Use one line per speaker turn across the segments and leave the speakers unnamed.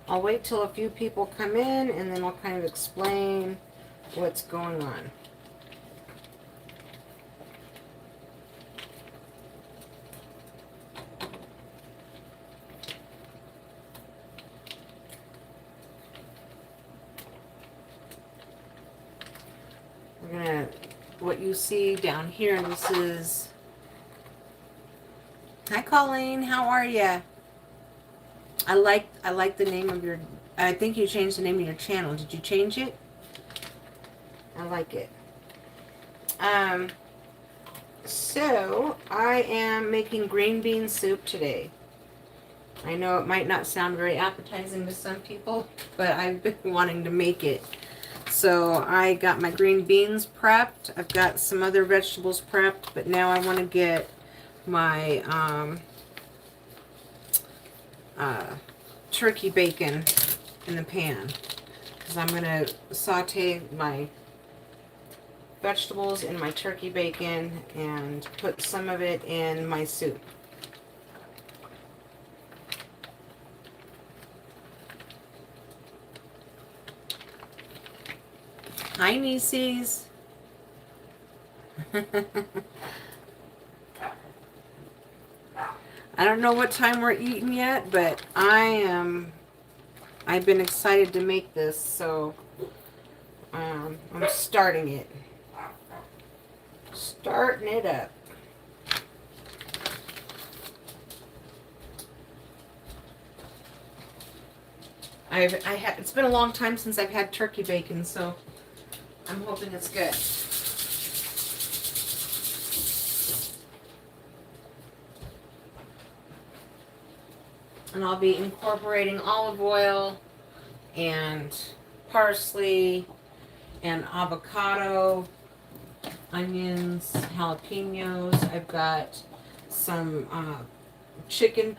I'll wait till a few people come in and then I'll kind of explain what's going on. We're gonna, what you see down here, this is, hi Colleen, how are you? I like the name of your, I think you changed the name of your channel. Did you change it? I like it. So I am making green bean soup today. I know it might not sound very appetizing to some people, but I've been wanting to make it. So I got my green beans prepped. I've got some other vegetables prepped, but now I want to get my turkey bacon in the pan, because I'm going to saute my vegetables in my turkey bacon and put some of it in my soup. Hi, nieceys. I don't know what time we're eating yet, but I've been excited to make this, so I'm starting it. Starting it up. It's been a long time since I've had turkey bacon, so I'm hoping it's good. And I'll be incorporating olive oil and parsley and avocado, onions, jalapenos. I've got some chicken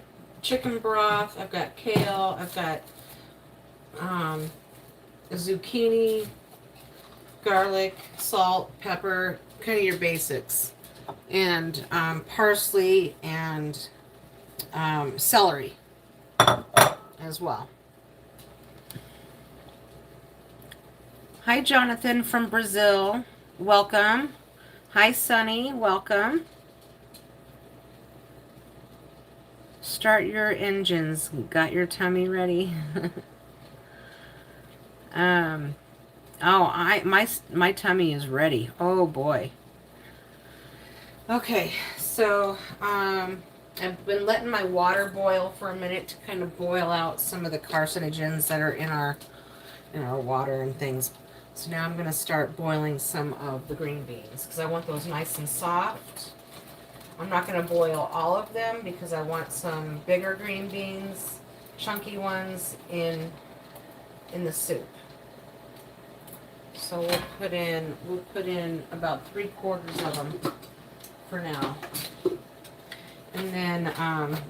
broth. I've got kale. I've got zucchini, garlic, salt, pepper, kind of your basics, and parsley and celery as well. Hi, Jonathan from Brazil. Welcome. Hi, Sunny. Welcome. Start your engines. Got your tummy ready. My tummy is ready. Oh boy. Okay, so I've been letting my water boil for a minute to kind of boil out some of the carcinogens that are in our water and things. So now I'm going to start boiling some of the green beans because I want those nice and soft. I'm not going to boil all of them because I want some bigger green beans, chunky ones in the soup. So we'll put in about 3/4 of them for now. And then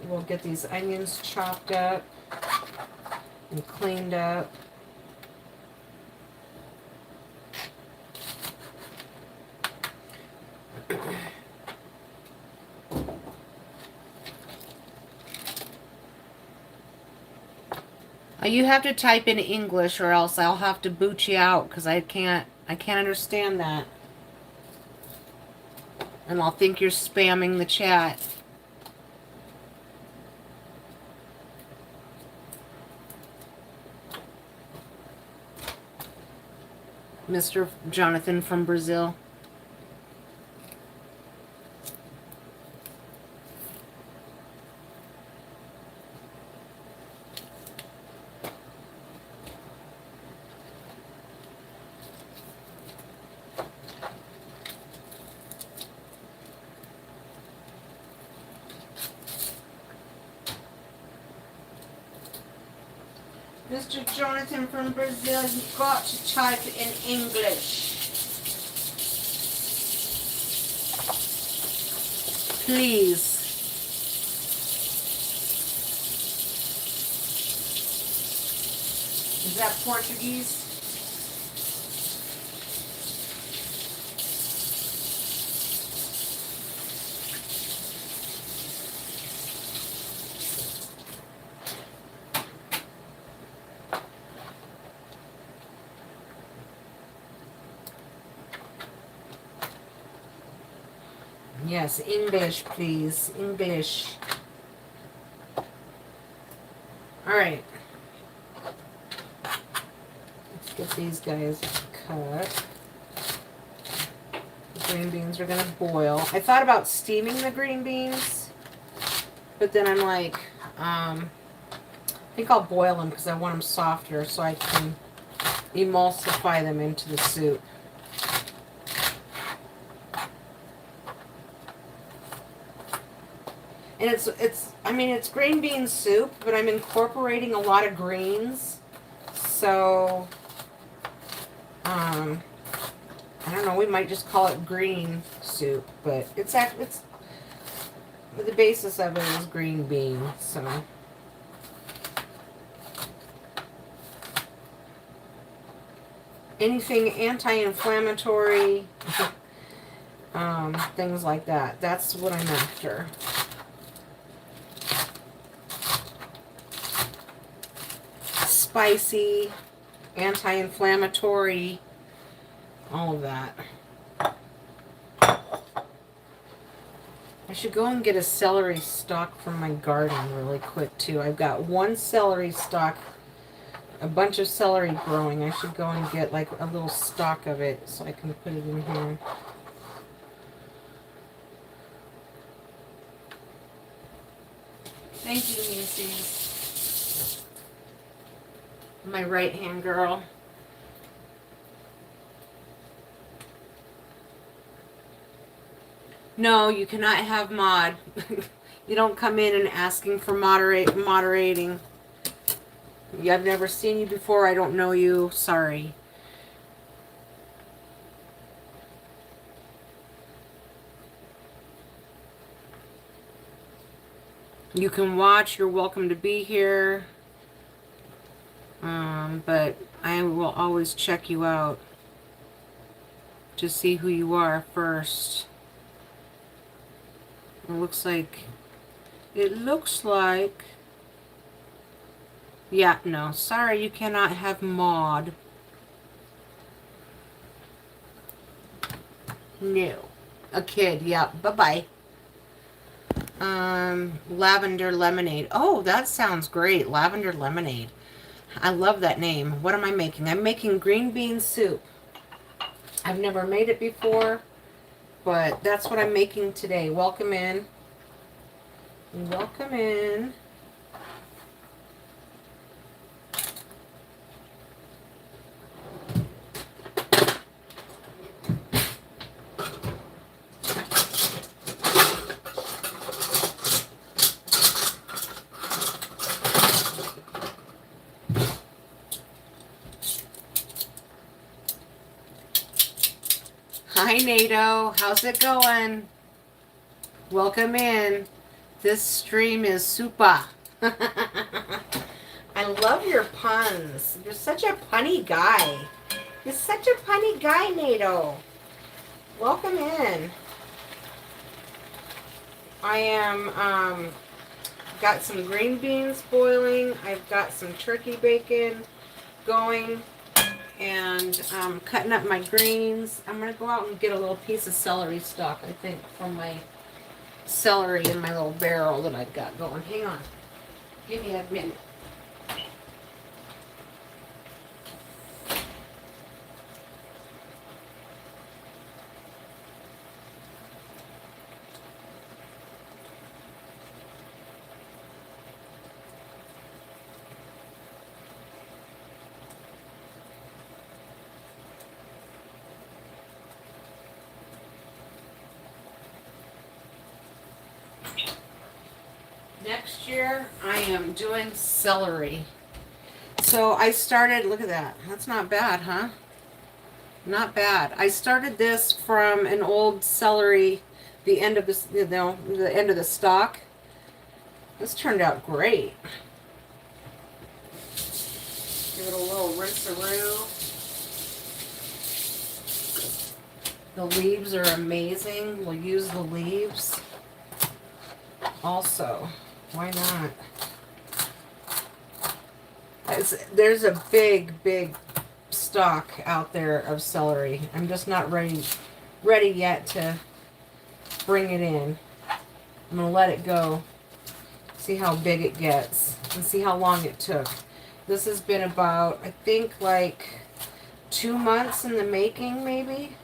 we'll get these onions chopped up and cleaned up. You have to type in English or else I'll have to boot you out because I can't understand that. And I'll think you're spamming the chat. Mr. Jonathan from Brazil. Mr. Jonathan from Brazil, you've got to type in English. Please. Is that Portuguese? Yes, English, please. English. All right. Let's get these guys cut. The green beans are going to boil. I thought about steaming the green beans, but then I'm like, I think I'll boil them because I want them softer so I can emulsify them into the soup. And it's green bean soup, but I'm incorporating a lot of greens. So, I don't know, we might just call it green soup, but it's the basis of it is green bean, so. Anything anti-inflammatory, things like that. That's what I'm after. Spicy, anti-inflammatory, all of that. I should go and get a celery stalk from my garden really quick too. I've got one celery stalk, a bunch of celery growing. I should go and get like a little stalk of it so I can put it in here. Thank you, Macy's. My right hand girl. No, you cannot have mod. You don't come in and asking for moderating. I've never seen you before. I don't know you. Sorry. You can watch. You're welcome to be here. But I will always check you out to see who you are first. It looks like, yeah, no, sorry, you cannot have mod. No. A kid, yeah, bye-bye. Lavender lemonade. Oh, that sounds great, lavender lemonade. I love that name. What am I making? I'm making green bean soup. I've never made it before, but that's what I'm making today. Welcome in. Welcome in. Hi, NATO. How's it going? Welcome in. This stream is super. I love your puns. You're such a punny guy. You're such a punny guy, NATO. Welcome in. I am, got some green beans boiling. I've got some turkey bacon going. And cutting up my greens. I'm going to go out and get a little piece of celery stalk, I think, from my celery in my little barrel that I've got going. Hang on. Give me a minute. Next year, I am doing celery. So I started, look at that. That's not bad, huh? Not bad. I started this from an old celery, the end of this, the end of the stalk. This turned out great. Give it a little rinse-a-roo. The leaves are amazing. We'll use the leaves also. Why not? There's a big stock out there of celery. I'm just not ready yet to bring it in. I'm going to let it go. See how big it gets. And see how long it took. This has been about, I think, like 2 months in the making, maybe.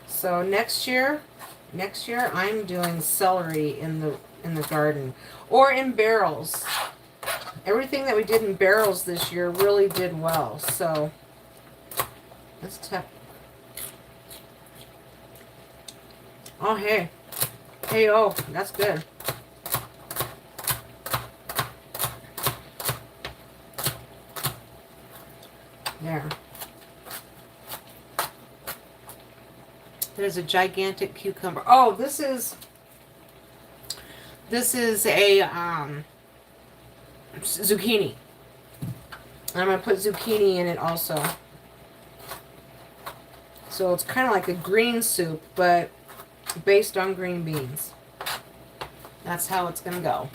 So next year I'm doing celery in the garden or in barrels. Everything that we did in barrels this year really did well. So let's tap. Oh, hey. Hey, oh, that's good. There. There's a gigantic cucumber. Oh, this is a zucchini. I'm going to put zucchini in it also. So it's kind of like a green soup, but based on green beans. That's how it's going to go.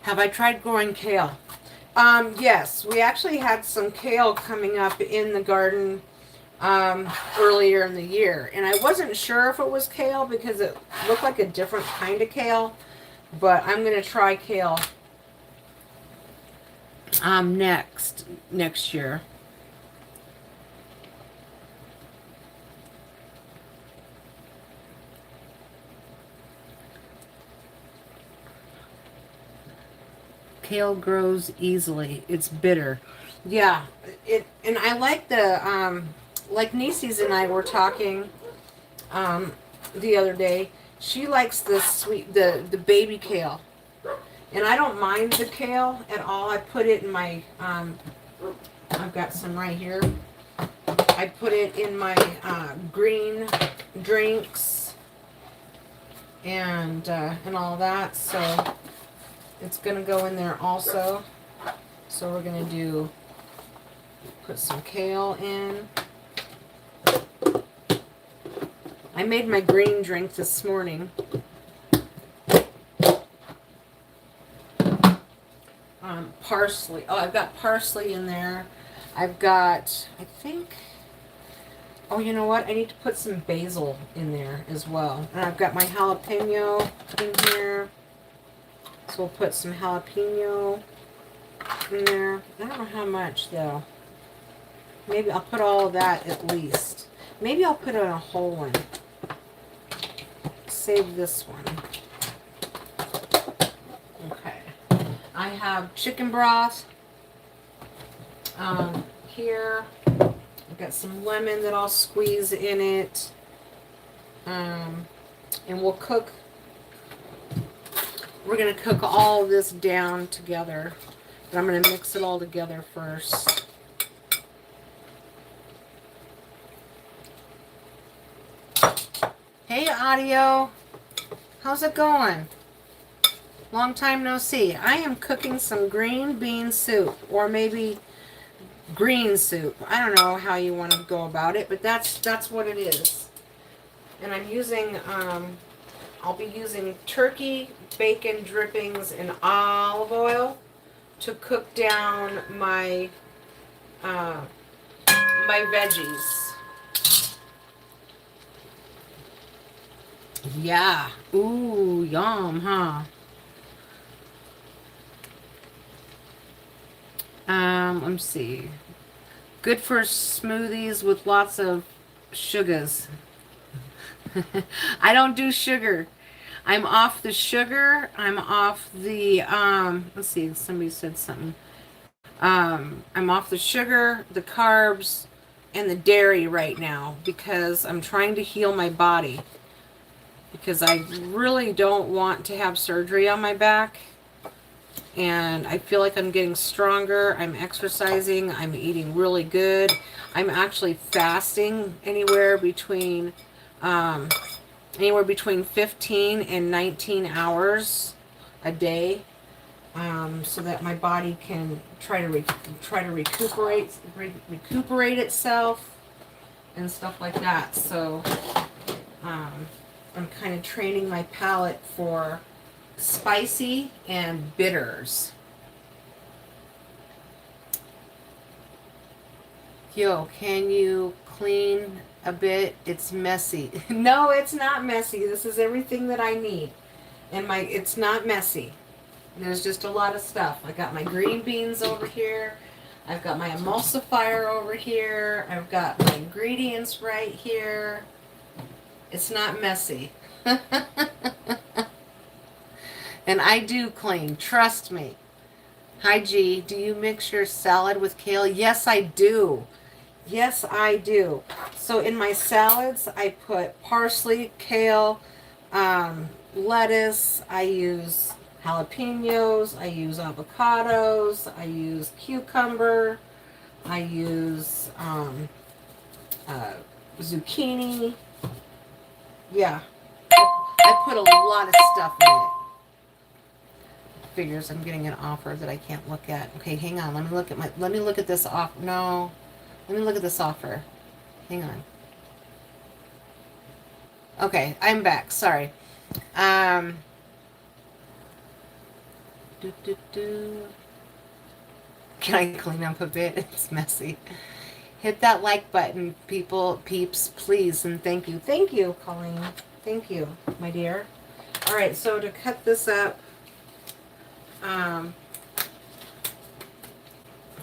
Have I tried growing kale? Yes, we actually had some kale coming up in the garden earlier in the year. And I wasn't sure if it was kale because it looked like a different kind of kale. But I'm going to try kale next year. Kale grows easily. It's bitter. Yeah, and I like the like Nieces and I were talking the other day. She likes the sweet the baby kale. And I don't mind the kale at all. I put it in my I've got some right here. I put it in my green drinks and all that. So it's going to go in there also. So we're going to put some kale in. I made my green drink this morning. Parsley. Oh, I've got parsley in there. I've got, I think, oh, you know what? I need to put some basil in there as well. And I've got my jalapeno in here. So we'll put some jalapeno in there. I don't know how much, though. Maybe I'll put all of that at least. Maybe I'll put it in a whole one. Save this one. Okay. I have chicken broth here. I've got some lemon that I'll squeeze in it. And we'll cook. We're going to cook all of this down together. But I'm going to mix it all together first. Hey, audio. How's it going? Long time no see. I am cooking some green bean soup. Or maybe green soup. I don't know how you want to go about it. But that's what it is. And I'm using... I'll be using turkey, bacon drippings, and olive oil to cook down my my veggies. Yeah. Ooh, yum, huh? Let me see. Good for smoothies with lots of sugars. I don't do sugar. I'm off the sugar. I'm off the, let's see, somebody said something. I'm off the sugar, the carbs, and the dairy right now because I'm trying to heal my body. Because I really don't want to have surgery on my back. And I feel like I'm getting stronger. I'm exercising. I'm eating really good. I'm actually fasting anywhere between 15 and 19 hours a day, so that my body can try to recuperate itself and stuff like that. So I'm kind of training my palate for spicy and bitters. Yo, can you clean a bit? It's messy. No, it's not messy. This is everything that I need. And it's not messy. There's just a lot of stuff. I got my green beans over here. I've got my emulsifier over here. I've got my ingredients right here. It's not messy. And I do clean. Trust me. Hi, G. Do you mix your salad with kale? Yes, I do. Yes, I do. So in my salads, I put parsley, kale, lettuce. I use jalapenos. I use avocados. I use cucumber. I use zucchini. Yeah, I put a lot of stuff in it. Figures I'm getting an offer that I can't look at. Okay, hang on. Let me look at this off. No. Let me look at this offer. Hang on. Okay, I'm back. Sorry. Can I clean up a bit? It's messy. Hit that like button, peeps, please, and thank you. Thank you, Colleen. Thank you, my dear. All right, so to cut this up, I've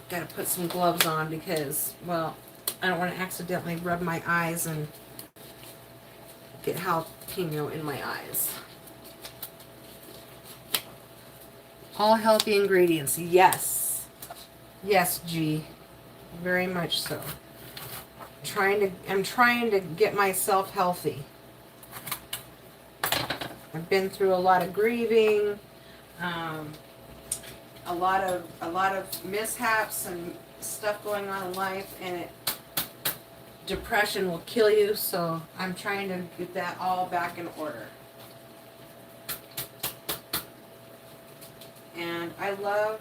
got to put some gloves on because, well, I don't want to accidentally rub my eyes and get jalapeno in my eyes. All healthy ingredients. Yes. Yes, G. Very much so. I'm trying to get myself healthy. I've been through a lot of grieving, a lot of mishaps and stuff going on in life, and depression will kill you, so I'm trying to get that all back in order. And I love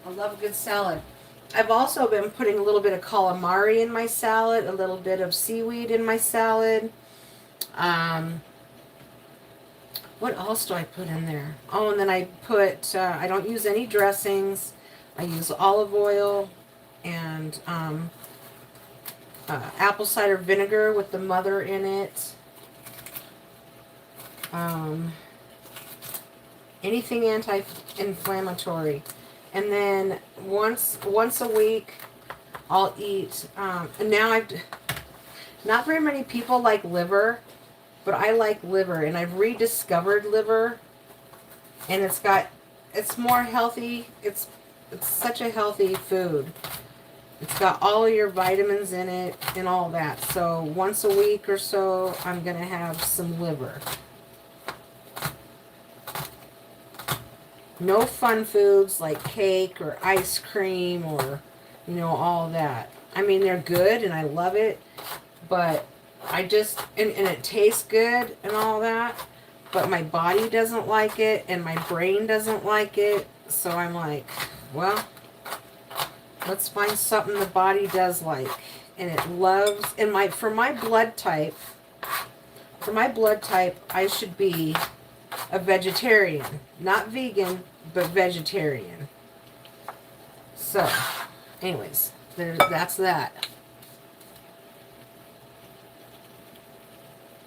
a good salad. I've also been putting a little bit of calamari in my salad, a little bit of seaweed in my salad. What else do I put in there? Oh, and then I put, I don't use any dressings. I use olive oil and apple cider vinegar with the mother in it. Anything anti-inflammatory. And then once a week, I'll eat, and now not very many people like liver, but I like liver, and I've rediscovered liver, and it's more healthy. It's such a healthy food. It's got all of your vitamins in it and all that. So once a week or so, I'm going to have some liver. No fun foods like cake or ice cream or, all that. I mean, they're good and I love it, but I just, and it tastes good and all that, but my body doesn't like it and my brain doesn't like it. So I'm like, well, let's find something the body does like. And it loves, and for my blood type, I should be a vegetarian. Not vegan, but vegetarian. So, anyways, that's that.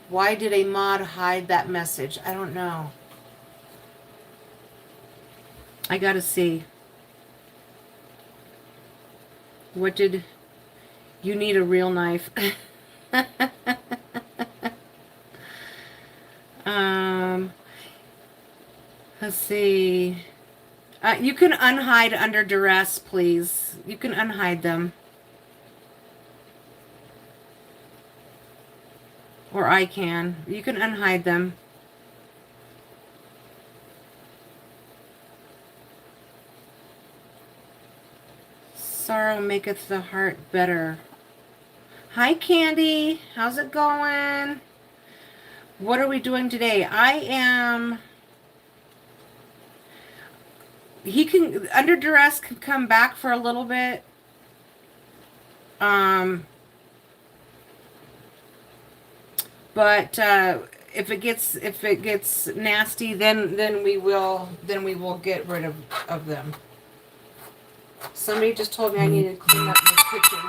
Why did a mod hide that message? I don't know. I gotta see. What did... You need a real knife. Let's see. You can unhide under duress, please. You can unhide them. Or I can. You can unhide them. Sorrow maketh the heart better. Hi, Candy. How's it going? What are we doing today? I am he can, under duress, can come back for a little bit. But if it gets nasty, then we will get rid of them. Somebody just told me I needed to clean up my kitchen.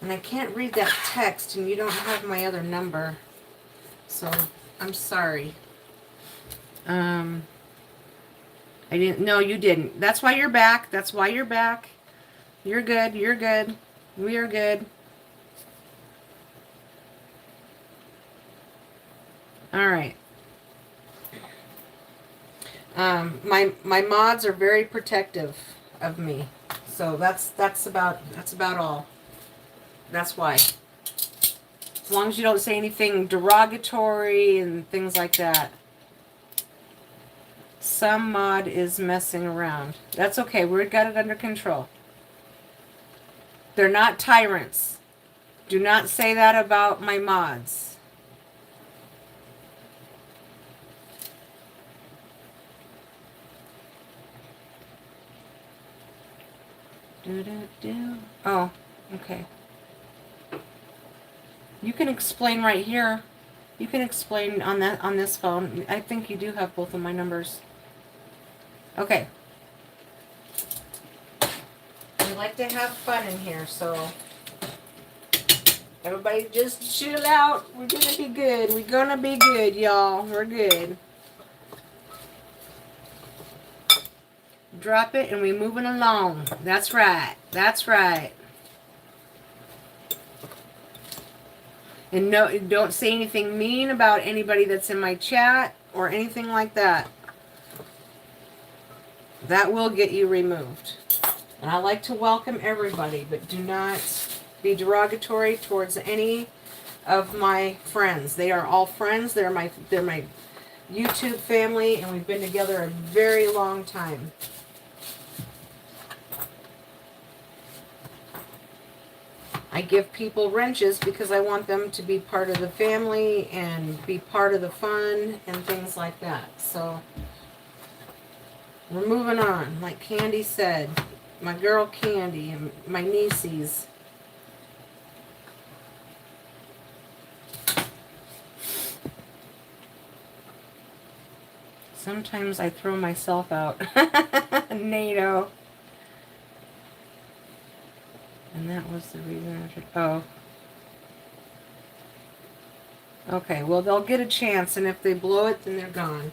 And I can't read that text, and you don't have my other number, so I'm sorry. I didn't. No, you didn't. That's why you're back. That's why you're back. You're good. You're good. We are good. All right. My mods are very protective of me, so that's about all. That's why. As long as you don't say anything derogatory and things like that. Some mod is messing around. That's okay. We've got it under control. They're not tyrants. Do not say that about my mods. Oh, okay. You can explain right here. You can explain on this phone. I think you do have both of my numbers. Okay. We like to have fun in here, so everybody just chill out. We're gonna be good. We're gonna be good, y'all. We're good. Drop it and we're moving along. That's right. That's right. And no, don't say anything mean about anybody that's in my chat or anything like that. That will get you removed. And I like to welcome everybody, but do not be derogatory towards any of my friends. They are all friends. They're my YouTube family, and we've been together a very long time. I give people wrenches because I want them to be part of the family and be part of the fun and things like that. So we're moving on. Like Candy said, my girl Candy and my nieces. Sometimes I throw myself out. NATO. And that was the reason I should... Oh. Okay, well, they'll get a chance, and if they blow it, then they're gone.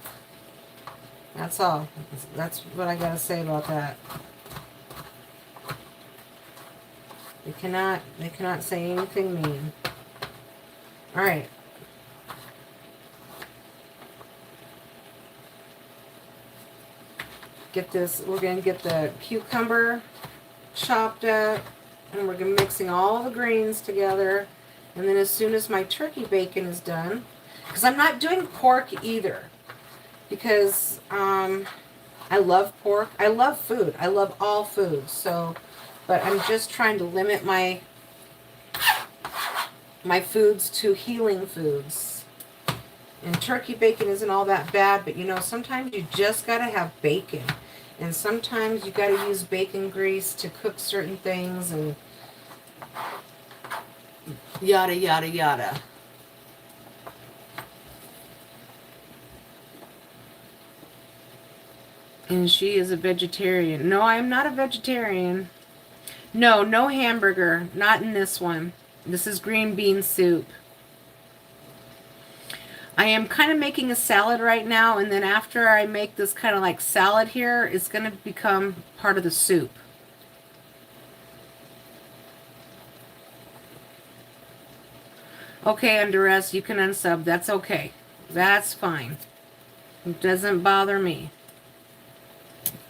That's all. That's what I gotta say about that. They cannot say anything mean. Alright. Get this, we're gonna get the cucumber chopped up. And we're mixing all the greens together. And then as soon as my turkey bacon is done, because I'm not doing pork either, because I love pork. I love food. I love all foods. So, but I'm just trying to limit my foods to healing foods. And turkey bacon isn't all that bad, but you know, sometimes you just gotta have bacon. And sometimes you got to use bacon grease to cook certain things and yada, yada, yada. And she is a vegetarian. No, I am not a vegetarian. No, no hamburger. Not in this one. This is green bean soup. I am kind of making a salad right now, and then after I make this kind of like salad here, it's going to become part of the soup. Okay, Underess, you can unsub. That's okay. That's fine. It doesn't bother me.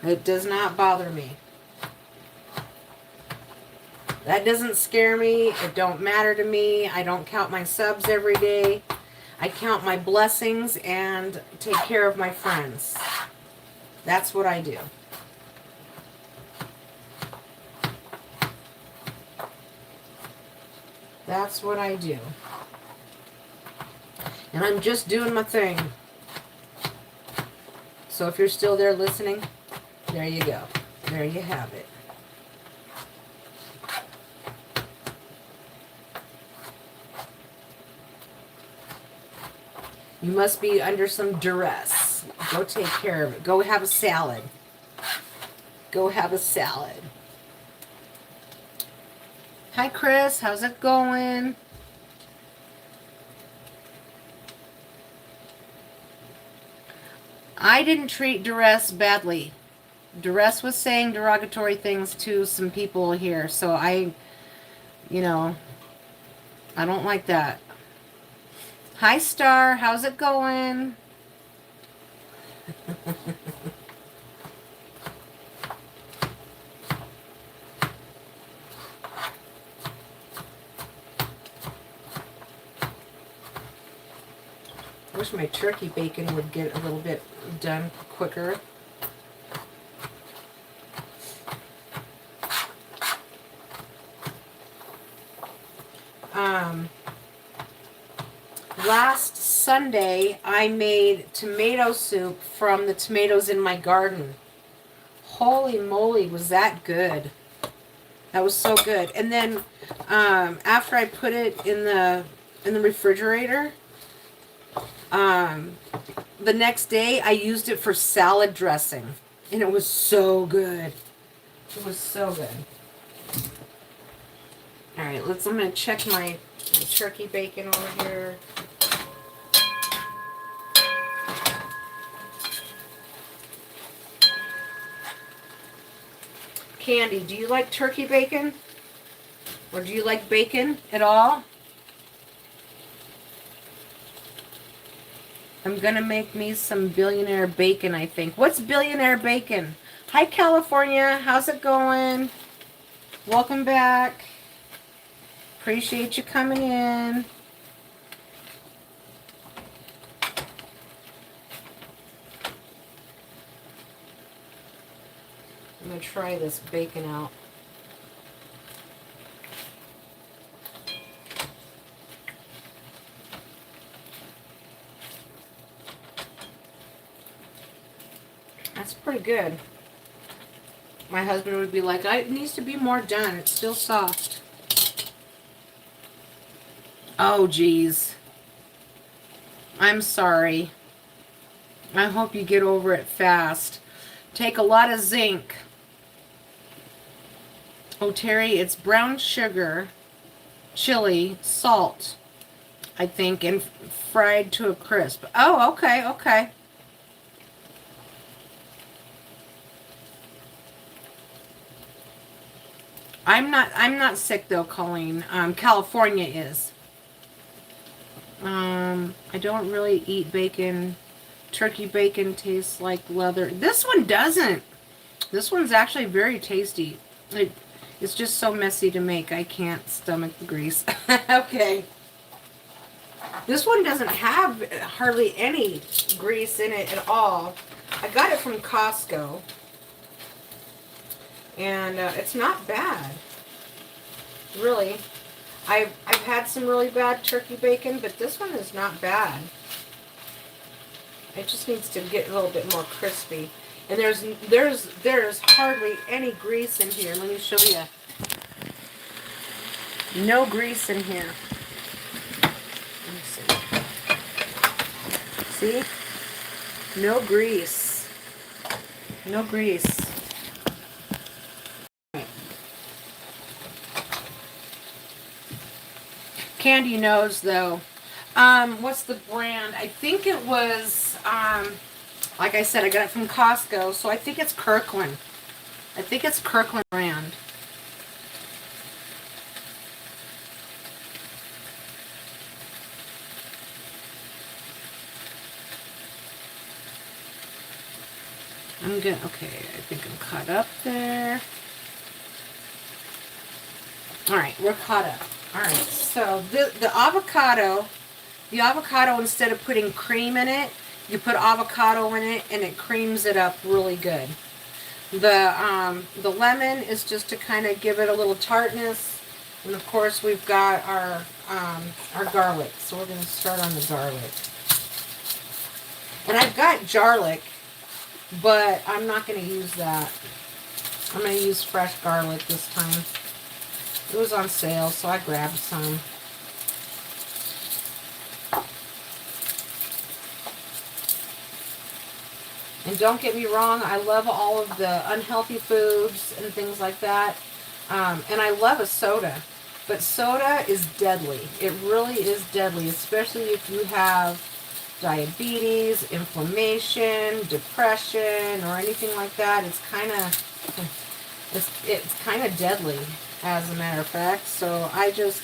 It does not bother me. That doesn't scare me. It don't matter to me. I don't count my subs every day. I count my blessings and take care of my friends. That's what I do. That's what I do. And I'm just doing my thing. So if you're still there listening, there you go. There you have it. You must be under some duress. Go take care of it. Go have a salad. Go have a salad. Hi, Chris. How's it going? I didn't treat duress badly. Duress was saying derogatory things to some people here, so I don't like that. Hi, Star. How's it going? I wish my turkey bacon would get a little bit done quicker. Last Sunday, I made tomato soup from the tomatoes in my garden. Holy moly, was that good. That was so good. And then after I put it in the refrigerator, the next day I used it for salad dressing. And it was so good. It was so good. All right, I'm going to check my turkey bacon over here. Candy, do you like turkey bacon? Or do you like bacon at all? I'm going to make me some billionaire bacon, I think. What's billionaire bacon? Hi, California. How's it going? Welcome back. Appreciate you coming in. I'm going to try this bacon out. That's pretty good. My husband would be like, it needs to be more done. It's still soft. Oh, geez. I'm sorry. I hope you get over it fast. Take a lot of zinc. Oh, Terry, it's brown sugar, chili, salt, I think, and fried to a crisp. Oh, okay, okay. I'm not sick though, Colleen. California is. I don't really eat bacon. Turkey bacon tastes like leather. This one doesn't. This one's actually very tasty. It's just so messy to make. I can't stomach the grease. Okay. This one doesn't have hardly any grease in it at all. I got it from Costco. And it's not bad. Really. I've had some really bad turkey bacon, but this one is not bad. It just needs to get a little bit more crispy. And there's hardly any grease in here. Let me show you. No grease in here. Let me see. See? No grease. No grease. Candy knows though. What's the brand? I think it was, like I said, I got it from Costco, so I think it's Kirkland. I think it's Kirkland brand. Okay, I think I'm caught up there. All right, we're caught up. All right, so the avocado, instead of putting cream in it, you put avocado in it and it creams it up really good. The lemon is just to kind of give it a little tartness. And of course we've got our our garlic. So we're going to start on the garlic. And I've got garlic, but I'm not going to use that. I'm going to use fresh garlic this time. It was on sale, so I grabbed some. And don't get me wrong, I love all of the unhealthy foods and things like that. And I love a soda. But soda is deadly. It really is deadly, especially if you have diabetes, inflammation, depression, or anything like that. It's kind of deadly, as a matter of fact. So I just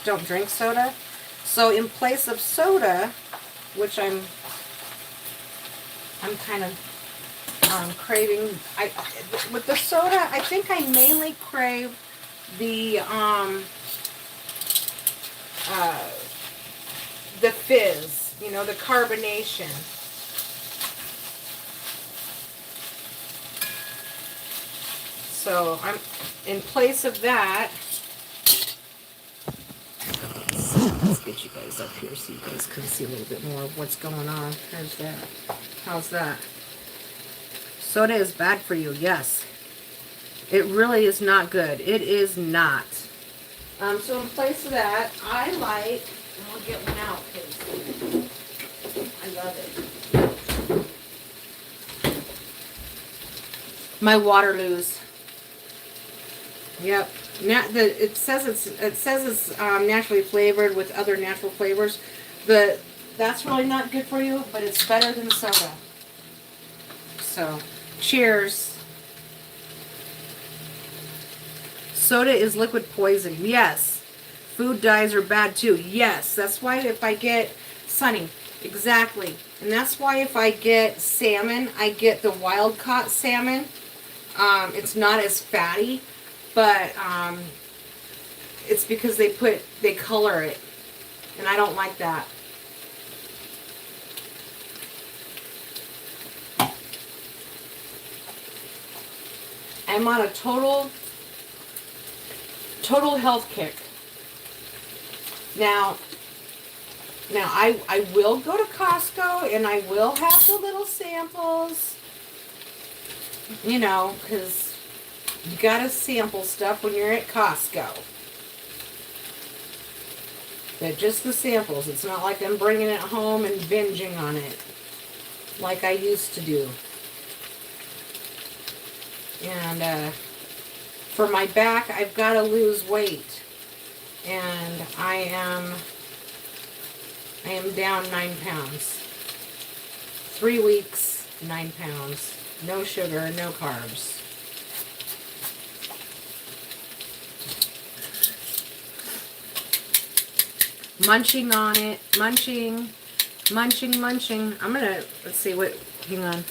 don't drink soda. So in place of soda, which I'm kind of craving. With the soda, I think I mainly crave the fizz, you know, the carbonation. So I'm in place of that. Let's get you guys up here so you guys can see a little bit more of what's going on. There's that. How's that? Soda is bad for you, yes. It really is not good. It is not. So in place of that, I like, and I'll get one out because I love it. My Waterloos. Yep. It says it's naturally flavored with other natural flavors, but that's really not good for you. But it's better than soda. So, cheers. Soda is liquid poison. Yes. Food dyes are bad too. Yes. That's why if I get Sunny, exactly, and that's why if I get salmon, I get the wild caught salmon. It's not as fatty. But it's because they color it, and I don't like that. I'm on a total health kick. Now I will go to Costco and I will have the little samples, you know, because you gotta sample stuff when you're at Costco. But just the samples. It's not like I'm bringing it home and binging on it like I used to do. And for my back, I've got to lose weight. And I am down 9 pounds. 3 weeks, 9 pounds. No sugar, no carbs. Munching on it. Munching. I'm gonna, let's see what, hang on.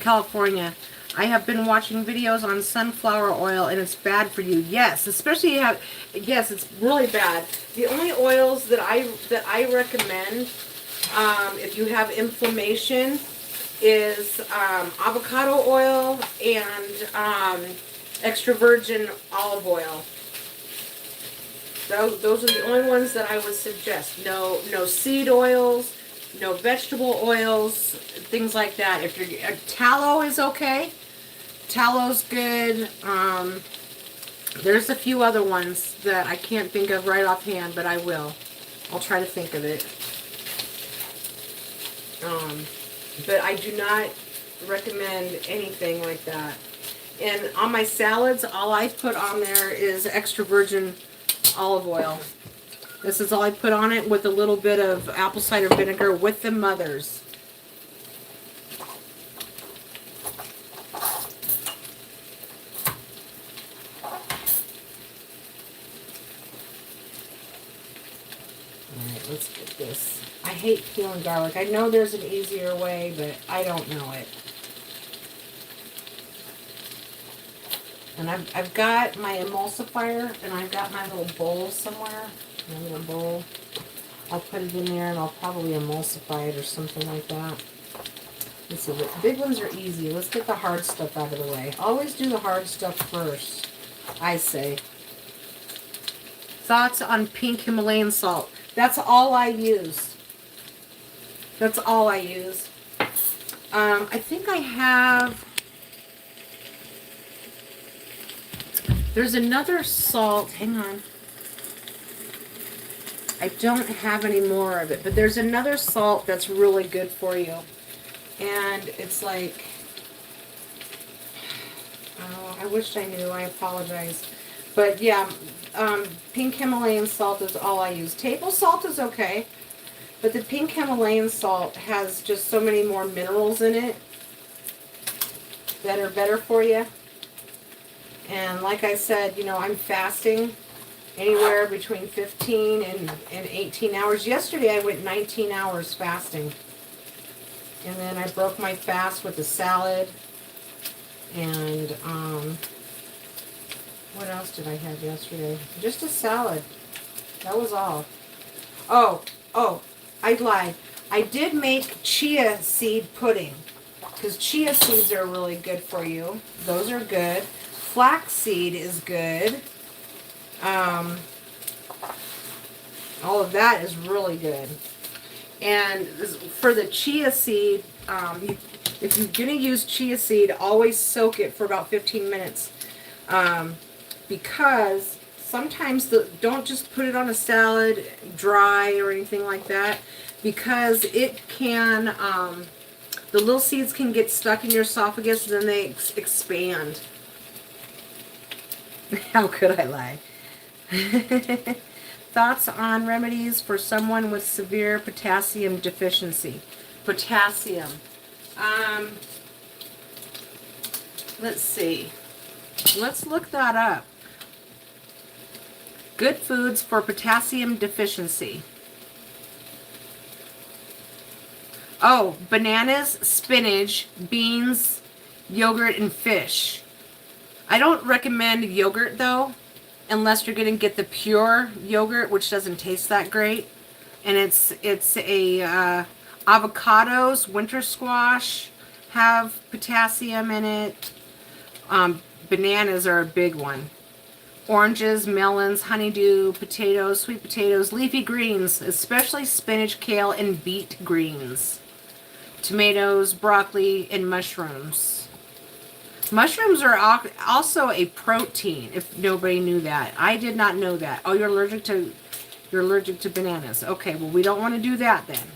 California. I have been watching videos on sunflower oil and it's bad for you. Yes, especially yes, it's really bad. The only oils that I recommend if you have inflammation is avocado oil and extra virgin olive oil. Those are the only ones that I would suggest. No seed oils, no vegetable oils, things like that. If your tallow is okay, tallow's good. There's a few other ones that I can't think of right offhand, but I will. I'll try to think of it. But I do not recommend anything like that. And on my salads, all I put on there is extra virgin olive oil. This is all I put on it with a little bit of apple cider vinegar with the mothers. Alright, let's get this. I hate peeling garlic. I know there's an easier way, but I don't know it. And I've got my emulsifier, and I've got my little bowl somewhere. My little bowl. I'll put it in there, and I'll probably emulsify it or something like that. Let's see, the big ones are easy. Let's get the hard stuff out of the way. Always do the hard stuff first, I say. Thoughts on pink Himalayan salt. That's all I use. That's all I use. I think I have... There's another salt. Hang on. I don't have any more of it. But there's another salt that's really good for you. And it's like... Oh, I wish I knew. I apologize. But yeah, pink Himalayan salt is all I use. Table salt is okay. But the pink Himalayan salt has just so many more minerals in it that are better for you. And like I said, you know, I'm fasting anywhere between 15 and 18 hours. Yesterday I went 19 hours fasting. And then I broke my fast with a salad. And what else did I have yesterday? Just a salad. That was all. Oh, I lied. I did make chia seed pudding. Because chia seeds are really good for you. Those are good. Flax seed is good. All of that is really good. And for the chia seed, if you're going to use chia seed, always soak it for about 15 minutes. Because sometimes don't just put it on a salad dry or anything like that. Because it can, the little seeds can get stuck in your esophagus and then they expand. How could I lie? Thoughts on remedies for someone with severe potassium deficiency? Potassium. Let's see. Let's look that up. Good foods for potassium deficiency. Oh, bananas, spinach, beans, yogurt, and fish. I don't recommend yogurt though, unless you're going to get the pure yogurt, which doesn't taste that great. And it's a avocados, winter squash have potassium in it. Bananas are a big one. Oranges, melons, honeydew, potatoes, sweet potatoes, leafy greens, especially spinach, kale, and beet greens. Tomatoes, broccoli, and mushrooms. Mushrooms are also a protein, if nobody knew that. I did not know that. Oh, you're allergic to bananas. Okay, well, we don't want to do that then.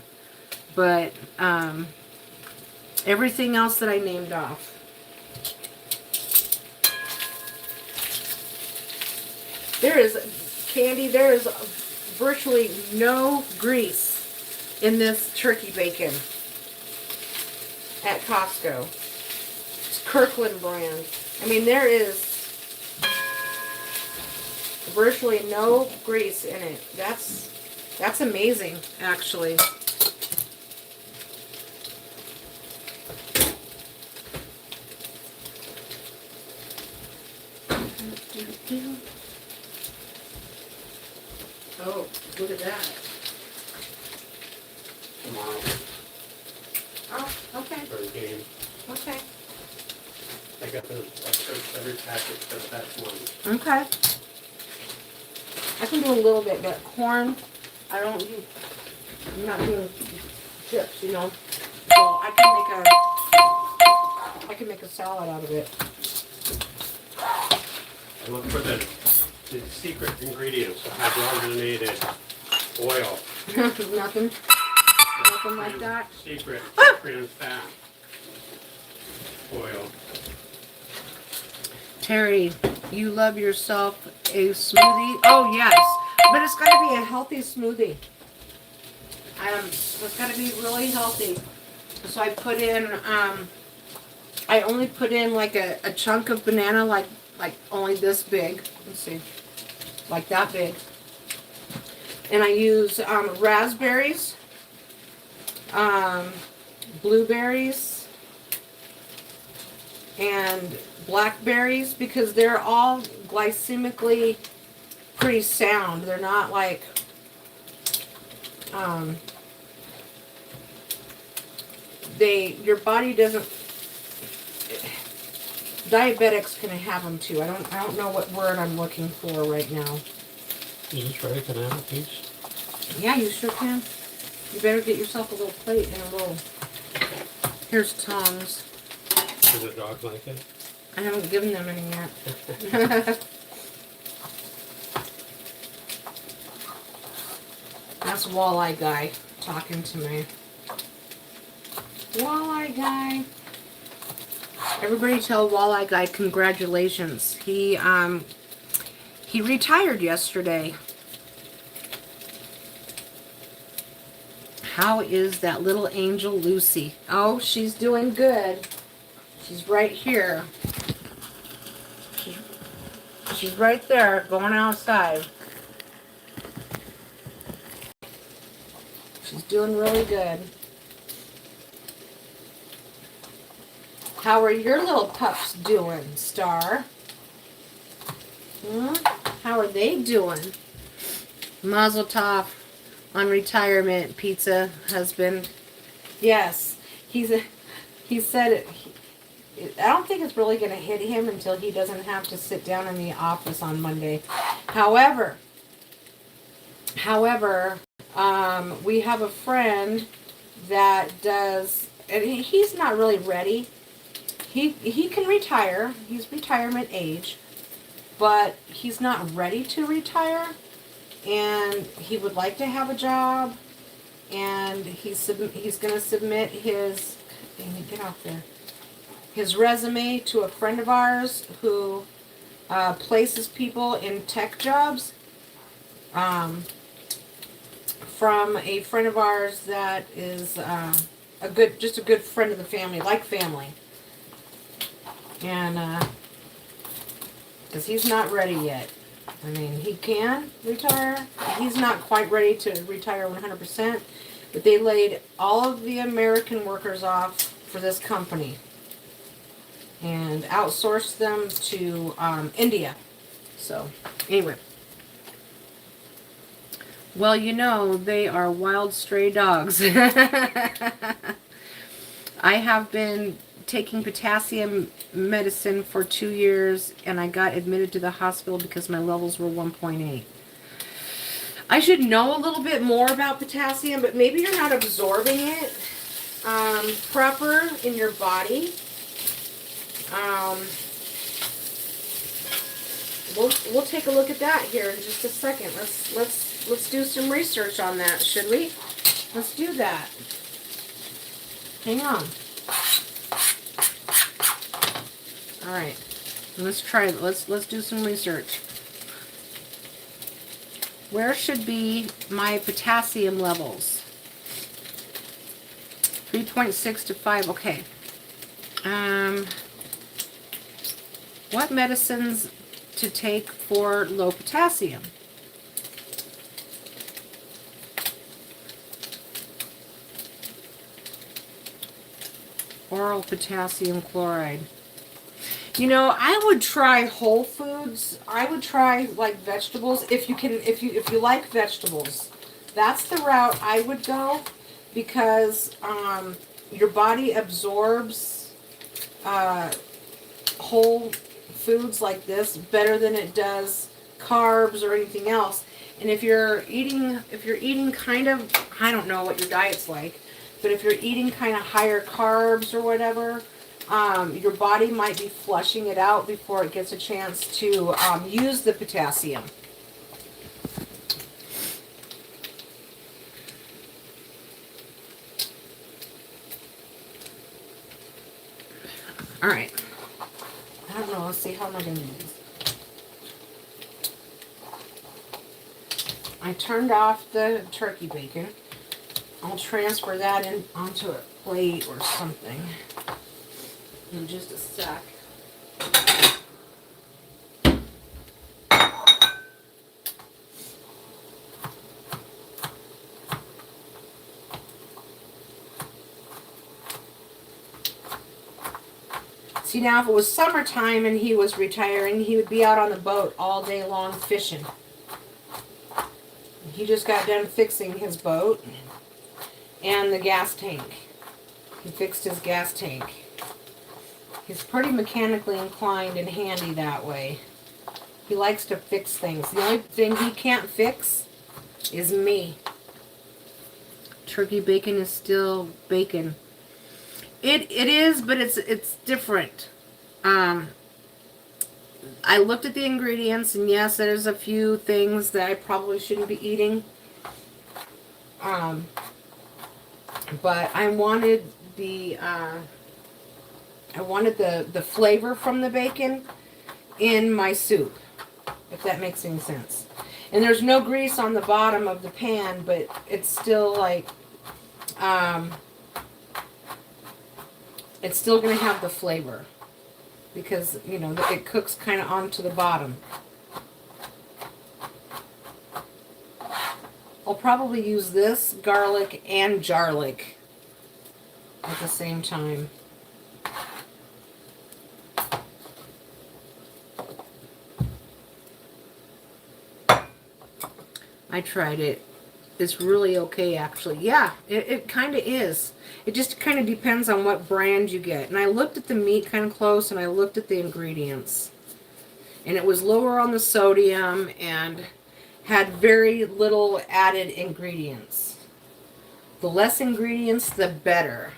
But everything else that I named off. There is virtually no grease in this turkey bacon at Costco. It's Kirkland brand. I mean, there is virtually no grease in it. That's amazing, actually. Oh, look at that.
Tomorrow
Oh, okay.
for the game.
Okay.
I got every packet except that one.
Okay. I can do a little bit, but corn, I'm not doing chips, you know. So I can make a salad out of it.
I look for the secret ingredients, the hydrogenated oil.
Nothing like that.
Secret trans fat oil.
Terry, you love yourself a smoothie? Oh, yes. But it's got to be a healthy smoothie. It's got to be really healthy. So I put in, I only put in like a chunk of banana, like only this big. Let's see. Like that big. And I use raspberries, blueberries, and blackberries because they're all glycemically pretty sound. They're not like your body doesn't. Diabetics can have them too. I don't know what word I'm looking for right now.
Is this ready? Can I have a piece?
Yeah, you sure can. You better get yourself a little plate and a roll. Here's tongs.
Do the dogs like it?
I haven't given them any yet. That's Walleye Guy talking to me. Walleye Guy. Everybody tell Walleye Guy congratulations. He retired yesterday. How is that little angel Lucy? Oh, she's doing good. She's right here. She's right there going outside. She's doing really good. How are your little pups doing, Star? How are they doing? Mazel tov on retirement, pizza husband. Yes, he said it. I don't think it's really going to hit him until he doesn't have to sit down in the office on Monday. However, we have a friend that does, and he's not really ready. He can retire. He's retirement age, but he's not ready to retire, and he would like to have a job, and he's going to submit his, get out there, his resume to a friend of ours who places people in tech jobs, from a friend of ours that is just a good friend of the family, like family. And because he's not ready yet. I mean, he can retire. He's not quite ready to retire 100%, but they laid all of the American workers off for this company and outsourced them to India. So, anyway. Well, you know, they are wild stray dogs. I have been taking potassium medicine for 2 years, and I got admitted to the hospital because my levels were 1.8. I should know a little bit more about potassium, but maybe you're not absorbing it proper in your body. We'll take a look at that here in just a second. Let's do some research on that, should we? Let's do that. Hang on. All right. Let's try it. Let's do some research. Where should be my potassium levels? 3.6 to 5. Okay. What medicines to take for low potassium? Oral potassium chloride. You know, I would try whole foods. I would try like vegetables if you like vegetables. That's the route I would go, because your body absorbs whole foods like this better than it does carbs or anything else. And if you're eating kind of, I don't know what your diet's like, but if you're eating kind of higher carbs or whatever, your body might be flushing it out before it gets a chance to use the potassium. All right. I don't know. Let's see. How am I going to do this? I turned off the turkey bacon. I'll transfer that in onto a plate or something in just a sec. See, now if it was summertime and he was retiring, he would be out on the boat all day long fishing. He just got done fixing his boat and the gas tank. He fixed his gas tank. He's pretty mechanically inclined and handy that way. He likes to fix things. The only thing he can't fix is me. Turkey bacon is still bacon. It is, but it's different. I looked at the ingredients, and yes, there's a few things that I probably shouldn't be eating. But I wanted the flavor from the bacon in my soup, if that makes any sense. And there's no grease on the bottom of the pan, but it's still like, it's still going to have the flavor because, you know, it cooks kind of onto the bottom. I'll probably use this garlic and garlic at the same time. I tried it. It's really okay, actually. Yeah, it kind of is. It just kind of depends on what brand you get. And I looked at the meat kind of close, and I looked at the ingredients. And it was lower on the sodium and had very little added ingredients. The less ingredients, the better.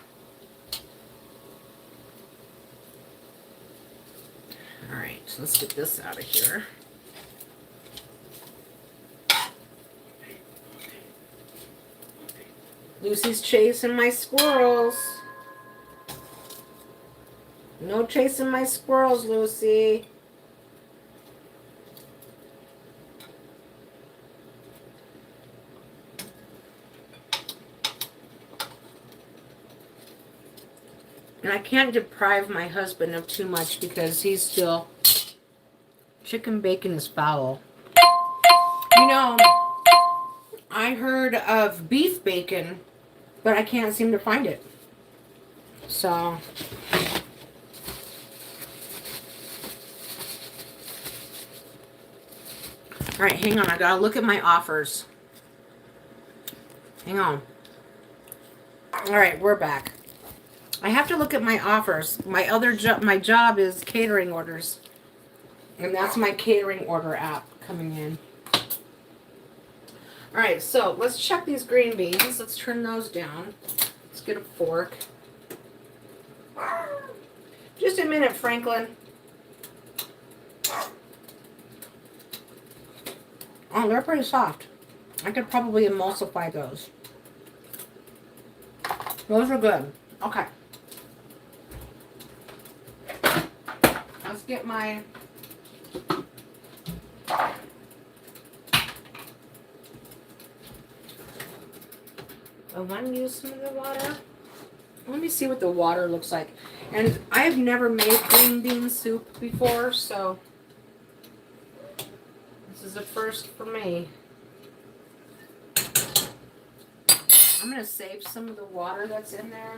All right, so let's get this out of here. Lucy's chasing my squirrels. No chasing my squirrels, Lucy. And I can't deprive my husband of too much because he's still... Chicken bacon is foul. You know, I heard of beef bacon, but I can't seem to find it. So... Alright, hang on. I gotta look at my offers. Hang on. Alright, we're back. I have to look at my offers. My other job, my job is catering orders. And that's my catering order app coming in. Alright, so let's check these green beans. Let's turn those down. Let's get a fork. Just a minute, Franklin. Oh, they're pretty soft. I could probably emulsify those. Those are good. Okay. Let's get my... I want to use some of the water. Let me see what the water looks like. And I have never made green bean soup before, so this is a first for me. I'm going to save some of the water that's in there.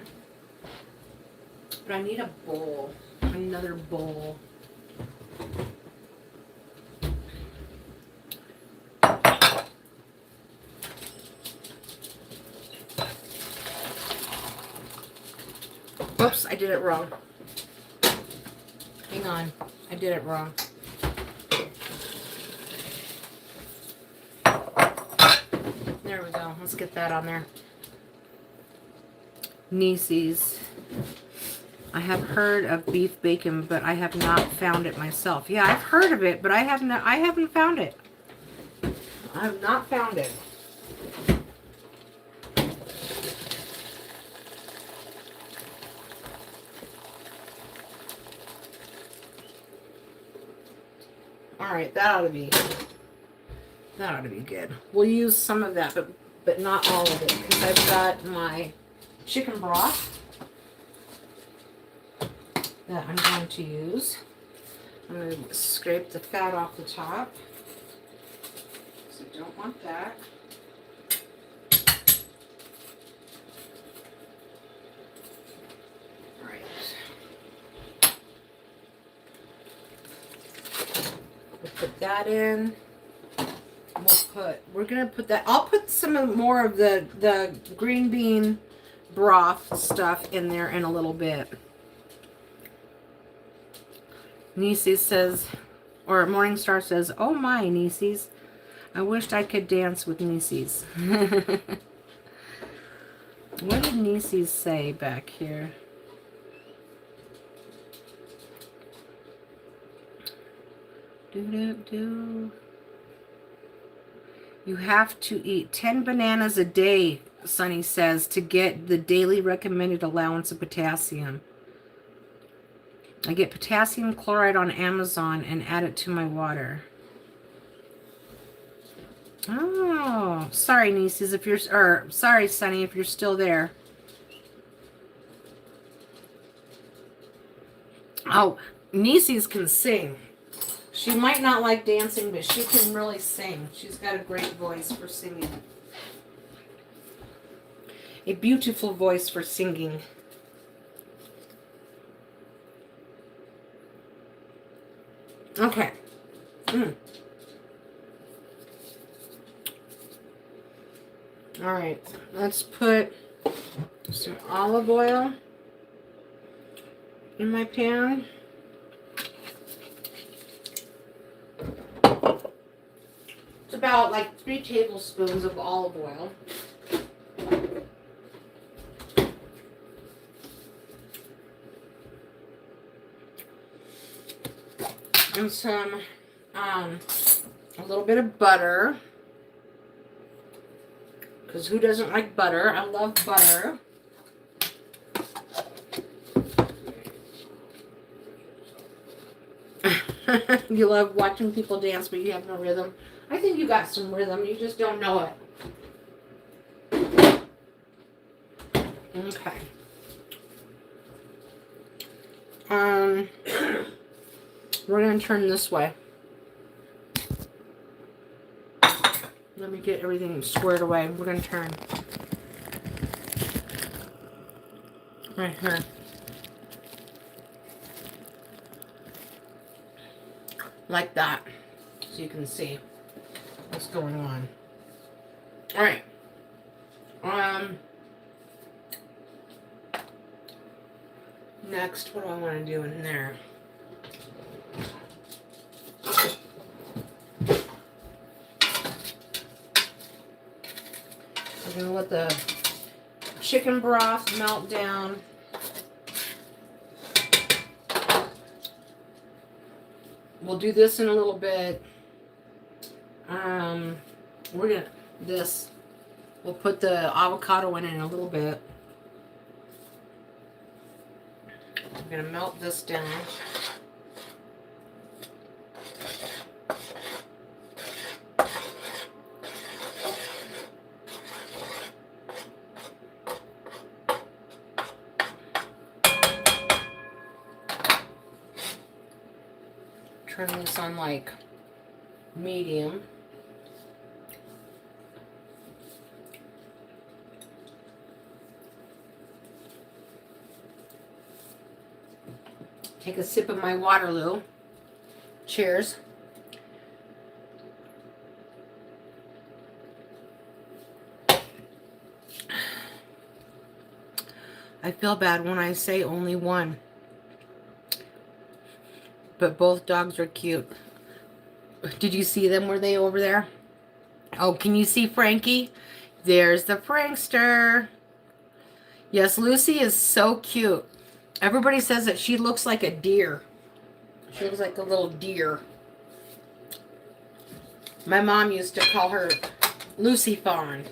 But I need a bowl. Another bowl. Oops, I did it wrong. Hang on. I did it wrong. There we go. Let's get that on there. Nieces. I have heard of beef bacon, but I have not found it myself. Yeah, I've heard of it, but I haven't found it. I have not found it. Alright, that ought to be good. We'll use some of that, but not all of it, because I've got my chicken broth that I'm going to use. I'm going to scrape the fat off the top. So I don't want that. Alright. We'll put that in. We're going to put that, I'll put some more of the green bean broth stuff in there in a little bit. Nisi says, Or Morningstar says, oh my, Nieces. I wished I could dance with Nieces. What did Nieces say back here? Do. You have to eat 10 bananas a day, Sunny says, to get the daily recommended allowance of potassium. I get potassium chloride on Amazon and add it to my water. Oh, sorry, Nieces, if you're, or sorry, Sunny, if you're still there. Oh, Nieces can sing. She might not like dancing, but she can really sing. She's got a great voice for singing. A beautiful voice for singing. Okay. All right. Let's put some olive oil in my pan. It's about like 3 tablespoons of olive oil. And some, a little bit of butter. Because who doesn't like butter? I love butter. You love watching people dance, but you have no rhythm. I think you got some rhythm. You just don't know it. Okay. We're going to turn this way. Let me get everything squared away. We're going to turn. Right here. Like that. So you can see what's going on. Alright. Next, what do I want to do in there? I'm going to let the chicken broth melt down. We'll do this in a little bit. We're going to, we'll put the avocado in a little bit. I'm going to melt this down. Turn this on like medium. Take a sip of my Waterloo. Cheers. I feel bad when I say only one. But both dogs are cute. Did you see them? Were they over there? Oh, can you see Frankie? There's the prankster. Yes, Lucy is so cute. Everybody says that she looks like a deer. She looks like a little deer. My mom used to call her Lucy Fawn.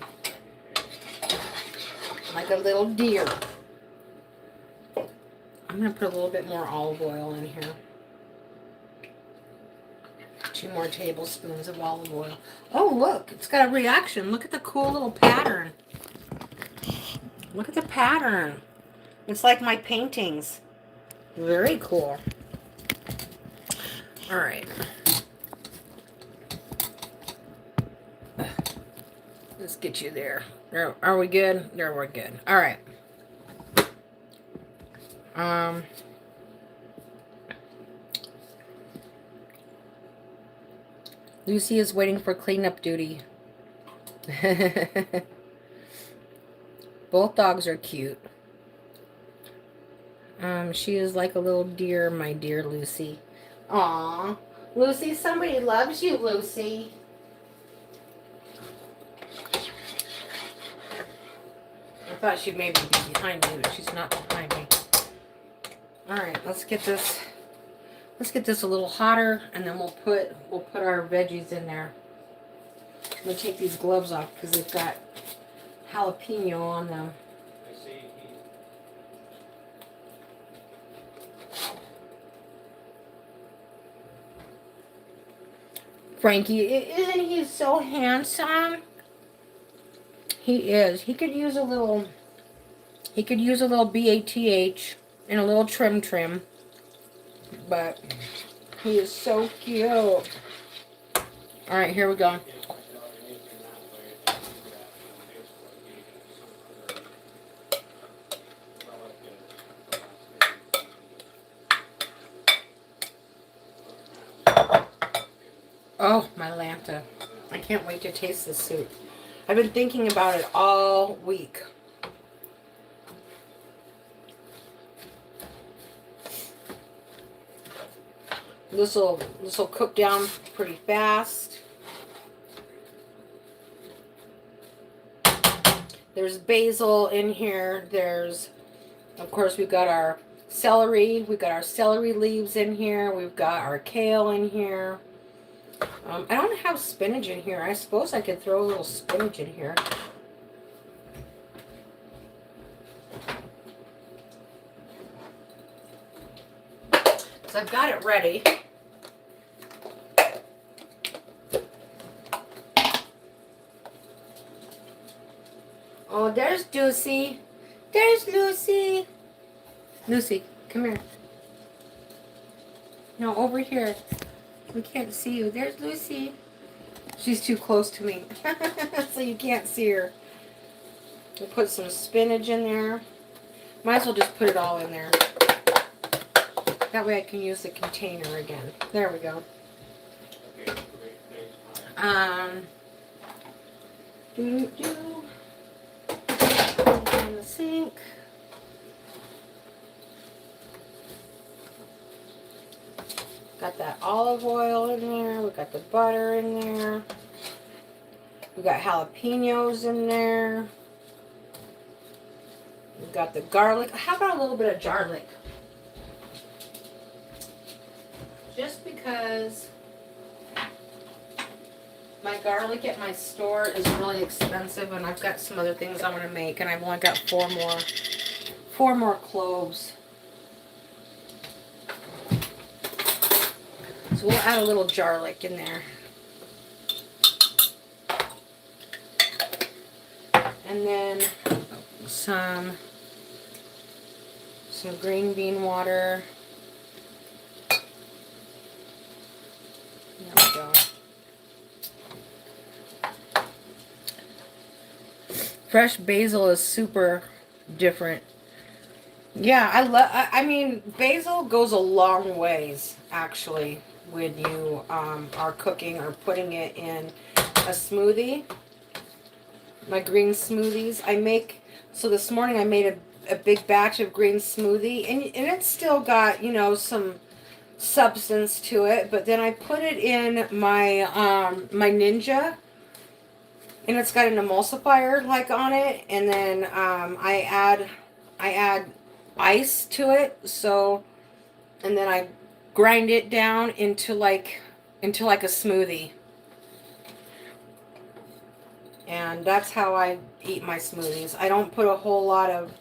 Like a little deer. I'm going to put a little bit more olive oil in here. 2 more tablespoons of olive oil. Oh, look. It's got a reaction. Look at the cool little pattern. Look at the pattern. It's like my paintings. Very cool. All right. Let's get you there. There, are we good? There, we're good. All right. Lucy is waiting for cleanup duty. Both dogs are cute. She is like a little deer, my dear Lucy. Aww. Lucy, somebody loves you, Lucy. I thought she'd maybe be behind me, but she's not behind me. Alright, let's get this a little hotter, and then we'll put our veggies in there. I'm gonna take these gloves off because they've got jalapeno on them.
I see.
Frankie, isn't he so handsome? He is. He could use a little BATH and a little trim, but he is so cute. All right, here we go. Oh, my Lanta. I can't wait to taste this soup. I've been thinking about it all week. This will cook down pretty fast. There's basil in here. There's, of course, we've got our celery. We've got our celery leaves in here. We've got our kale in here. I don't have spinach in here. I suppose I could throw a little spinach in here. So I've got it ready. Oh, there's Lucy. There's Lucy. Lucy, come here. No, over here. We can't see you. There's Lucy. She's too close to me, so you can't see her. We'll put some spinach in there. Might as well just put it all in there. That way I can use the container again. There we go. In the sink. Got that olive oil in there. We got the butter in there. We got jalapenos in there. We got the garlic. How about a little bit of garlic? Just because my garlic at my store is really expensive, and I've got some other things I want to make, and I've only got four more cloves. So we'll add a little garlic in there. And then some green bean water. There we go. Fresh basil is super different. Yeah, I mean, basil goes a long ways, actually, when you are cooking or putting it in a smoothie. My green smoothies. So this morning I made a big batch of green smoothie, and it's still got, you know, some substance to it, but then I put it in my my Ninja, and it's got an emulsifier like on it, and then I add ice to it, so, and then I grind it down into like a smoothie. And that's how I eat my smoothies. I don't put a whole lot of,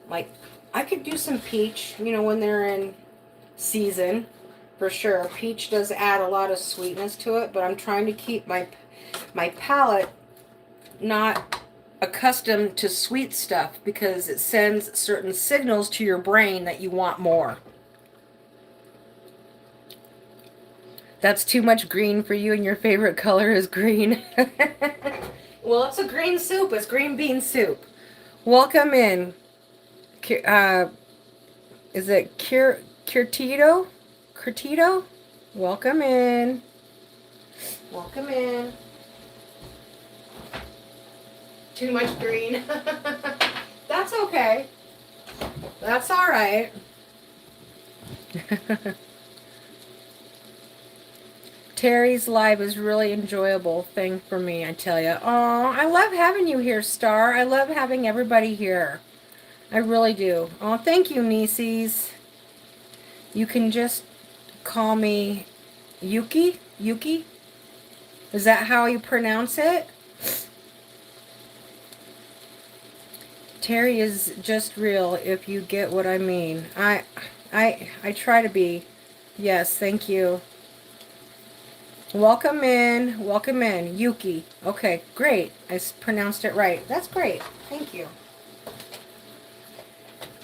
like, I could do some peach, you know, when they're in season, for sure. Peach does add a lot of sweetness to it, but I'm trying to keep my palate not accustomed to sweet stuff, because it sends certain signals to your brain that you want more. That's too much green for you, and your favorite color is green. Well, it's a green soup. It's green bean soup. Welcome in. Is it Curtito? Curtito? Welcome in. Welcome in. Too much green. That's okay. That's all right. Terry's live is really enjoyable thing for me, I tell you. Oh, I love having you here, Star. I love having everybody here. I really do. Oh, thank you, nieces. You can just call me Yuki. Yuki? Is that how you pronounce it? Terry is just real, if you get what I mean. I try to be. Yes, thank you. Welcome in. Welcome in. Yuki. Okay, great. I pronounced it right. That's great. Thank you.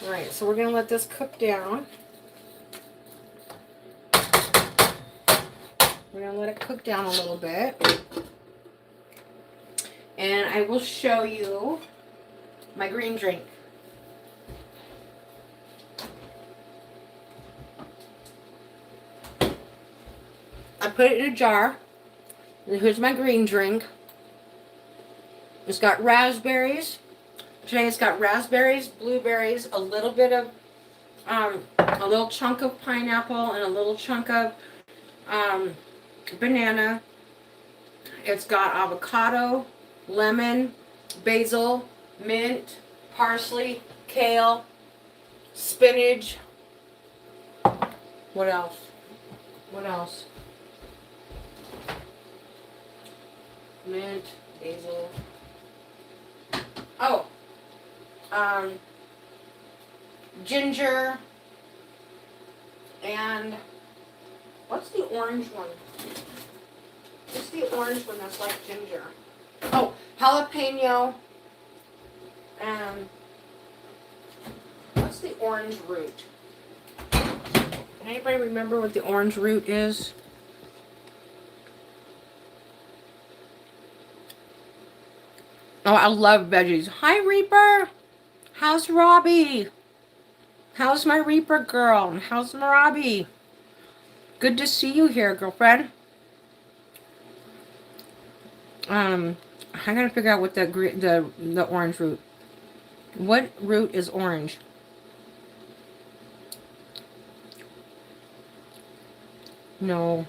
All right, so we're going to let this cook down. We're going to let it cook down a little bit. And I will show you my green drink. I put it in a jar. And here's my green drink. It's got raspberries. Today it's got raspberries, blueberries, a little bit of, a little chunk of pineapple, and a little chunk of banana. It's got avocado, lemon, basil, mint, parsley, kale, spinach. What else? What else? Mint, basil. Oh, ginger, and what's the orange one? What's the orange one that's like ginger? Oh, jalapeno, and what's the orange root? Can anybody remember what the orange root is? Oh, I love veggies. Hi, Reaper. How's Robbie? How's my Reaper girl? How's Robbie? Good to see you here, girlfriend. I gotta figure out what the orange root. What root is orange? No.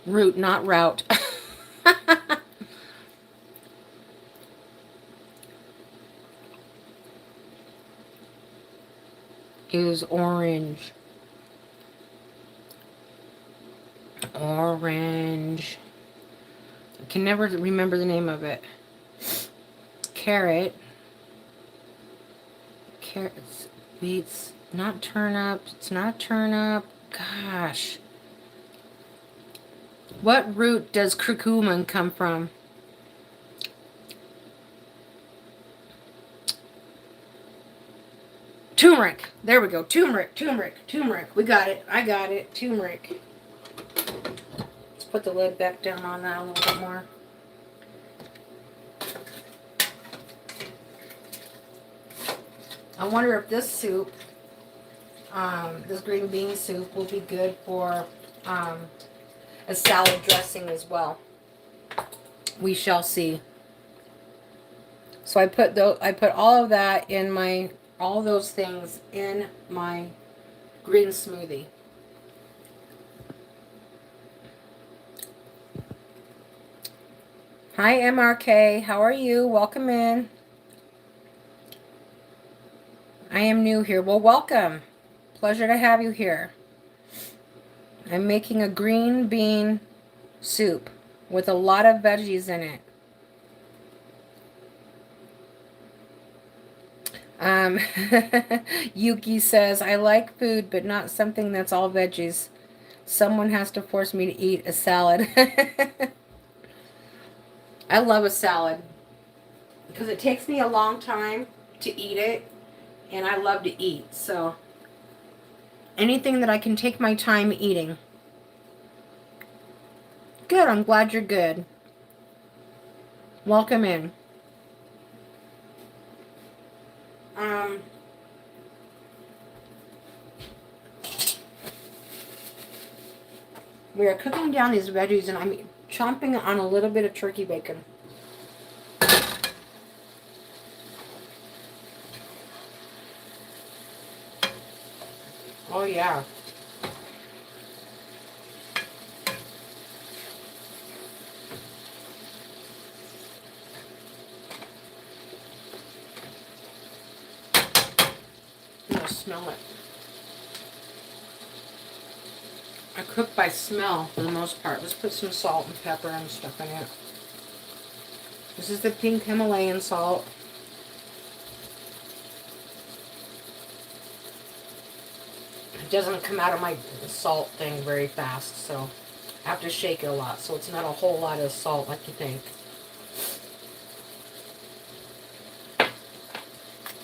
Root, not route. Is orange. Orange. I can never remember the name of it. Carrot. Carrots. Beets. Not turnip. It's not turnip. Gosh. What root does curcumin come from? Turmeric. There we go. Turmeric. Turmeric. Turmeric. We got it. I got it. Turmeric. Let's put the lid back down on that a little bit more. I wonder if this soup, this green bean soup, will be good for a salad dressing as well. We shall see. So I put all of that in all those things in my green smoothie. Hi, MRK. How are you? Welcome in. I am new here. Well, welcome. Pleasure to have you here. I'm making a green bean soup with a lot of veggies in it. Yuki says, I like food, but not something that's all veggies. Someone has to force me to eat a salad. I love a salad because it takes me a long time to eat it, and I love to eat. So anything that I can take my time eating. Good, I'm glad you're good. Welcome in. We are cooking down these veggies, and I'm chomping on a little bit of turkey bacon. Oh yeah. to smell it. I cook by smell for the most part. Let's put some salt and pepper and stuff in it. This is the pink Himalayan salt. It doesn't come out of my salt thing very fast, so I have to shake it a lot, so it's not a whole lot of salt like you think.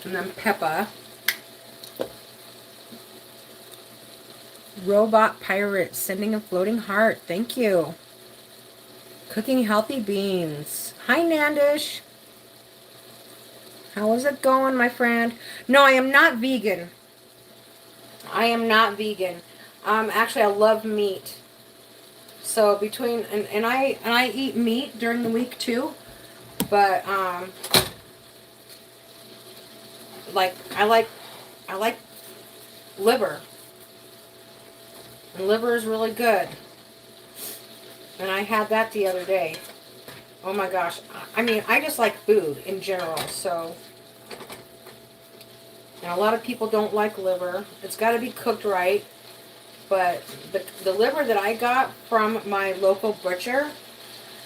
And then pepper. Robot Pirate sending a floating heart. Thank you. Cooking healthy beans. Hi, Nandish. How is it going, my friend? No, I am not vegan. I am not vegan. Actually, I love meat. So between and I eat meat during the week too, but like I like liver. And liver is really good. And I had that the other day. Oh my gosh. I mean, I just like food in general, so. And a lot of people don't like liver. It's got to be cooked right. But the liver that I got from my local butcher,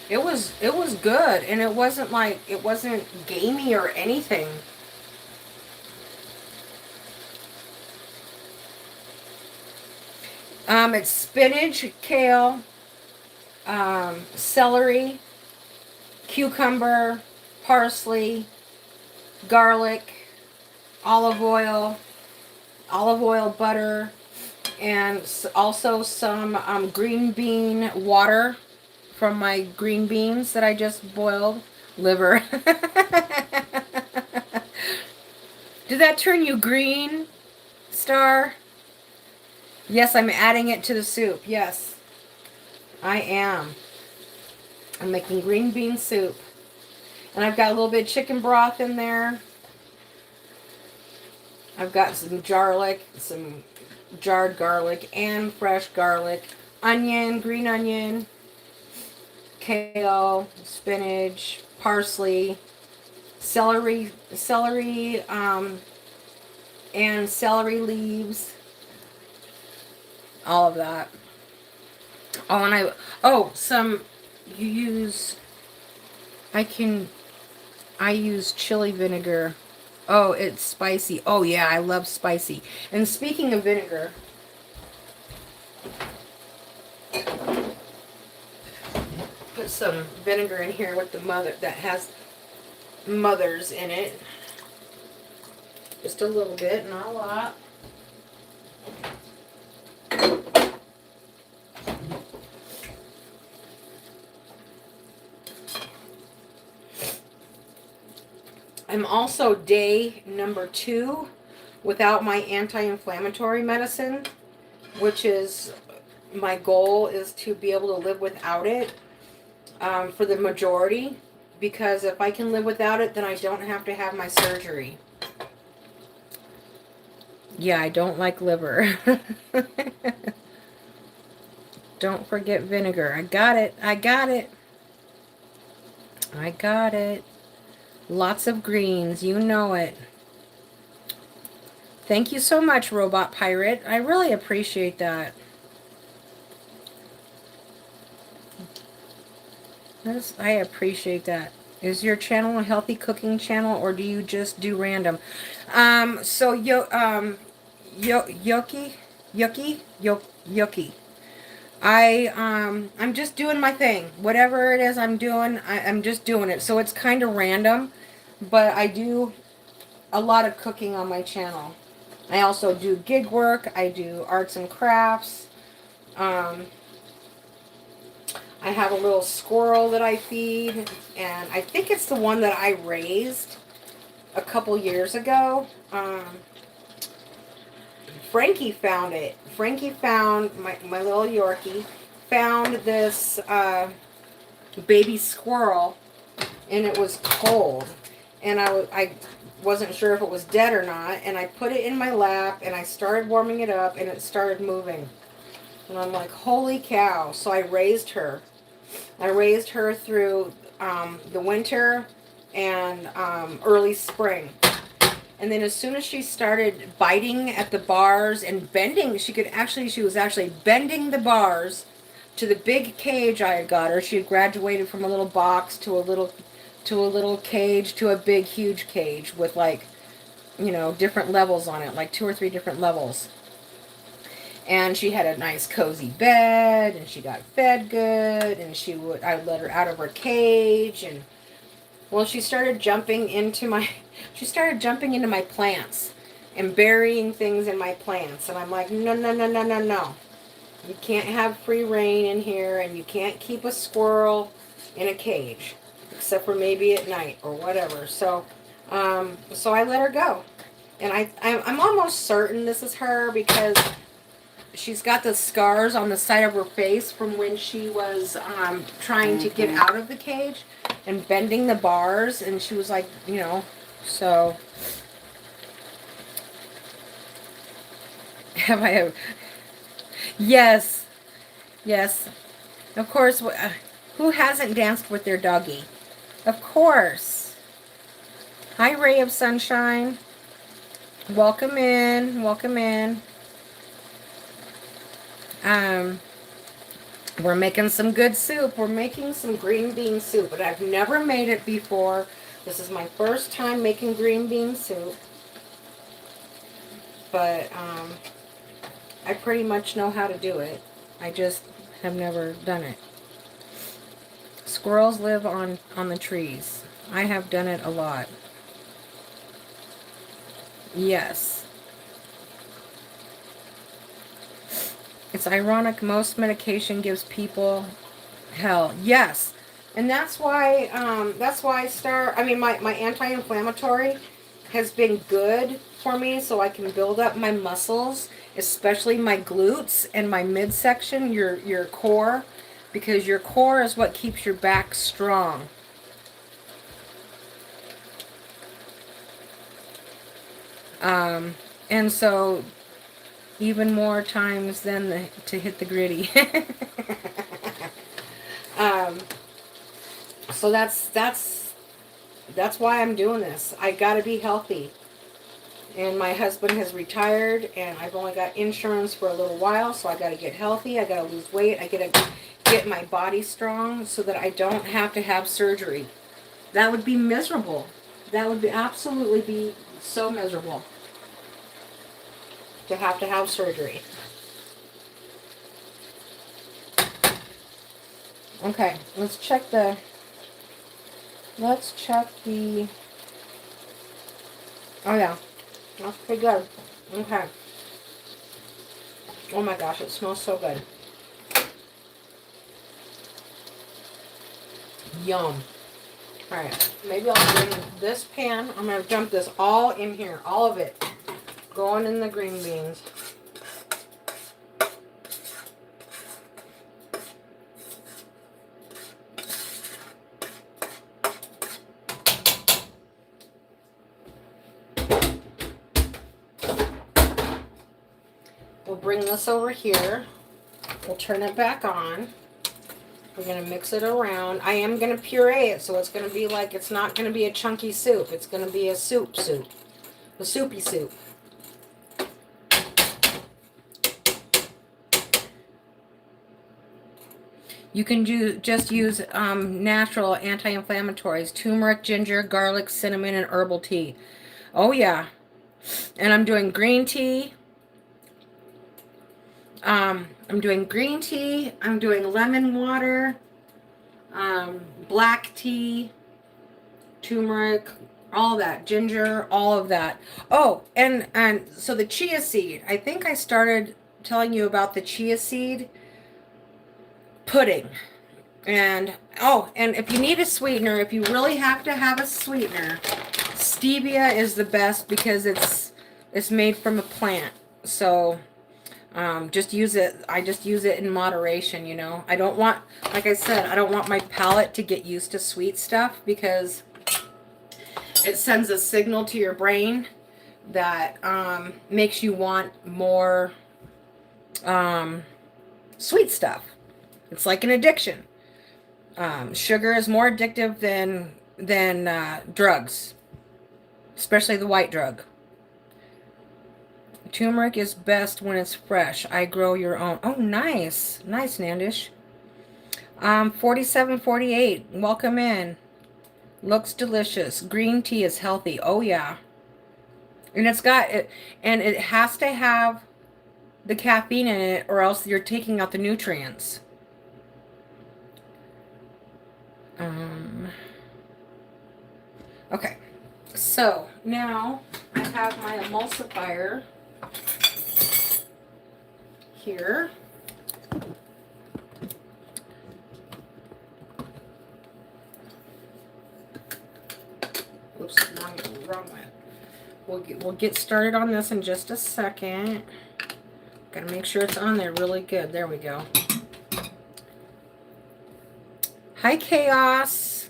it was good. And it wasn't gamey or anything. It's spinach, kale, celery, cucumber, parsley, garlic, olive oil, butter, and also some green bean water from my green beans that I just boiled. Liver. Did that turn you green, Star? Yes, I'm adding it to the soup. Yes, I am. I'm making green bean soup. And I've got a little bit of chicken broth in there. I've got some garlic, some jarred garlic and fresh garlic. Onion, green onion, kale, spinach, parsley, celery, and celery leaves. All of that. Oh, and I use chili vinegar. Oh, it's spicy. Oh yeah, I love spicy. And speaking of vinegar, put some vinegar in here with the mother that has mothers in it. Just a little bit, not a lot. I'm also day number 2 without my anti-inflammatory medicine, which is my goal is to be able to live without it for the majority, because if I can live without it, then I don't have to have my surgery. Yeah, I don't like liver. Don't forget vinegar. I got it. I got it. I got it. Lots of greens, you know it. Thank you so much, Robot Pirate. I really appreciate that. I appreciate that. Is your channel a healthy cooking channel, or do you just do random? Yoki. I'm just doing my thing. Whatever it is I'm doing, I'm just doing it. So it's kind of random, but I do a lot of cooking on my channel. I also do gig work. I do arts and crafts. I have a little squirrel that I feed, and I think it's the one that I raised a couple years ago. Frankie found it. Frankie found, my little Yorkie, found this baby squirrel, and it was cold. And I wasn't sure if it was dead or not, and I put it in my lap, and I started warming it up, and it started moving. And I'm like, holy cow. So I raised her. I raised her through the winter and early spring. And then as soon as she started biting at the bars and bending, she was actually bending the bars to the big cage I had got her. She had graduated from a little box to a little cage to a big huge cage with like, you know, different levels on it, like 2 or 3 different levels. And she had a nice cozy bed, and she got fed good, and I would let her out of her cage, and well, she started jumping into my plants and burying things in my plants, and I'm like, no, no, no, no, no, no. You can't have free reign in here, and you can't keep a squirrel in a cage, except for maybe at night or whatever. So I let her go, and I'm almost certain this is her because she's got the scars on the side of her face from when she was trying to get out of the cage and bending the bars, and she was like, you know, so have I ever? Yes, yes, of course. Who hasn't danced with their doggy? Of course. Hi, ray of sunshine. Welcome in. Welcome in. We're making some good soup. We're making some green bean soup, but I've never made it before. This is my first time making green bean soup. But I pretty much know how to do it. I just have never done it. Squirrels live on the trees. I have done it a lot. Yes. It's ironic most medication gives people hell. Yes. And that's why my anti-inflammatory has been good for me, so I can build up my muscles, especially my glutes and my midsection, your core, because your core is what keeps your back strong. And so even more times than to hit the gritty. So that's why I'm doing this. I gotta be healthy. And my husband has retired, and I've only got insurance for a little while, so I gotta get healthy. I gotta lose weight. I gotta get my body strong so that I don't have to have surgery. That would be miserable. That would be absolutely be so miserable to have surgery. Okay, let's check the oh yeah, that's pretty good. Okay. Oh my gosh, it smells so good. Yum. Alright, maybe I'll bring this pan. I'm going to dump this all in here. All of it. Going in the green beans. We'll bring this over here. We'll turn it back on. We're going to mix it around. I am going to puree it, so it's going to be like, it's not going to be a chunky soup. It's going to be a soup. A soupy soup. You can just use natural anti-inflammatories. Turmeric, ginger, garlic, cinnamon, and herbal tea. Oh, yeah. And I'm doing green tea. I'm doing green tea. I'm doing lemon water. Black tea. Turmeric. All that. Ginger. All of that. Oh, and so the chia seed. I think I started telling you about the chia seed pudding. And if you need a sweetener, if you really have to have a sweetener, stevia is the best because it's made from a plant. So just use it. I just use it in moderation, you know. I don't want, like I said, I don't want my palate to get used to sweet stuff because it sends a signal to your brain that makes you want more sweet stuff. It's like an addiction. Sugar is more addictive than drugs. especially the white drug. Turmeric is best when it's fresh. I grow your own. Oh, nice. Nice, Nandish. 4748. Welcome in. Looks delicious. Green tea is healthy. Oh, yeah. And it's got it, and it has to have the caffeine in it, or else you're taking out the nutrients. Okay. So now I have my emulsifier here. Oops, wrong way. We'll get started on this in just a second. Gotta make sure it's on there really good. There we go. Hi, Chaos.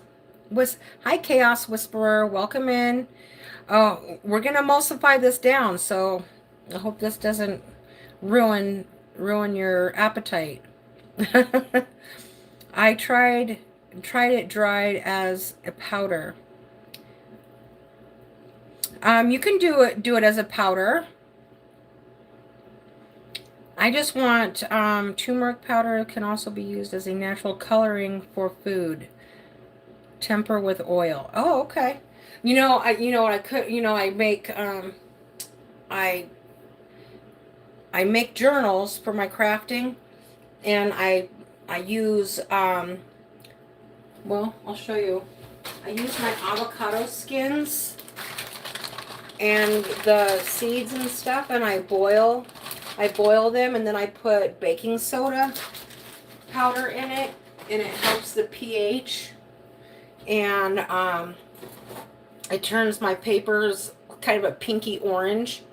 Hi, Chaos Whisperer. Welcome in. Oh, we're gonna emulsify this down, so I hope this doesn't ruin your appetite. I tried it dried as a powder. You can do it as a powder. I just want turmeric powder can also be used as a natural coloring for food. Temper with oil. Oh, okay. I make journals for my crafting, and I use well, I'll show you. I use my avocado skins and the seeds and stuff, and I boil them, and then I put baking soda powder in it, and it helps the pH, and it turns my papers kind of a pinky orange.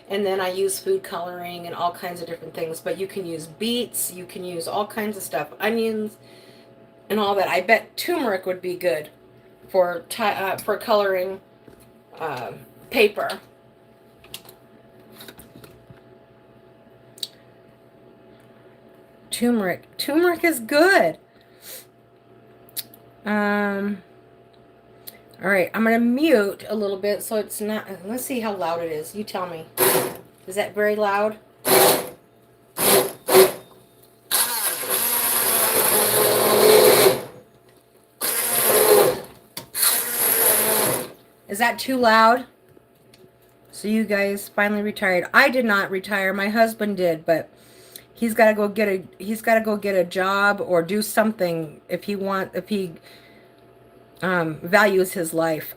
And then I use food coloring and all kinds of different things. But you can use beets, you can use all kinds of stuff, onions, and all that. I bet turmeric would be good for coloring paper. Turmeric is good. All right, I'm going to mute a little bit so it's not... Let's see how loud it is. You tell me. Is that very loud? Is that too loud? So you guys finally retired. I did not retire. My husband did, but he's got to go get a job or do something if he values his life.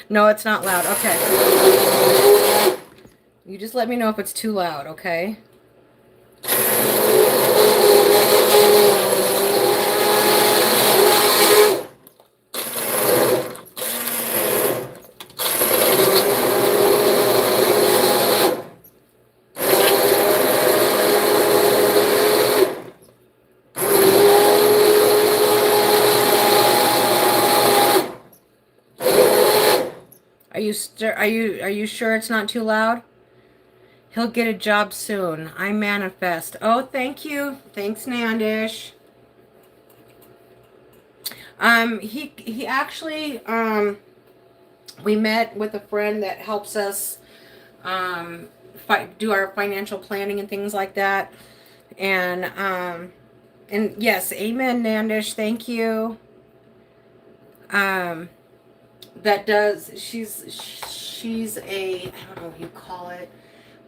No, it's not loud. Okay. You just let me know if it's too loud, okay? Are you sure it's not too loud? He'll get a job soon. I manifest. Oh, thank you. Thanks, Nandish. He actually we met with a friend that helps us do our financial planning and things like that. And yes, amen, Nandish. Thank you. She's a, I don't know what you call it,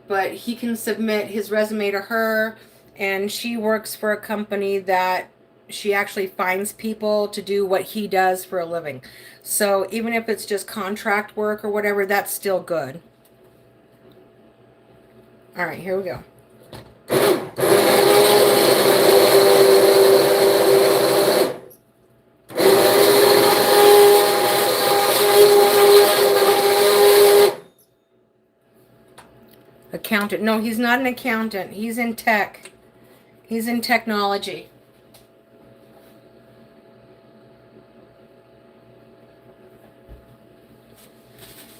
but he can submit his resume to her, and she works for a company that she actually finds people to do what he does for a living. So even if it's just contract work or whatever, that's still good. All right, here we go. Accountant. No, he's not an accountant. He's in tech. He's in technology.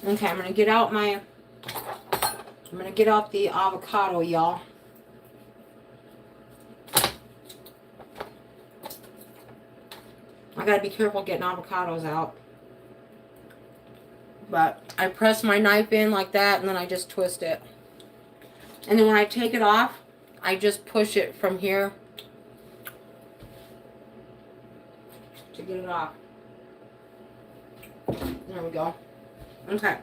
Okay, I'm gonna get out the avocado, y'all. I gotta be careful getting avocados out. But I press my knife in like that, and then I just twist it. And then when I take it off, I just push it from here to get it off. There we go. Okay.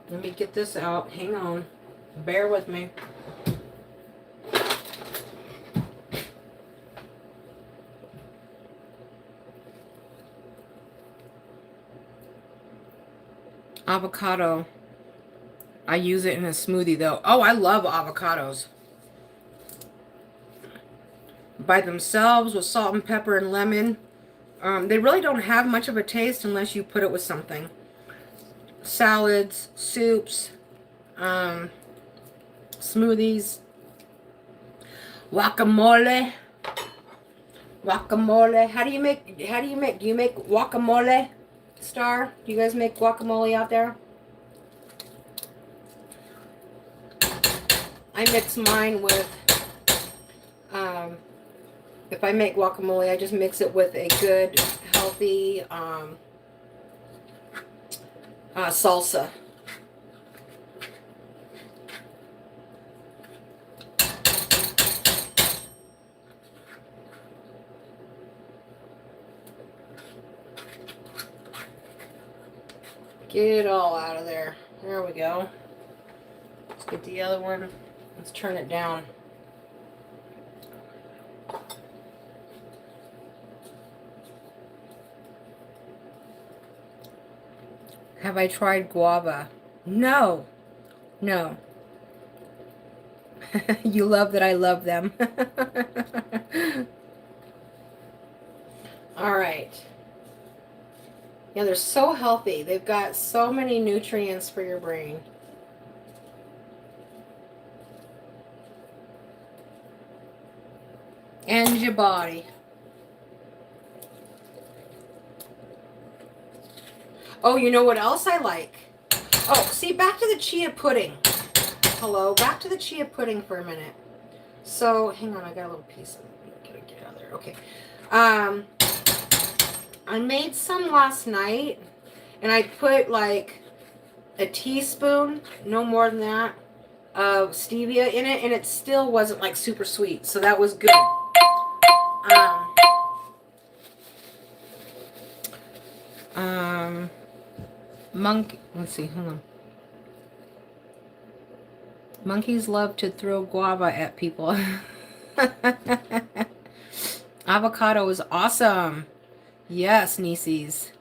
Let me get this out. Hang on. Bear with me. Avocado. I use it in a smoothie though. Oh, I love avocados. By themselves with salt and pepper and lemon. They really don't have much of a taste unless you put it with something. Salads, soups, smoothies, guacamole. Guacamole. Do you make guacamole? Star? Do you guys make guacamole out there? I mix mine with, if I make guacamole, I just mix it with a good, healthy salsa. Get it all out of there. There we go. Let's get the other one. Let's turn it down. Have I tried guava? No. No. You love that I love them. All right. Yeah, they're so healthy. They've got so many nutrients for your brain. And your body. Oh, you know what else I like? Oh, see, back to the chia pudding. Hello, back to the chia pudding for a minute. So, hang on, I got a little piece of it. Get out of there. Okay. I made some last night, and I put like a teaspoon, no more than that, of stevia in it, and it still wasn't like super sweet, so that was good. Monkey, let's see, hold on. Monkeys love to throw guava at people. Avocado is awesome. Yes, Nieces.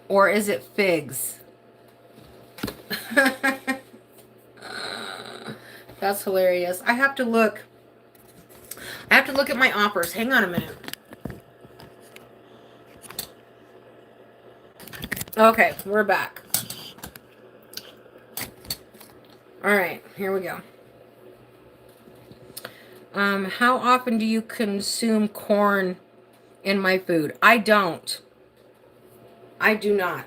Or is it figs? That's hilarious. I have to look at my offers. Hang on a minute. Okay, we're back. All right, here we go. How often do you consume corn in my food? I don't. I do not.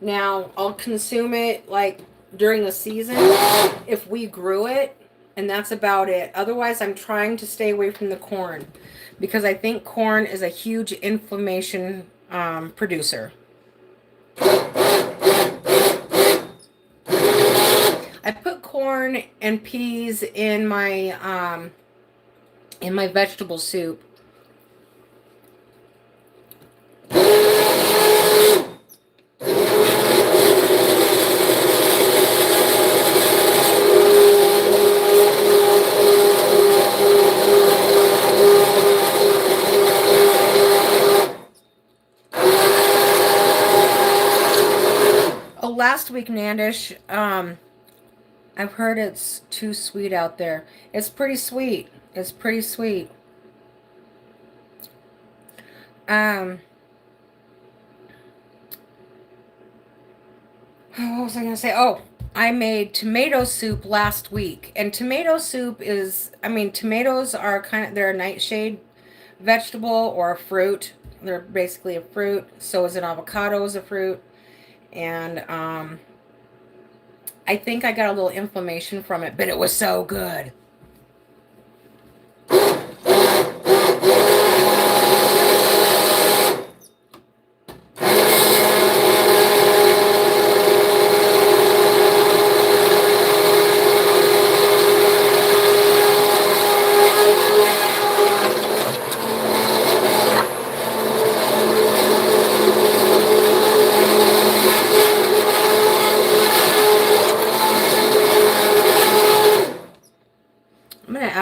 Now, I'll consume it like during the season if we grew it, and that's about it. Otherwise, I'm trying to stay away from the corn because I think corn is a huge inflammation producer. I put corn and peas in my vegetable soup. Oh, last week, Nandish, I've heard it's too sweet out there. It's pretty sweet. It's pretty sweet. What was I going to say? Oh, I made tomato soup last week. And tomato soup is, I mean, tomatoes are they're a nightshade vegetable or a fruit. They're basically a fruit. So is an avocado is a fruit. And I think I got a little inflammation from it, but it was so good.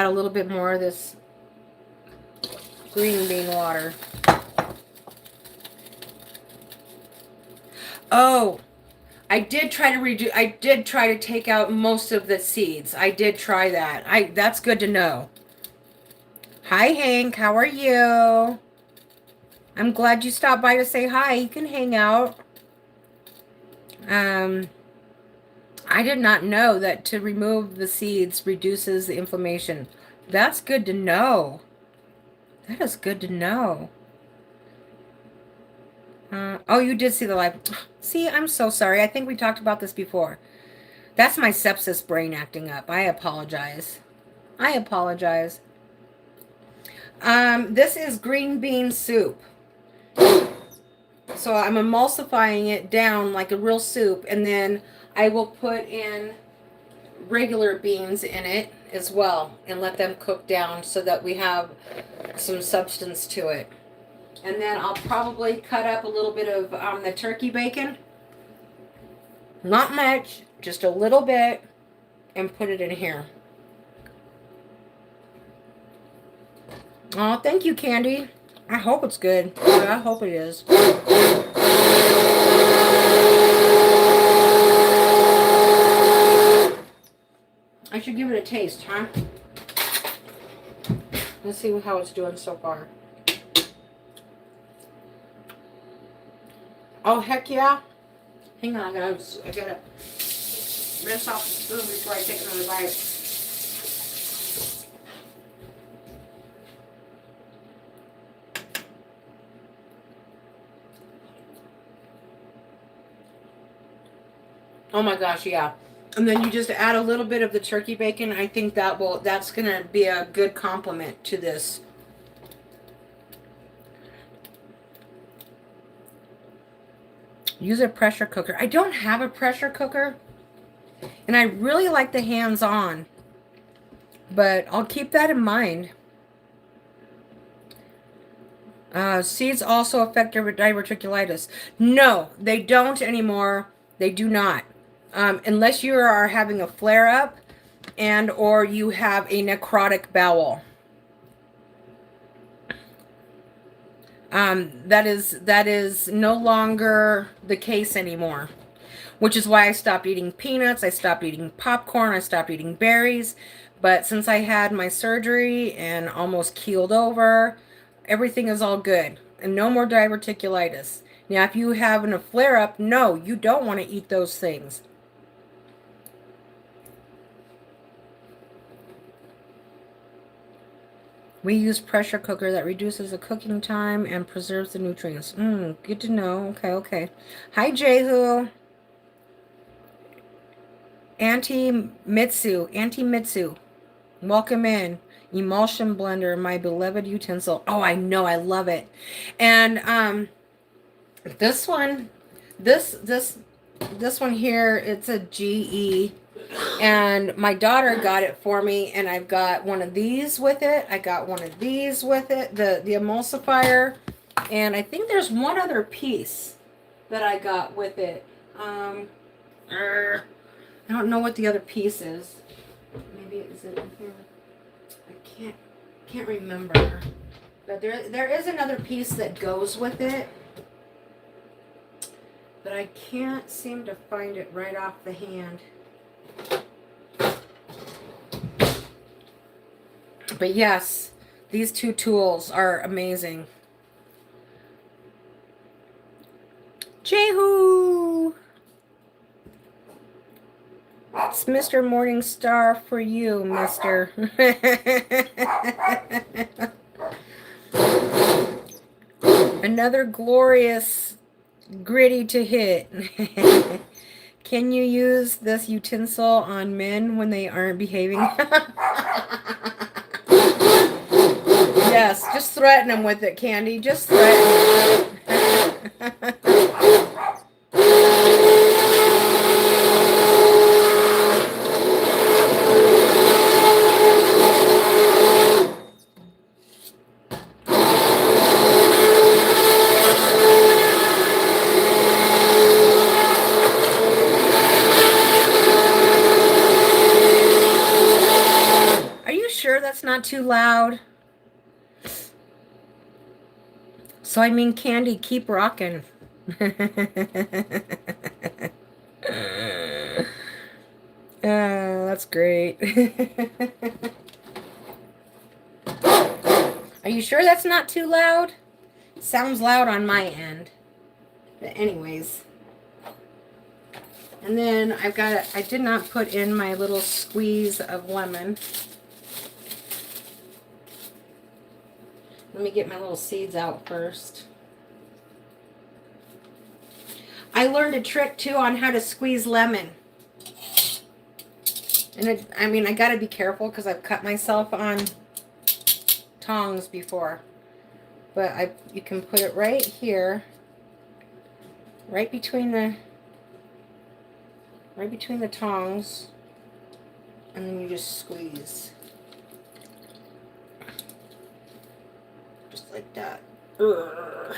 add a little bit more of this green bean water. Oh, I did try to take out most of the seeds. I did try that. That's good to know. Hi, Hank. How are you? I'm glad you stopped by to say hi. You can hang out. I did not know that to remove the seeds reduces the inflammation. That's good to know. That is good to know. Oh, you did see the live. See, I'm so sorry. I think we talked about this before. That's my sepsis brain acting up. I apologize. I apologize. This is green bean soup. So I'm emulsifying it down like a real soup, and then I will put in regular beans in it as well and let them cook down so that we have some substance to it. And then I'll probably cut up a little bit of the turkey bacon. Not much, just a little bit, and put it in here. Oh, thank you, Candy. I hope it's good. I hope it is. I should give it a taste, huh? Let's see how it's doing so far. Oh, heck yeah. Hang on, I gotta rinse off the spoon before I take another bite. Oh my gosh, yeah. And then you just add a little bit of the turkey bacon. I think that's gonna be a good complement to this. Use a pressure cooker. I don't have a pressure cooker, and I really like the hands-on, but I'll keep that in mind. Seeds also affect diverticulitis. No, they don't anymore. They do not. Unless you are having a flare-up and or you have a necrotic bowel. That is no longer the case anymore, which is why I stopped eating peanuts, I stopped eating popcorn, I stopped eating berries. But since I had my surgery and almost keeled over, everything is all good and no more diverticulitis. Now, if you have a flare-up, no, you don't want to eat those things. We use pressure cooker that reduces the cooking time and preserves the nutrients. Good to know. Okay. Hi, Jehu. Auntie Mitsu. Welcome in. Emulsion blender, my beloved utensil. Oh, I know. I love it. And this one here, it's a GE. And my daughter got it for me, and I've got one of these with it. I got one of these with it, the emulsifier. And I think there's one other piece that I got with it. I don't know what the other piece is. Maybe is it in here? I can't remember. But there is another piece that goes with it. But I can't seem to find it right off the hand. But yes, these two tools are amazing. Jehu! It's Mr. Morningstar for you, mister. Another glorious gritty to hit. Can you use this utensil on men when they aren't behaving? Yes, just threaten them with it, Candy. Just threaten them. not too loud. So I mean, Candy, keep rocking. That's great. Are you sure that's not too loud? Sounds loud on my end. But anyways. And then I did not put in my little squeeze of lemon. Let me get my little seeds out first. I learned a trick too on how to squeeze lemon. And I mean, I gotta be careful because I've cut myself on tongs before. But you can put it right here, right between the tongs, and then you just squeeze. Just like that. Ugh.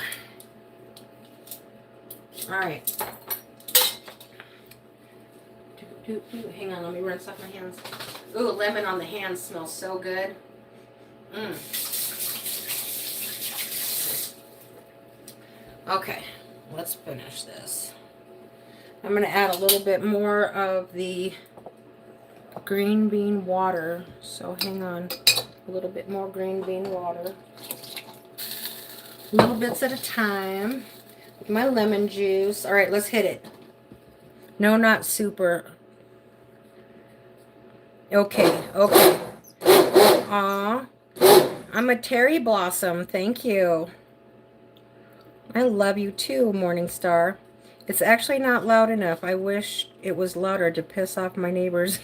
All right. Hang on, let me rinse off my hands. Ooh, lemon on the hands smells so good. Okay, let's finish this. I'm going to add a little bit more of the green bean water. So hang on, a little bit more green bean water. Little bits at a time. With my lemon juice. All right, let's hit it. No, not super. Okay. Aw, I'm a Terri Blossom. Thank you. I love you too, Morningstar. It's actually not loud enough. I wish it was louder to piss off my neighbors.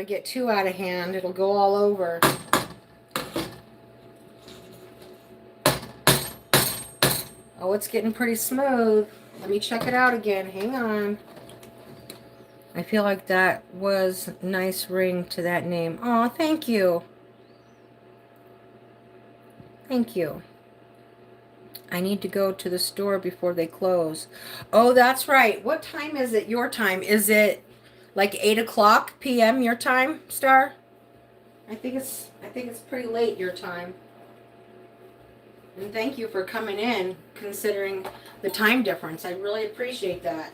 Get too out of hand, it'll go all over. Oh, it's getting pretty smooth. Let me check it out again. Hang on. I feel like that was a nice ring to that name. Oh, thank you. Thank you. I need to go to the store before they close. Oh, that's right. What time is it your time? Is it like 8 o'clock p.m. your time, Star? I think it's pretty late your time. And thank you for coming in, considering the time difference. I really appreciate that.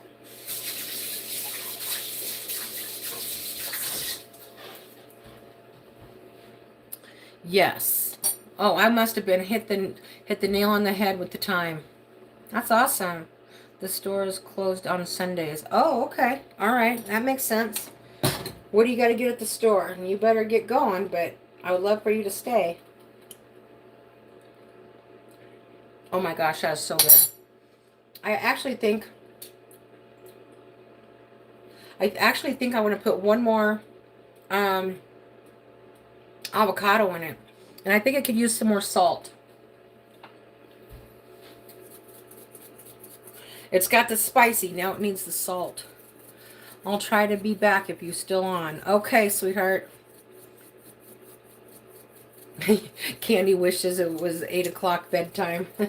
Yes. Oh, I must have been hit the nail on the head with the time. That's awesome. The store is closed on Sundays. Oh, okay. All right. That makes sense. What do you got to get at the store? And you better get going, but I would love for you to stay. Oh my gosh, that is so good. I actually think I want to put one more avocado in it. And I think I could use some more salt. It's got the spicy. Now it needs the salt. I'll try to be back if you're still on. Okay, sweetheart. Candy wishes it was 8 o'clock bedtime. I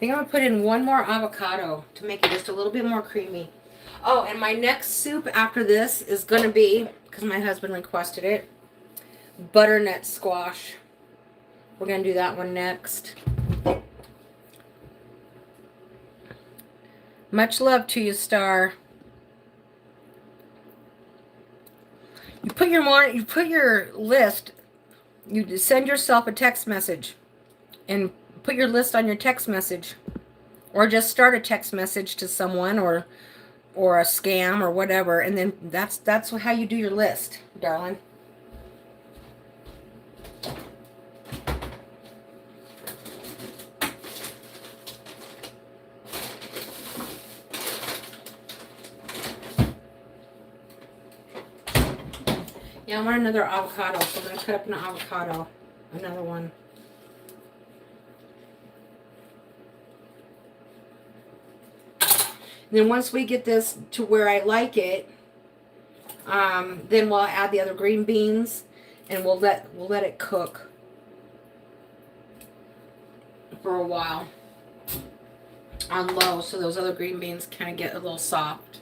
think I'm going to put in one more avocado to make it just a little bit more creamy. Oh, and my next soup after this is going to be, because my husband requested it, butternut squash. We're going to do that one next. Much love to you, Star. You put your list, you send yourself a text message and put your list on your text message, or just start a text message to someone or a scam or whatever, and then that's how you do your list, darling. Yeah, I want another avocado, so I'm going to cut up an avocado. Another one. And then once we get this to where I like it, then we'll add the other green beans, and we'll let it cook for a while on low, so those other green beans kind of get a little soft.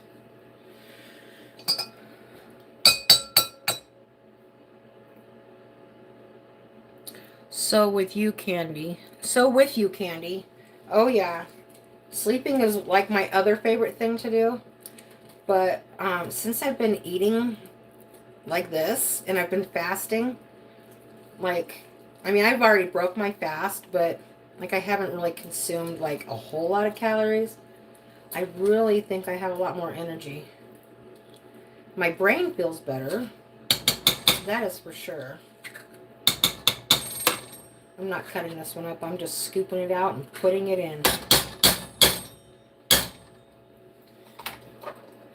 So with you, Candy. Oh yeah, sleeping is like my other favorite thing to do. But since I've been eating like this and I've been fasting, like, I mean, I've already broke my fast, but like I haven't really consumed like a whole lot of calories. I really think I have a lot more energy. My brain feels better. That is for sure. I'm not cutting this one up. I'm just scooping it out and putting it in.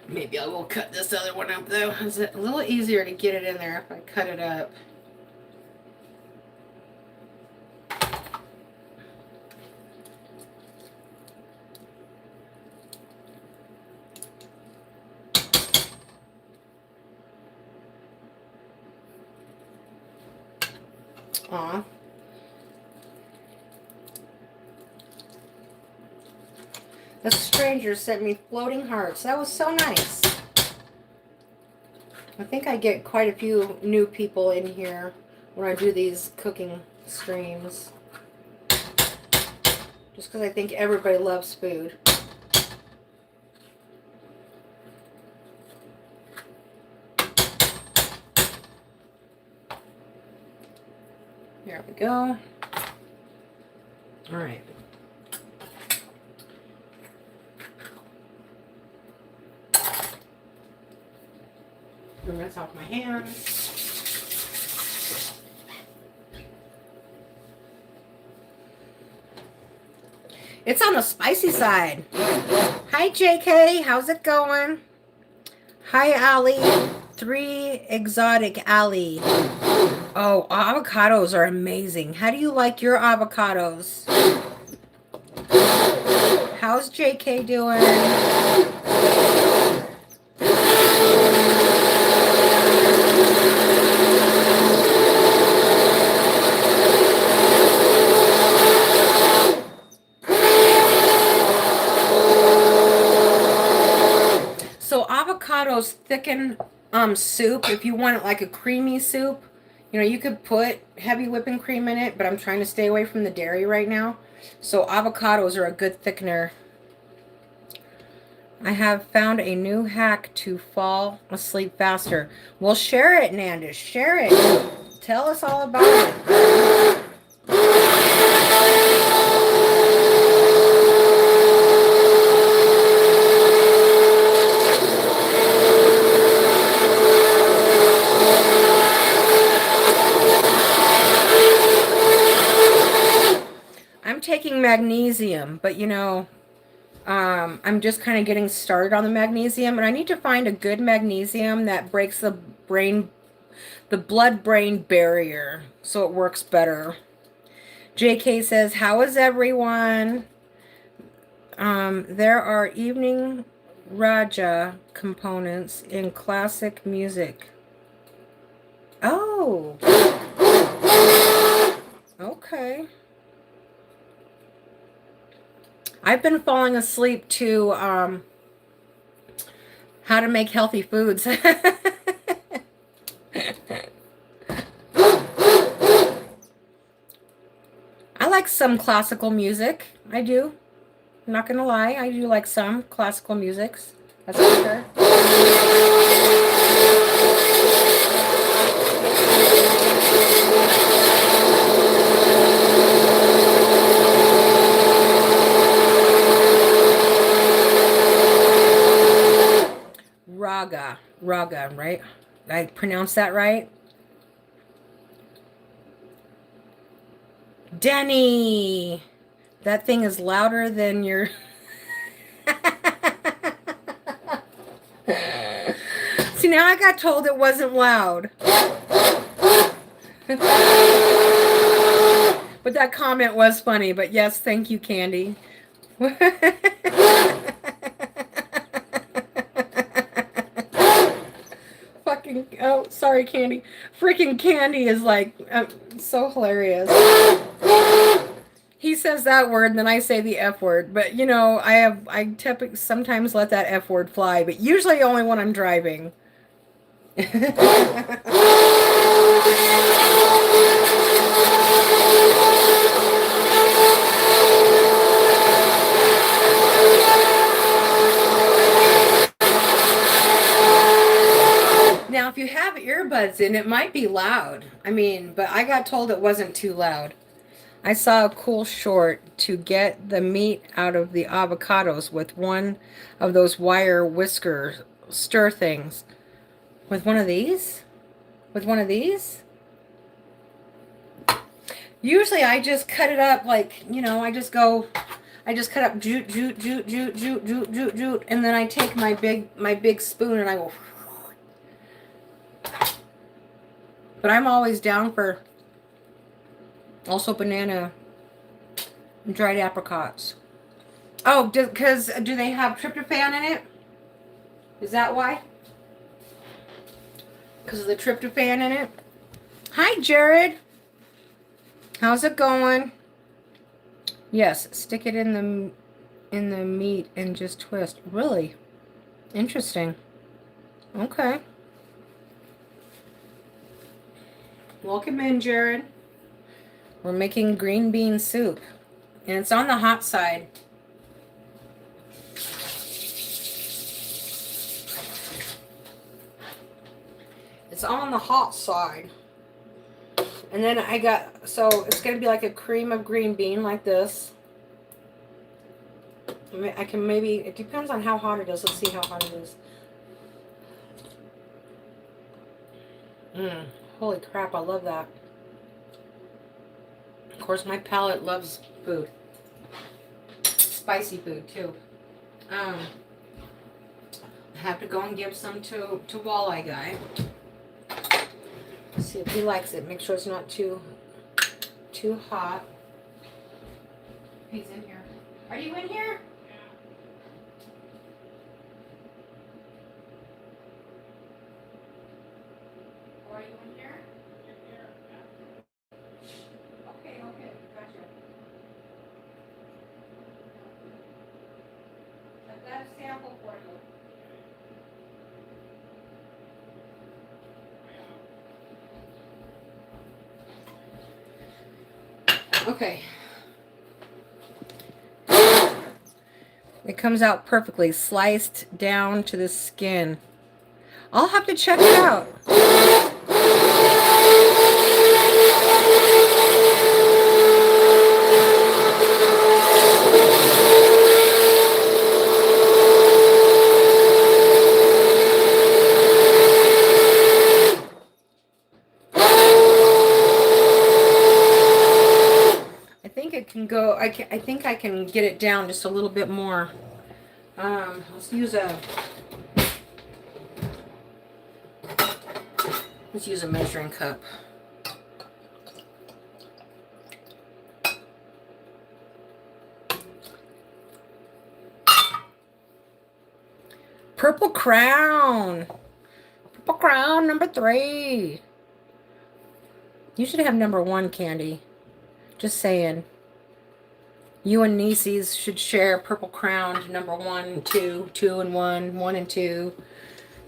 Maybe I will cut this other one up though. It's a little easier to get it in there if I cut it up. Aw. A stranger sent me floating hearts. That was so nice. I think I get quite a few new people in here when I do these cooking streams. Just because I think everybody loves food. There we go. All right. Rinse off my hands. It's on the spicy side. Hi, JK. How's it going? Hi, Ali. 3 Exotic Ali. Oh, avocados are amazing. How do you like your avocados? How's JK doing? So avocados thicken soup. If you want it like a creamy soup, you know, you could put heavy whipping cream in it, but I'm trying to stay away from the dairy right now. So avocados are a good thickener. I have found a new hack to fall asleep faster. Well, share it, Nandish. Share it. Tell us all about it. I'm taking magnesium, but you know, I'm just kind of getting started on the magnesium, and I need to find a good magnesium that breaks the blood-brain barrier so it works better. JK says, how is everyone? There are evening Raja components in classic music. Oh. Okay. I've been falling asleep to how to make healthy foods. I like some classical music. I do. I'm not going to lie. I do like some classical musics. That's for sure. Raga, right? I pronounced that right? Denny! That thing is louder than your... See, now I got told it wasn't loud. But that comment was funny. But yes, thank you, Candy. Fucking, oh, sorry, Candy. Freaking Candy is like so hilarious. He says that word and then I say the F word. But you know, I typically sometimes let that F word fly, but usually only when I'm driving. Now, if you have earbuds in, it might be loud. I mean, but I got told it wasn't too loud. I saw a cool short to get the meat out of the avocados with one of those wire whisker stir things. With one of these? With one of these? Usually I just cut it up like, you know, I just cut up jute, jute, jute, jute, jute, jute, jute, jute, and then I take my big spoon and I go. But I'm always down for also banana and dried apricots. Oh, because do they have tryptophan in it? Is that why? Because of the tryptophan in it? Hi, Jared. How's it going? Yes, stick it in the meat and just twist. Really? Interesting. Okay. Welcome in, Jared. We're making green bean soup. And it's on the hot side. It's on the hot side. And then so it's going to be like a cream of green bean like this. I can maybe, it depends on how hot it is. Let's see how hot it is. Holy crap, I love that. Of course, my palate loves food. Spicy food, too. I have to go and give some to Walleye Guy. See if he likes it. Make sure it's not too hot. He's in here. Are you in here? Are you in here? Okay, gotcha. I've got a sample for you. Okay. It comes out perfectly, sliced down to the skin. I'll have to check it out. I think I can get it down just a little bit more. Let's use a measuring cup. Purple Crown. Purple Crown number 3. You should have number 1, Candy. Just saying. You and Nieces should share Purple Crown number 1 and 2, 2 and 1, 1 and 2.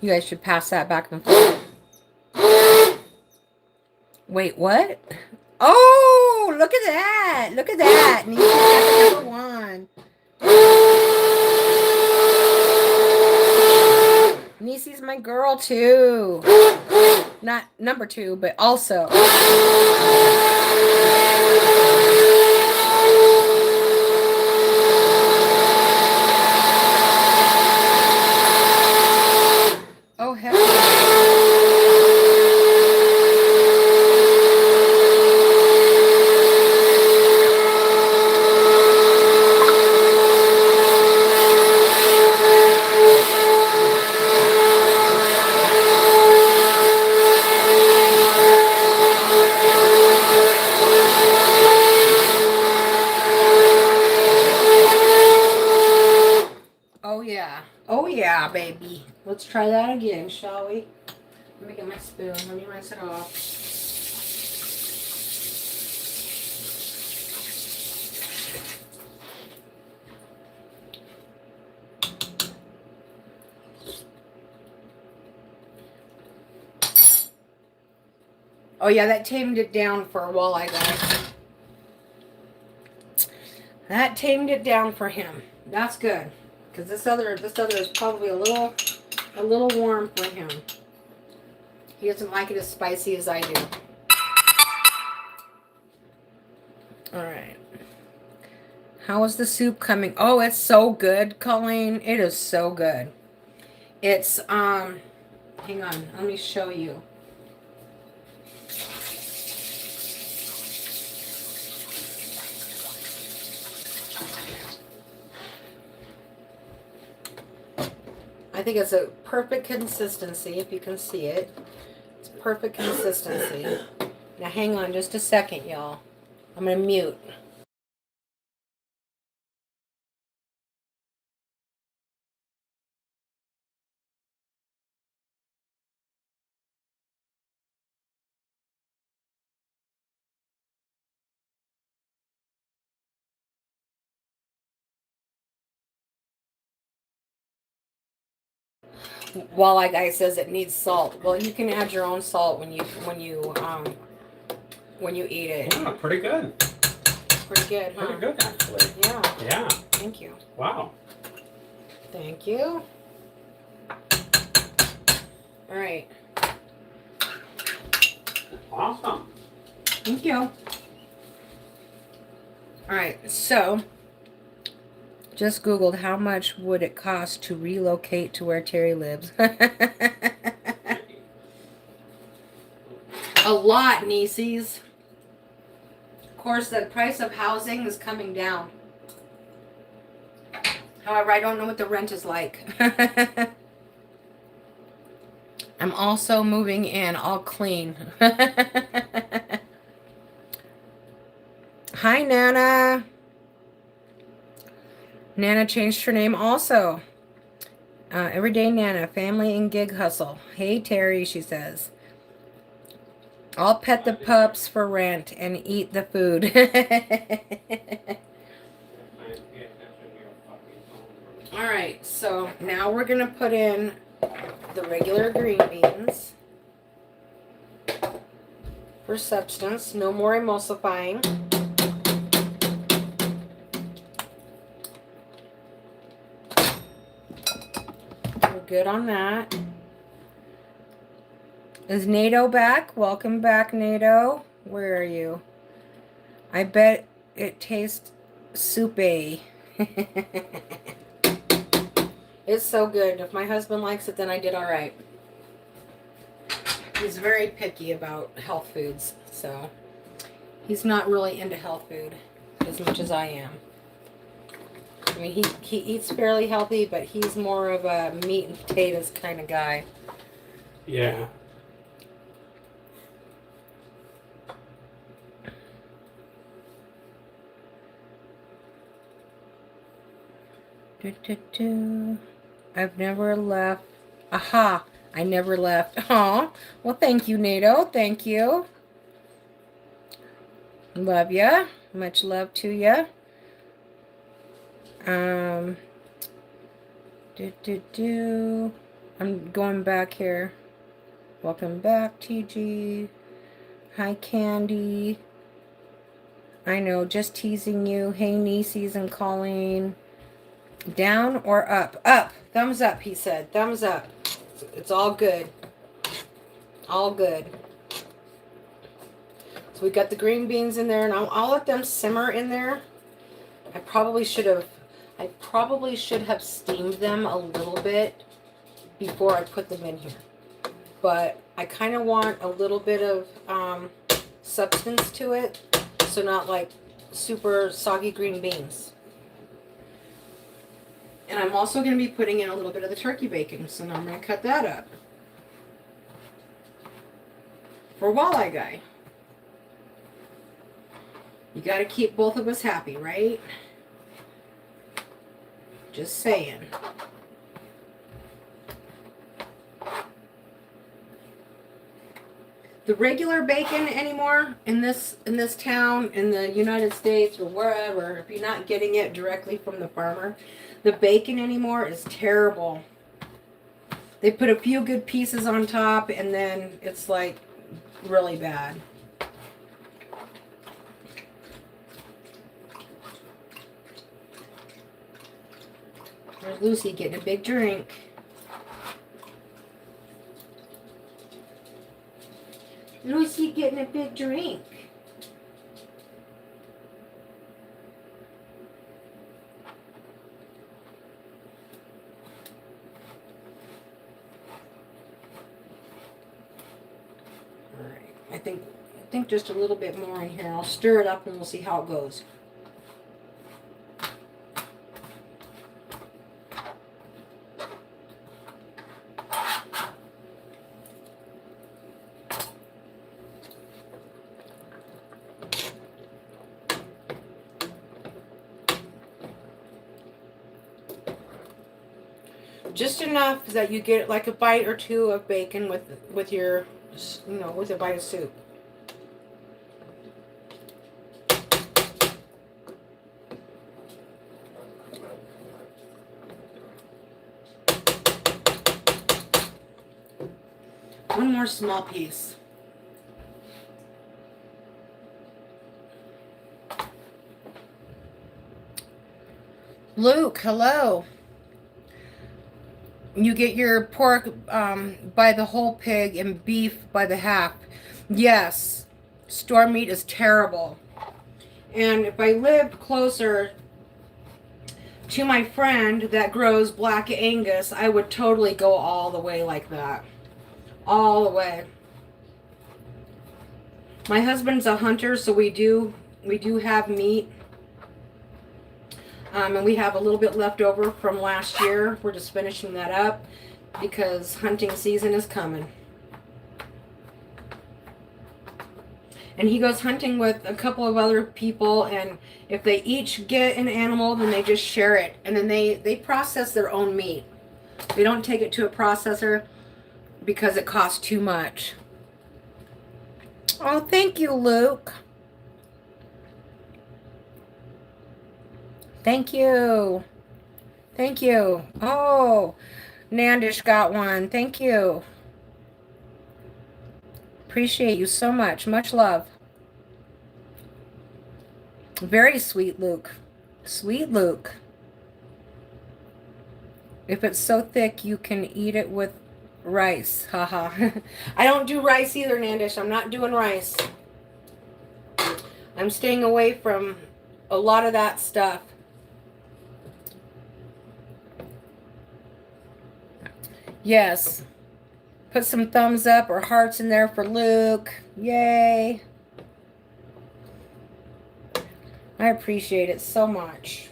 You guys should pass that back and forth. Wait, what? Oh, look at that. Look at that. Nieces got the number 1. Nieces my girl too. Not number 2, but also. Oh, heck. yeah, baby. Let's try that again, shall we? Let me get my spoon. Let me rinse it off. Oh yeah, that tamed it down for a walleye, guys. That tamed it down for him. That's good, because this other is probably a little warm for him. He doesn't like it as spicy as I do. All right. How is the soup coming? Oh, it's so good, Colleen. It is so good. It's hang on, let me show you. I think it's a perfect consistency, if you can see it. It's perfect consistency. Now hang on just a second, y'all. I'm going to mute. Walleye guy says it needs salt. Well, you can add your own salt when you eat it.
Yeah, pretty good.
Pretty good, huh?
Pretty good, actually.
Yeah.
Yeah.
Thank you.
Wow.
Thank you. All right.
Awesome.
Thank you. All right, so just Googled how much would it cost to relocate to where Terri lives. A lot, nieces. Of course, the price of housing is coming down. However, I don't know what the rent is like. I'm also moving in all clean. Hi, Nana. Nana changed her name also. Everyday Nana, family and gig hustle. Hey, Terri, she says. I'll pet the pups for rent and eat the food. All right, so now we're going to put in the regular green beans for substance. No more emulsifying. We're good on that. Is NATO back? Welcome back, NATO. Where are you? I bet it tastes soupy. It's so good. If my husband likes it, then I did all right. He's very picky about health foods, so he's not really into health food as much as I am. I mean, he eats fairly healthy, but he's more of a meat and potatoes kind of guy.
Yeah.
I've never left. Aha! I never left. Aw. Well, thank you, NATO. Thank you. Love ya. Much love to ya. I'm going back here. Welcome back, TG. Hi, Candy. I know, just teasing you. Hey, nieces and Colleen. Down or up? Up. Thumbs up, he said. Thumbs up. It's all good. All good. So we got the green beans in there, and I'll let them simmer in there. I probably should have steamed them a little bit before I put them in here. But I kind of want a little bit of substance to it, so not like super soggy green beans. And I'm also going to be putting in a little bit of the turkey bacon, so now I'm going to cut that up for Walleye Guy. You got to keep both of us happy, right? Just saying. the regular bacon anymore in this town, in the United States or wherever, if you're not getting it directly from the farmer, the bacon anymore is terrible. They put a few good pieces on top and then it's like really bad. There's Lucy getting a big drink. Lucy getting a big drink. Alright, I think just a little bit more in here. I'll stir it up and we'll see how it goes. Just enough that you get like a bite or two of bacon with your, with a bite of soup. One more small piece. Luke, hello. You get your pork by the whole pig and beef by the half. Yes, store meat is terrible. And if I lived closer to my friend that grows Black Angus, I would totally go all the way like that. All the way. My husband's a hunter, so we do have meat. And we have a little bit left over from last year. We're just finishing that up because hunting season is coming. And he goes hunting with a couple of other people, and if they each get an animal, then they just share it. And then they process their own meat. They don't take it to a processor because it costs too much. Oh, thank you, Luke. Thank you. Thank you. Oh, Nandish got one. Thank you. Appreciate you so much. Much love. Very sweet, Luke. Sweet Luke. If it's so thick, you can eat it with rice. Haha. I don't do rice either, Nandish. I'm not doing rice. I'm staying away from a lot of that stuff. Yes. Put some thumbs up or hearts in there for Luke. Yay. I appreciate it so much.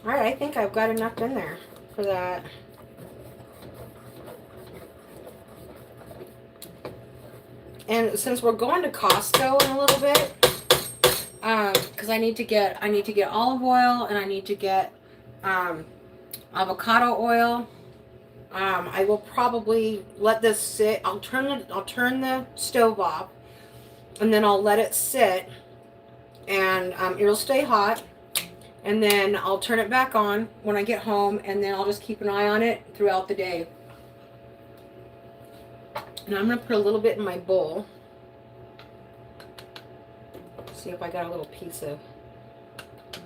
Alright, I think I've got enough in there for that. And since we're going to Costco in a little bit, because I need to get olive oil and I need to get avocado oil. I will probably let this sit. I'll turn the stove off, and then I'll let it sit, and it'll stay hot. And then I'll turn it back on when I get home, and then I'll just keep an eye on it throughout the day. And I'm gonna put a little bit in my bowl. See if I got a little piece of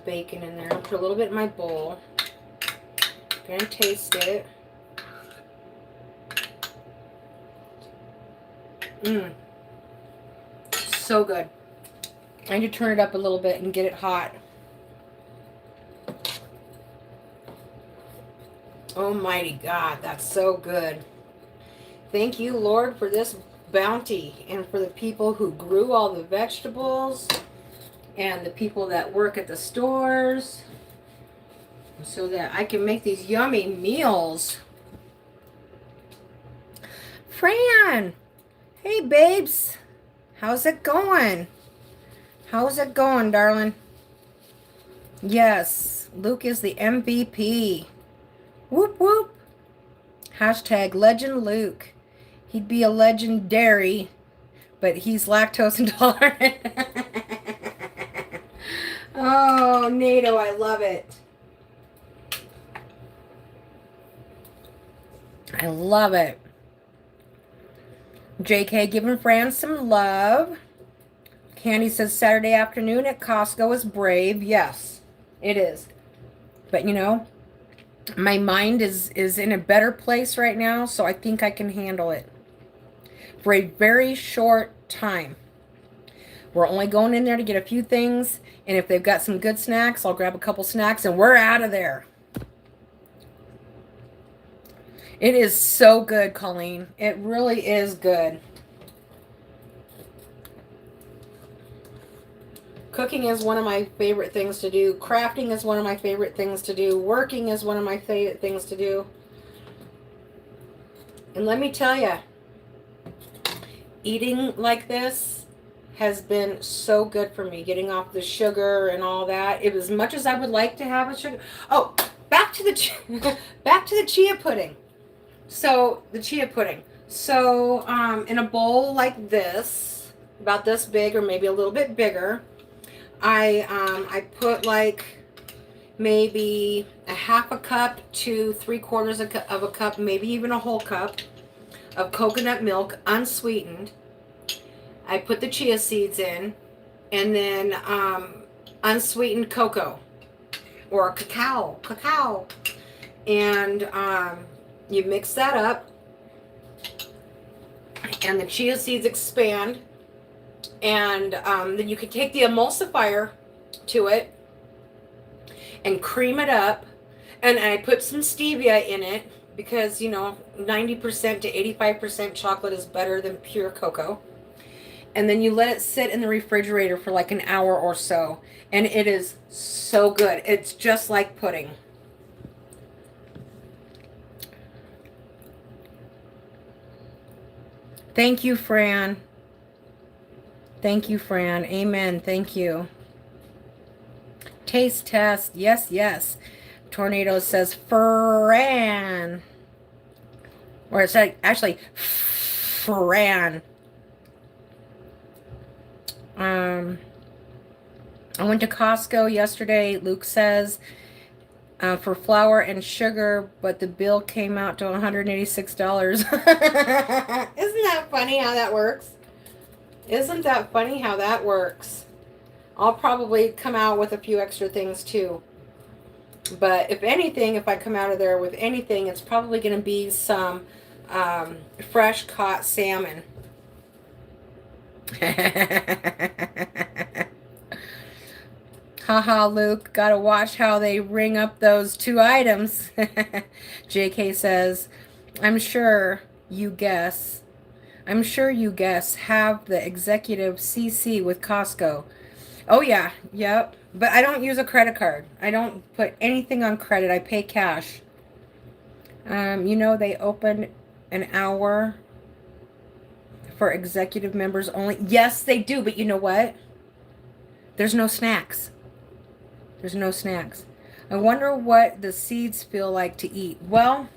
bacon in there. I'll put a little bit in my bowl. Gonna taste it. So good. I need to turn it up a little bit and get it hot. Almighty God, that's so good. Thank you, Lord, for this bounty and for the people who grew all the vegetables and the people that work at the stores so that I can make these yummy meals. Fran! Hey, babes. How's it going? How's it going, darling? Yes, Luke is the MVP. Whoop, whoop. Hashtag Legend Luke. He'd be a legendary, but he's lactose intolerant. Oh, NATO, I love it. I love it. JK giving Fran some love. Candy says Saturday afternoon at Costco is brave. Yes, it is. But you know, my mind is in a better place right now, so I think I can handle it for a very short time. We're only going in there to get a few things, and if they've got some good snacks, I'll grab a couple snacks and we're out of there. It is so good, Colleen. It really is good. Cooking is one of my favorite things to do. Crafting is one of my favorite things to do. Working is one of my favorite things to do. And let me tell you, eating like this has been so good for me. Getting off the sugar and all that. It as much as I would like to have a sugar. Oh, back to the back to the chia pudding. So the chia pudding. So in a bowl like this, about this big or maybe a little bit bigger, I put like maybe a half a cup to 3/4 of a cup, maybe even a whole cup of coconut milk, unsweetened. I put the chia seeds in, and then unsweetened cocoa or cacao, and you mix that up, and the chia seeds expand, and then you can take the emulsifier to it and cream it up, and I put some stevia in it because, you know, 90% to 85% chocolate is better than pure cocoa. And then you let it sit in the refrigerator for like an hour or so, and it is so good. It's just like pudding. Thank you, Fran. Thank you, Fran. Amen. Thank you. Taste test. Yes, yes. Tornado says Fran. Or it's actually Fran. I went to Costco yesterday, Luke says, for flour and sugar, but the bill came out to $186. Isn't that funny how that works? Isn't that funny how that works? I'll probably come out with a few extra things too. But if anything, if I come out of there with anything, it's probably going to be some fresh caught salmon. Haha, Luke, gotta watch how they ring up those 2 items. JK says, I'm sure you guess, have the executive CC with Costco. Oh yeah, yep. But I don't use a credit card. I don't put anything on credit. I pay cash. You know, they opened an hour for executive members only. Yes, they do. But you know what? There's no snacks. There's no snacks. I wonder what the seeds feel like to eat. Well,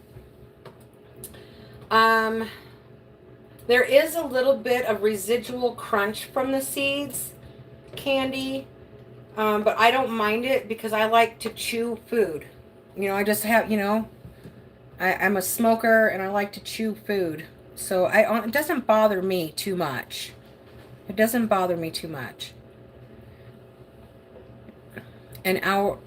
there is a little bit of residual crunch from the seeds, Candy. But I don't mind it because I like to chew food. You know, I just have, you know, I'm a smoker and I like to chew food. So it doesn't bother me too much. It doesn't bother me too much. An hour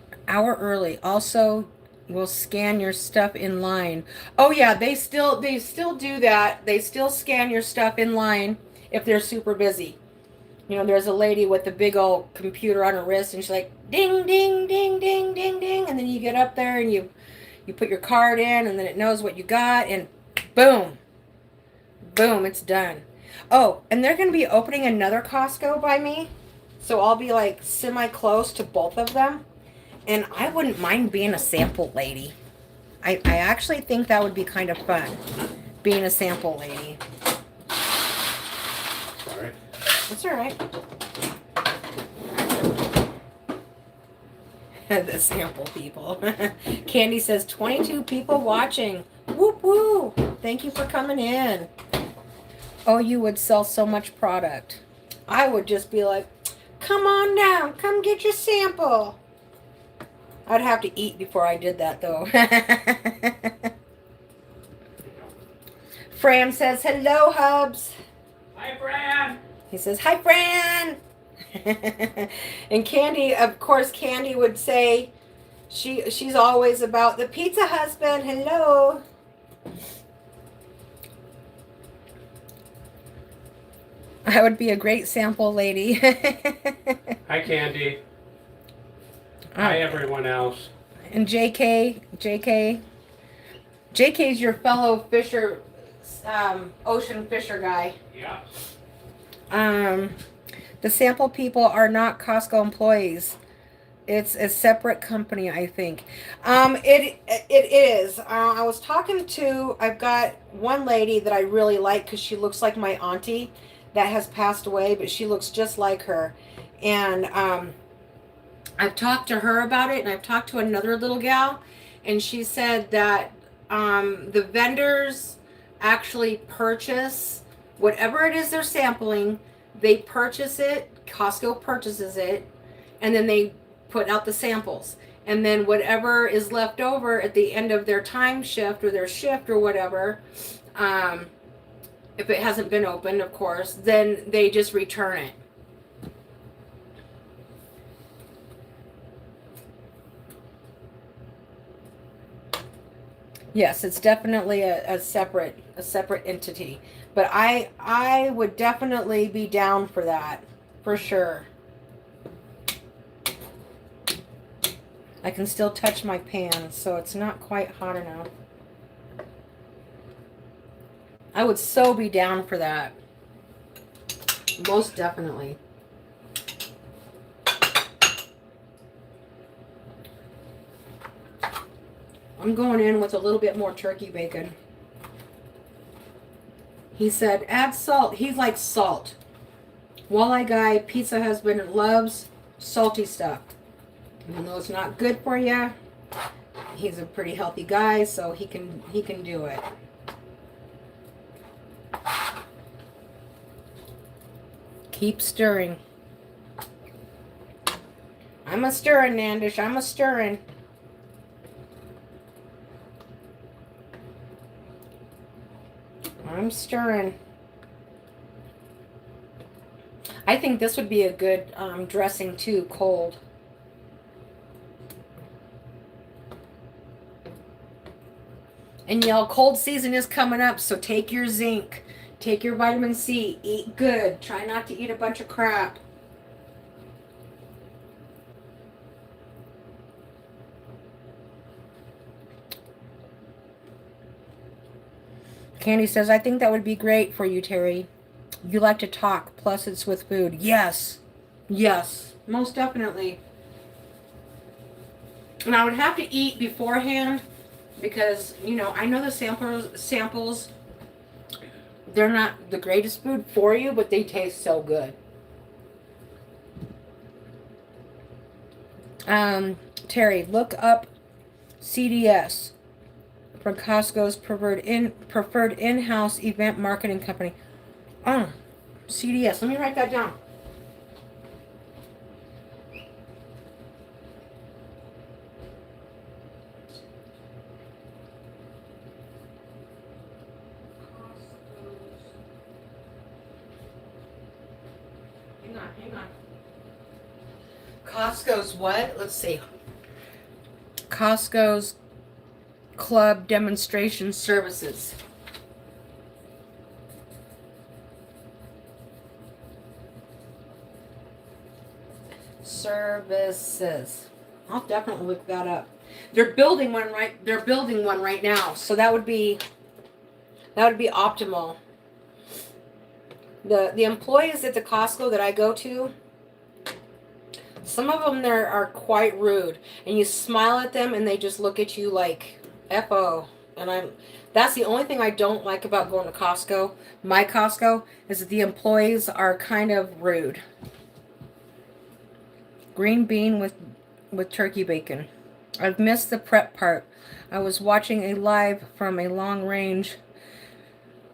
early. Also, will scan your stuff in line. Oh yeah, they still do that. They still scan your stuff in line if they're super busy. You know, there's a lady with a big old computer on her wrist, and she's like, ding, ding, ding, ding, ding, ding, and then you get up there and you put your card in, and then it knows what you got, and boom, boom, it's done. Oh, and they're going to be opening another Costco by me, so I'll be like semi-close to both of them, and I wouldn't mind being a sample lady. I actually think that would be kind of fun, being a sample lady.
Sorry.
That's all right. The sample people. Candy says 22 people watching. Whoop whoop. Thank you for coming in. Oh, you would sell so much product. I would just be like, come on down, come get your sample. I'd have to eat before I did that, though. Fran says, hello, Hubs.
Hi, Fran.
He says, hi, Fran. And Candy, of course, Candy would say, she's always about the pizza husband. Hello. I would be a great sample lady.
Hi, Candy. Hi, everyone else.
And JK's your fellow fisher, ocean fisher guy.
Yeah.
The sample people are not Costco employees. It's a separate company, I think. It is. I was talking to. I've got one lady that I really like because she looks like my auntie that has passed away, but she looks just like her. And I've talked to her about it, and I've talked to another little gal, and she said that the vendors actually purchase whatever it is they're sampling. They purchase it. Costco purchases it, and then they put out the samples. And then whatever is left over at the end of their time shift or their shift or whatever, if it hasn't been opened, of course, then they just return it. Yes, it's definitely a separate entity. But I would definitely be down for that, for sure. I can still touch my pan, so it's not quite hot enough. I would so be down for that. Most definitely. I'm going in with a little bit more turkey bacon. He said, add salt. He likes salt. Walleye guy, pizza husband, loves salty stuff. Even though it's not good for you, he's a pretty healthy guy, so he can do it. Keep stirring. I'm a stirring, Nandish. I'm a stirring. I'm stirring. I think this would be a good dressing too, cold. And y'all, cold season is coming up, so take your zinc. Take your vitamin C. Eat good. Try not to eat a bunch of crap. Candy says, I think that would be great for you, Terry. You like to talk, plus it's with food. Yes. Yes. Most definitely. And I would have to eat beforehand because, you know, I know the samples, they're not the greatest food for you, but they taste so good. Terry, look up CDS for Costco's preferred in-house event marketing company. Oh, CDS. Let me write that down. Hang on. Costco's what? Let's see. Costco's Club Demonstration Services. Services. I'll definitely look that up. They're building one right now. So that would be optimal. The employees at the Costco that I go to, some of them there are quite rude, and you smile at them and they just look at you like FO. And that's the only thing I don't like about going to Costco. My Costco is that the employees are kind of rude. Green bean with turkey bacon. I've missed the prep part. I was watching a live from a long range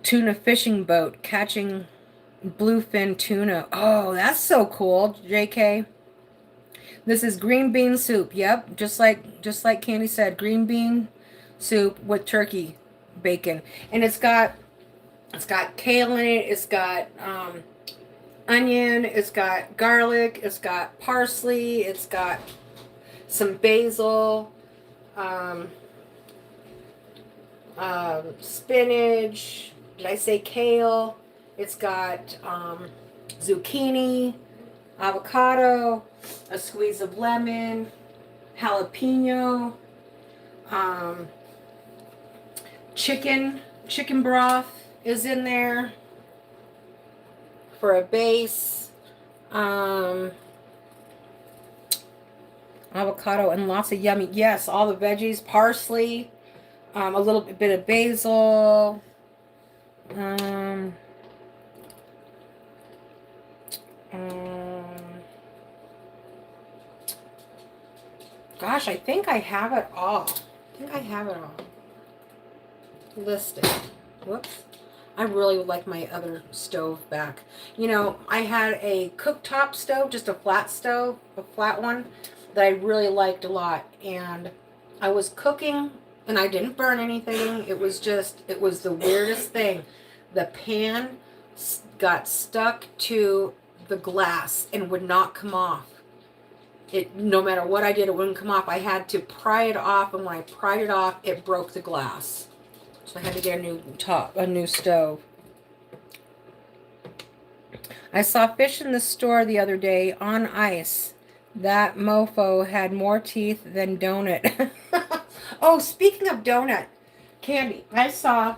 tuna fishing boat catching bluefin tuna. Oh, that's so cool, JK. This is green bean soup. Yep, just like Candy said, green bean soup with turkey bacon. And it's got kale in it, it's got onion, it's got garlic, it's got parsley, it's got some basil, spinach. Did I say kale? It's got zucchini, avocado, a squeeze of lemon, jalapeno, chicken broth is in there for a base. Avocado and lots of yummy, yes, all the veggies, parsley, a little bit of basil, gosh, I think I have it all. Listed. Whoops. I really would like my other stove back. You know, I had a cooktop stove, just a flat stove, a flat one, that I really liked a lot. And I was cooking, and I didn't burn anything. It was the weirdest thing. The pan got stuck to the glass and would not come off. No matter what I did, it wouldn't come off. I had to pry it off, and when I pried it off, it broke the glass. So I had to get a new stove. I saw fish in the store the other day on ice. That mofo had more teeth than donut. Oh, speaking of donut, Candy, I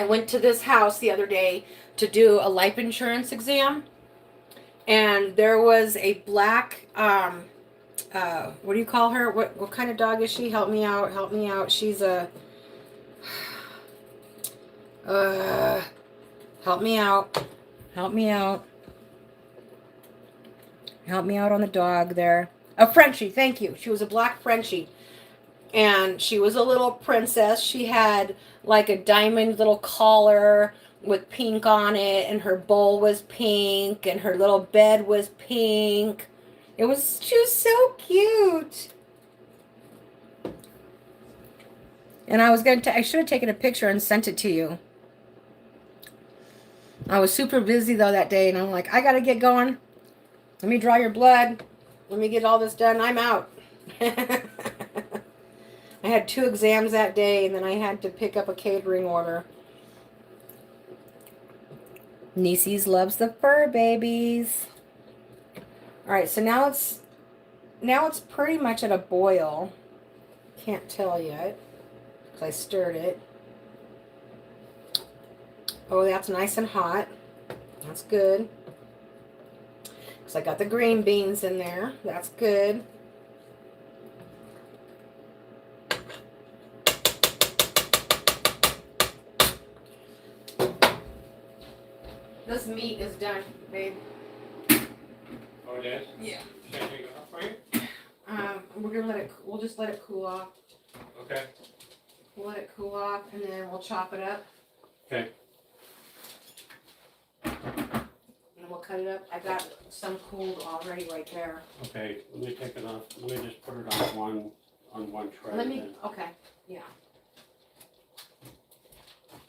went to this house the other day to do a life insurance exam, and there was a black, what do you call her? What kind of dog is she? Help me out. She's a, help me out on the dog there. A Frenchie, thank you. She was a black Frenchie. And she was a little princess. She had like a diamond little collar with pink on it, and her bowl was pink, and her little bed was pink. She was so cute. And I should have taken a picture and sent it to you. I was super busy though that day, and I'm like, I gotta get going. Let me draw your blood. Let me get all this done. I'm out. I had 2 exams that day, and then I had to pick up a catering order. Nieces loves the fur babies. All right, so now it's pretty much at a boil. Can't tell yet because I stirred it. Oh, that's nice and hot. That's good. Because I got the green beans in there. That's good. This meat is done, babe.
Oh, it is?
Yeah.
Should I take it off for you?
We'll just let it cool off.
Okay.
We'll let it cool off, and then we'll chop it up.
Okay.
And we'll cut it up. I got some cooled already right there.
Okay, let me take it off. Let me just put it on one tray.
Okay, yeah.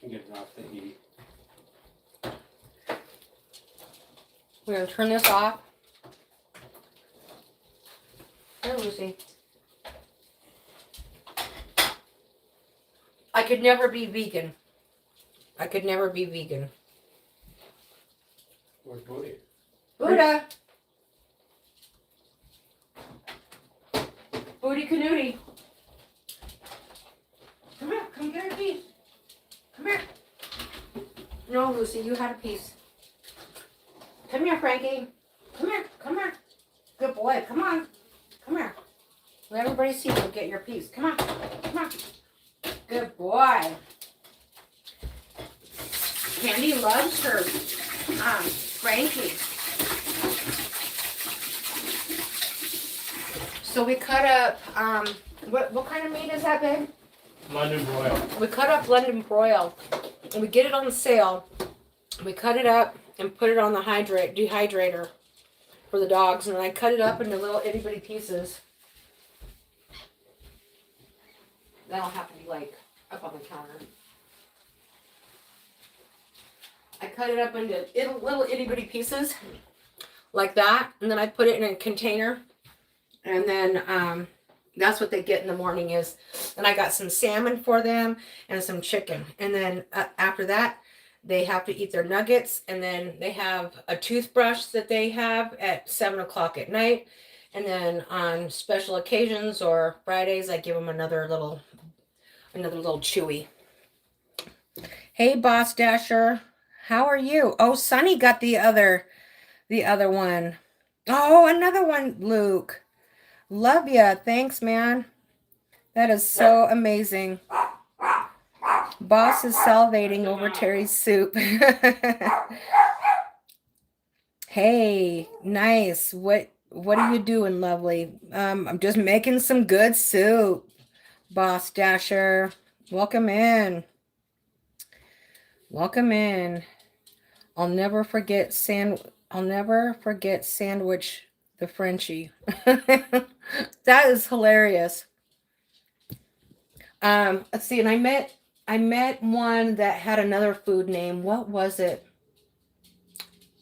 And get it off the heat.
We're gonna turn this off. Here, Lucy. I could never be vegan.
Where's Booty?
Buddha! Booty Canooty. Come here, come get a piece. Come here. No, Lucy, you had a piece. Come here, Frankie. Come here. Good boy, come on. Come here. Let everybody see you get your piece. Come on. Good boy. Candy loves her Frankie. So we cut up, what kind of meat is that, babe?
London broil.
We cut up London broil. we get it on sale. We cut it up and put it on the dehydrator for the dogs. And then I cut it up into little itty bitty pieces. That'll have to be like up on the counter. I cut it up into little itty bitty pieces like that. And then I put it in a container. And then that's what they get in the morning is. And I got some salmon for them and some chicken. And then after that, they have to eat their nuggets. And then they have a toothbrush that they have at 7 o'clock at night. And then on special occasions or Fridays, I give them another little chewy. Hey, Boss Dasher. How are you? Oh, Sonny got the other one. Oh, another one, Luke. Love ya. Thanks, man. That is so amazing. Boss is salivating over Terri's soup. Hey, nice. What are you doing, lovely? I'm just making some good soup. Boss Dasher, welcome in. Welcome in. I'll never forget sandwich the Frenchie. That is hilarious. Let's see, and I met one that had another food name. What was it?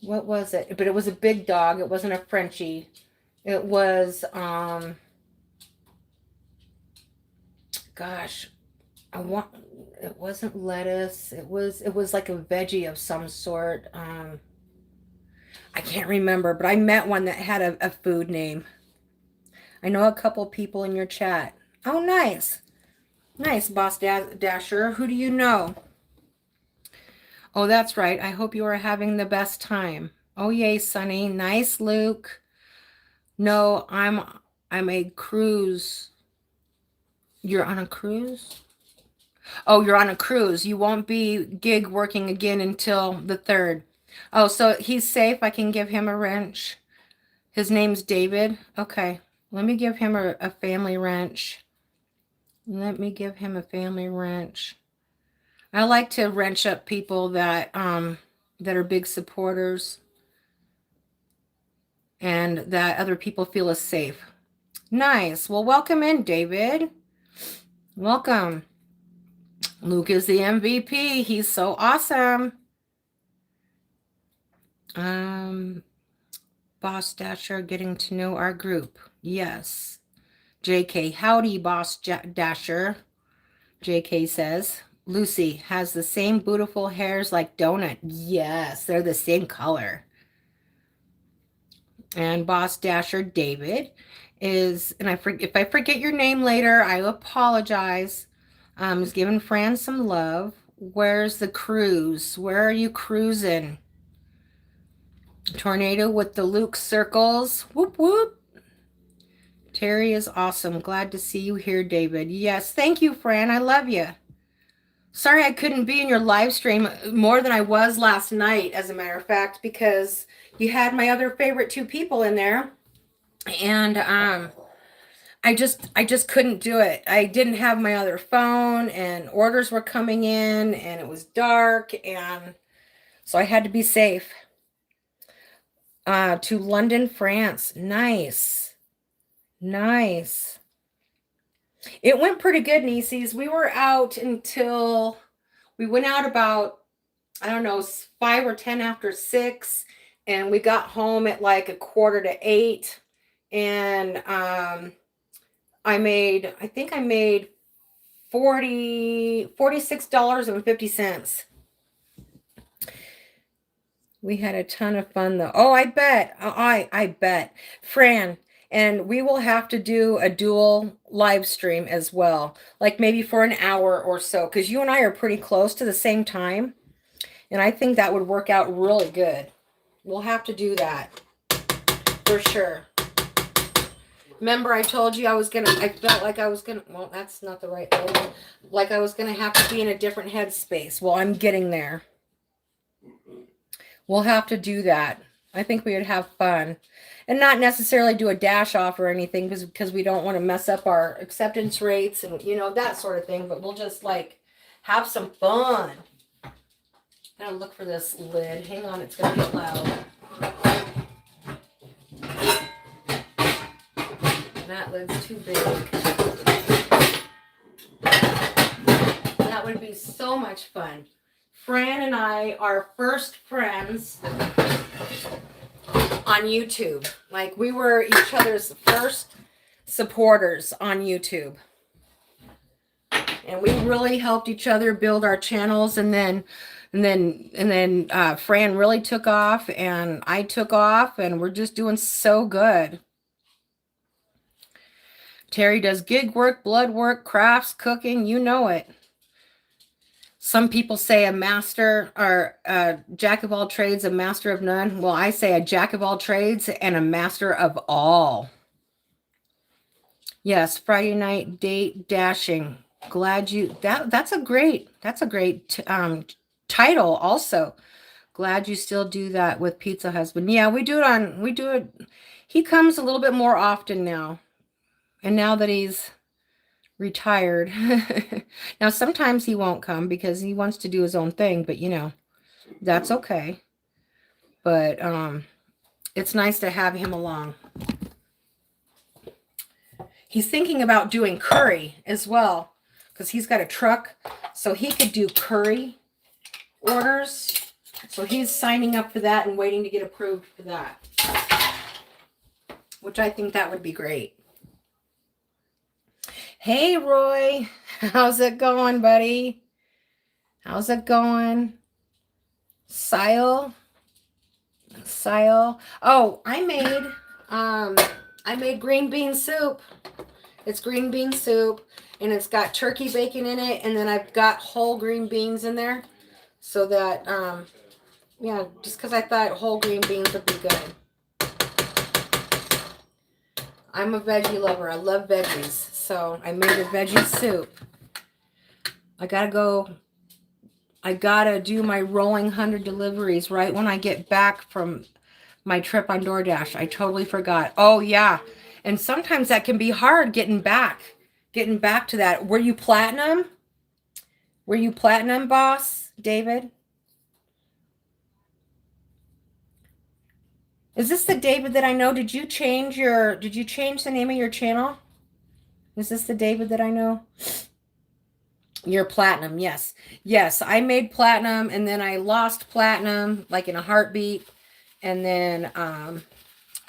But it was a big dog. It wasn't a Frenchie. It was gosh, it wasn't lettuce. It was like a veggie of some sort. I can't remember, but I met one that had a food name. I know a couple people in your chat. Oh, nice. Nice, Boss Dasher. Who do you know? Oh, that's right. I hope you are having the best time. Oh, yay, Sonny. Nice, Luke. No, I'm a cruise. You're on a cruise? Oh, you're on a cruise. You won't be gig working again until the 3rd. Oh, so he's safe. I can give him a wrench. His name's David. Okay. Let me give him a family wrench. Let me give him a family wrench. I like to wrench up people that are big supporters and that other people feel is safe. Nice. Well, welcome in, David. Welcome. Luke is the MVP. He's so awesome. Boss Dasher getting to know our group. Yes. JK, howdy, Boss Dasher. JK says, Lucy has the same beautiful hairs like Donut. Yes, they're the same color. And Boss Dasher David is, and if I forget your name later, I apologize. Is giving Fran some love. Where's the cruise? Where are you cruising? Tornado with the Luke circles. Whoop, whoop. Terri is awesome. Glad to see you here, David. Yes, thank you, Fran. I love you. Sorry I couldn't be in your live stream more than I was last night, as a matter of fact, because you had my other favorite 2 people in there. And I just couldn't do it. I didn't have my other phone, and orders were coming in, and it was dark, and so I had to be safe. To London, France. Nice. Nice. It went pretty good, Nieces. We were out until we went out about, I don't know, 5 or 10 after 6, and we got home at like 7:45. And I think I made $46.50. We had a ton of fun though. Oh, I bet. I bet. Fran, and we will have to do a dual live stream as well. Like maybe for an hour or so, because you and I are pretty close to the same time. And I think that would work out really good. We'll have to do that for sure. Remember I told you I felt like I was gonna, well, that's not the right thing. Like I was gonna have to be in a different headspace. Well, I'm getting there. We'll have to do that. I think we would have fun. And not necessarily do a dash off or anything because we don't want to mess up our acceptance rates and, that sort of thing. But we'll just, like, have some fun. Gotta look for this lid. Hang on, it's gonna get loud. That lid's too big. That would be so much fun. Fran and I are first friends on YouTube. Like, we were each other's first supporters on YouTube. And we really helped each other build our channels, and then Fran really took off and I took off, and we're just doing so good. Terry does gig work, blood work, crafts, cooking, you know it. Some people say a master or a jack of all trades, a master of none. Well, I say a jack of all trades and a master of all. Yes, Friday night date dashing. Glad you that's a great title also. Glad you still do that with Pizza Husband. Yeah, we do it. He comes a little bit more often now. And now that he's retired. Now, sometimes he won't come because he wants to do his own thing, but you know, that's okay. But it's nice to have him along. He's thinking about doing curry as well, because he's got a truck, so he could do curry orders. So he's signing up for that and waiting to get approved for that, which I think that would be great. Hey, Roy. How's it going, buddy? How's it going? Sile. Oh, I made green bean soup. It's green bean soup, and it's got turkey bacon in it, and then I've got whole green beans in there, so that yeah, just because I thought whole green beans would be good. I'm a veggie lover. I love veggies, so I made a veggie soup. I gotta do my rolling 100 deliveries right when I get back from my trip on DoorDash. I totally forgot. Oh yeah. And sometimes that can be hard getting back to that. Were you platinum? Were you platinum, boss, David? Is this the David that I know? Did you change the name of your channel? Is this the David that I know? You're platinum, yes. Yes, I made platinum, and then I lost platinum like in a heartbeat. And then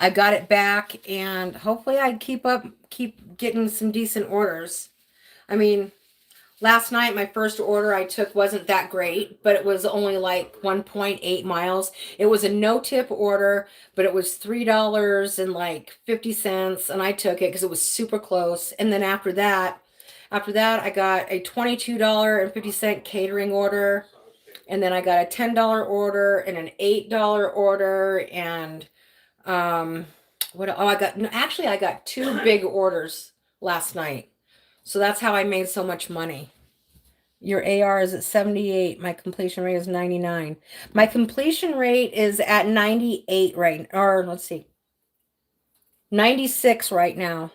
I got it back, and hopefully I keep getting some decent orders. I mean, last night my first order I took wasn't that great, but it was only like 1.8 miles. It was a no-tip order, but it was $3.50, and I took it because it was super close. And then after that, I got a $22.50 catering order, and then I got a $10 order and an $8 order, and I got two big orders last night. So that's how I made so much money. Your AR is at 78. My completion rate is 99. My completion rate is at 98 right, or let's see, 96 right now.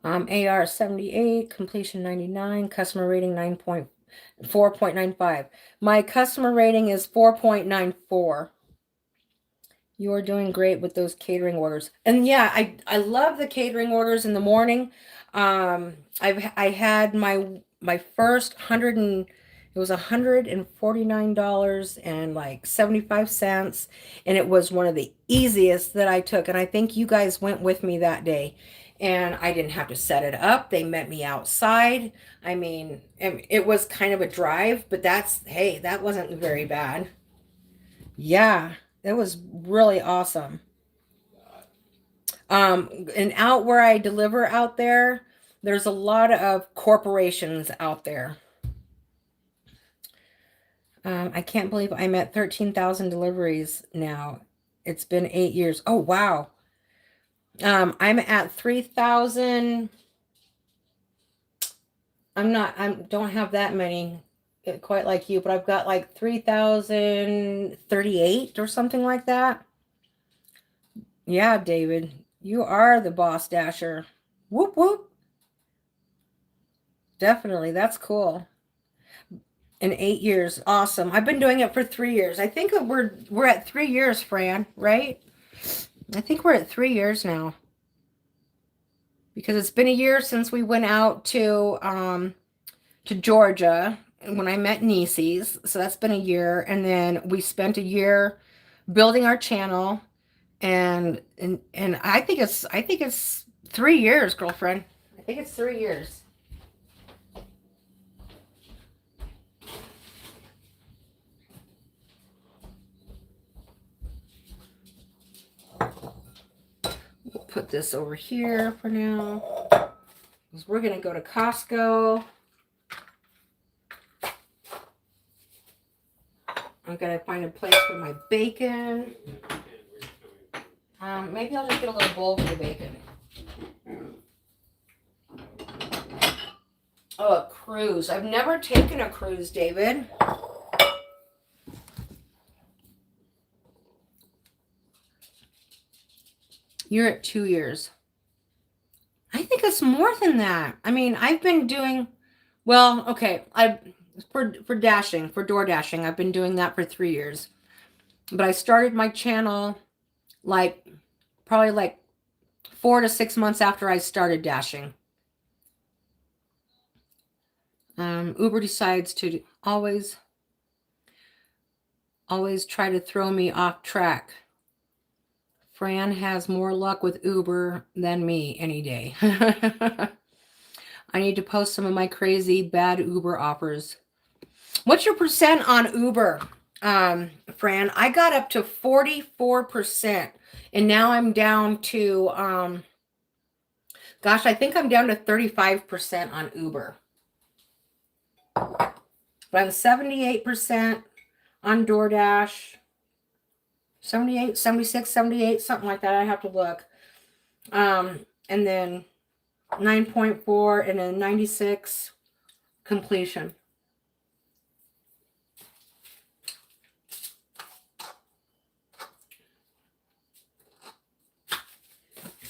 AR 78, completion 99, customer rating 4.95. My customer rating is 4.94. You are doing great with those catering orders. And yeah, I love the catering orders in the morning. I had my first it was $149 and like 75 cents, and it was one of the easiest that I took, and I think you guys went with me that day. And I didn't have to set it up. They met me outside. I mean, it was kind of a drive, but that wasn't very bad. Yeah, it was really awesome. And out where I deliver out there, there's a lot of corporations out there. I can't believe I'm at 13,000 deliveries now. It's been 8 years. Oh, wow. I'm at 3,000. I don't have that many quite like you, but I've got like 3,038 or something like that. Yeah, David, you are the boss dasher. Whoop, whoop. Definitely. That's cool. In 8 years. Awesome. I've been doing it for 3 years. I think we're at 3 years, Fran, right? I think we're at 3 years now. Because it's been a year since we went out to Georgia when I met Nieces. So that's been a year. And then we spent a year building our channel. And I think it's 3 years, girlfriend. I think it's 3 years. We'll put this over here for now. Because we're gonna go to Costco. I'm gonna find a place for my bacon. Maybe I'll just get a little bowl for the bacon. Oh, a cruise. I've never taken a cruise, David. You're at 2 years. I think it's more than that. I mean, I've been doing, well, okay, for dashing, for door dashing, I've been doing that for 3 years. But I started my channel probably like 4 to 6 months after I started dashing. Uber decides to always try to throw me off track. Fran has more luck with Uber than me any day. I need to post some of my crazy bad Uber offers. What's your percent on Uber, Fran? I got up to 44%, and now I'm down to, gosh, I think I'm down to 35% on Uber. But I'm 78% on DoorDash. 78, 76, 78, something like that. I have to look. And then 9.4 and then 96 completion.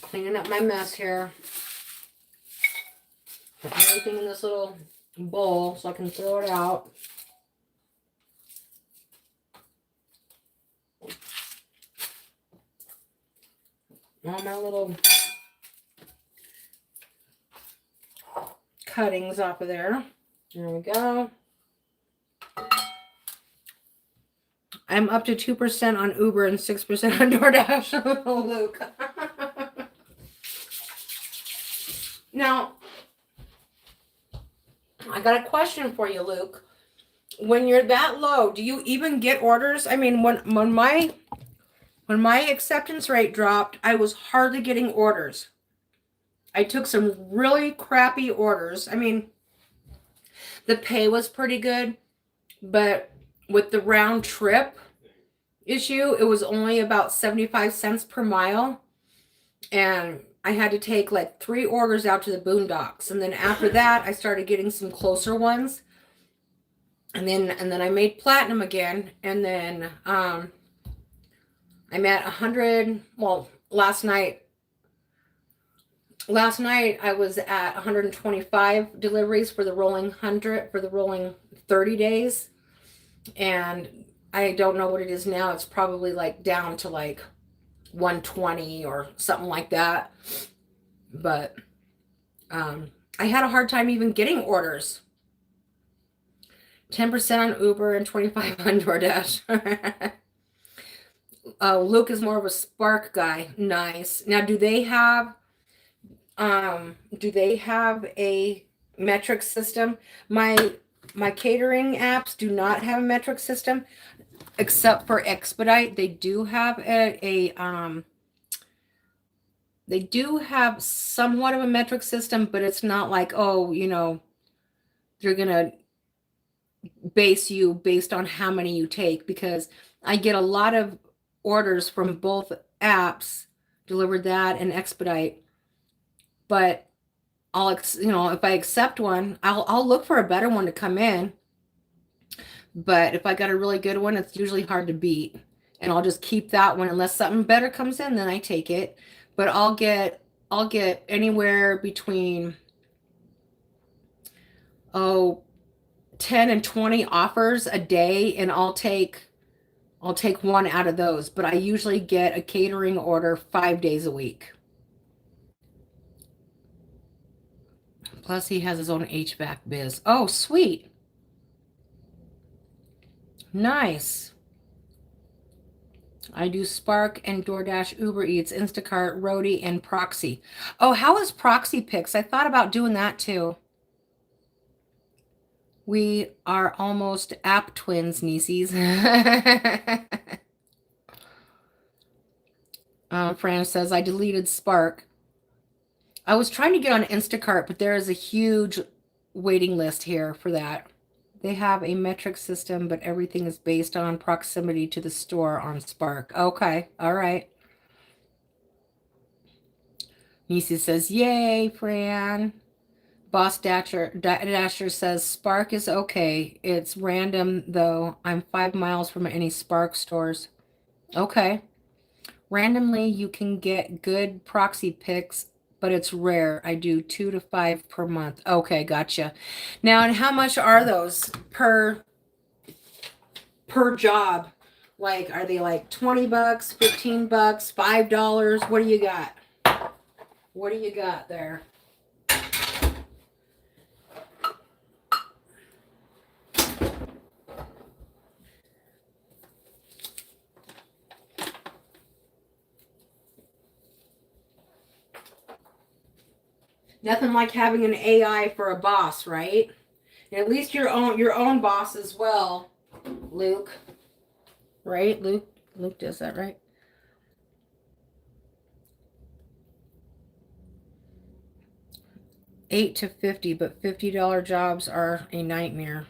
Cleaning up my mess here. Put everything in this little bowl so I can throw it out. All my little cuttings off of there. There we go. I'm up to 2% on Uber and 6% on DoorDash. Oh, Luke. Now, I got a question for you, Luke. When you're that low, do you even get orders? I mean, when my acceptance rate dropped, I was hardly getting orders. I took some really crappy orders. I mean, the pay was pretty good, but with the round trip issue, it was only about 75 cents per mile. And I had to take like 3 orders out to the boondocks. And then after that, I started getting some closer ones. And then I made platinum again. And then I'm at 100. Well, last night I was at 125 deliveries for the rolling 100, for the rolling 30 days. And I don't know what it is now. It's probably like down to like 120 or something like that. But I had a hard time even getting orders. 10% on Uber and 25 on DoorDash. Luke is more of a Spark guy. Nice. Now, do they have a metric system? My catering apps do not have a metric system, except for Expedite. They do have they do have somewhat of a metric system, but it's not like, oh, you know, they're gonna base you based on how many you take, because I get a lot of orders from both apps, Delivered That and Expedite. But if I accept one, I'll look for a better one to come in. But if I got a really good one, it's usually hard to beat. And I'll just keep that one unless something better comes in, then I take it. But I'll get anywhere between 10 and 20 offers a day, and I'll take one out of those, but I usually get a catering order 5 days a week. Plus he has his own HVAC biz. Oh, sweet. Nice. I do Spark and DoorDash, Uber Eats, Instacart, Roadie, and Proxy. Oh, how is Proxy Picks? I thought about doing that too. We are almost app twins, nieces. Fran says, I deleted Spark. I was trying to get on Instacart, but there is a huge waiting list here for that. They have a metric system, but everything is based on proximity to the store on Spark. Okay, all right. Nisi says, yay, Fran. Boss Dasher says, Spark is okay. It's random, though. I'm 5 miles from any Spark stores. Okay. Randomly, you can get good proxy picks, but it's rare. I do 2 to 5 per month. Okay, gotcha. Now, and how much are those per job? Like, are they like 20 bucks, 15 bucks, $5? What do you got? What do you got there? Nothing like having an AI for a boss, right? And at least your own boss as well, Luke. Right? Luke does that, right? $8 to $50, but $50 jobs are a nightmare.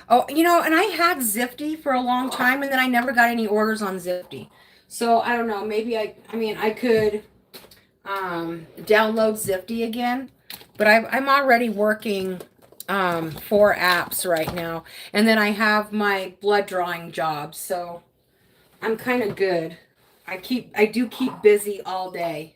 Oh, and I had Zifty for a long time, and then I never got any orders on Zifty. So I don't know. Maybe I could download Zifty again, but I'm already working 4 apps right now, and then I have my blood drawing job, so I'm kind of good. I do keep busy all day.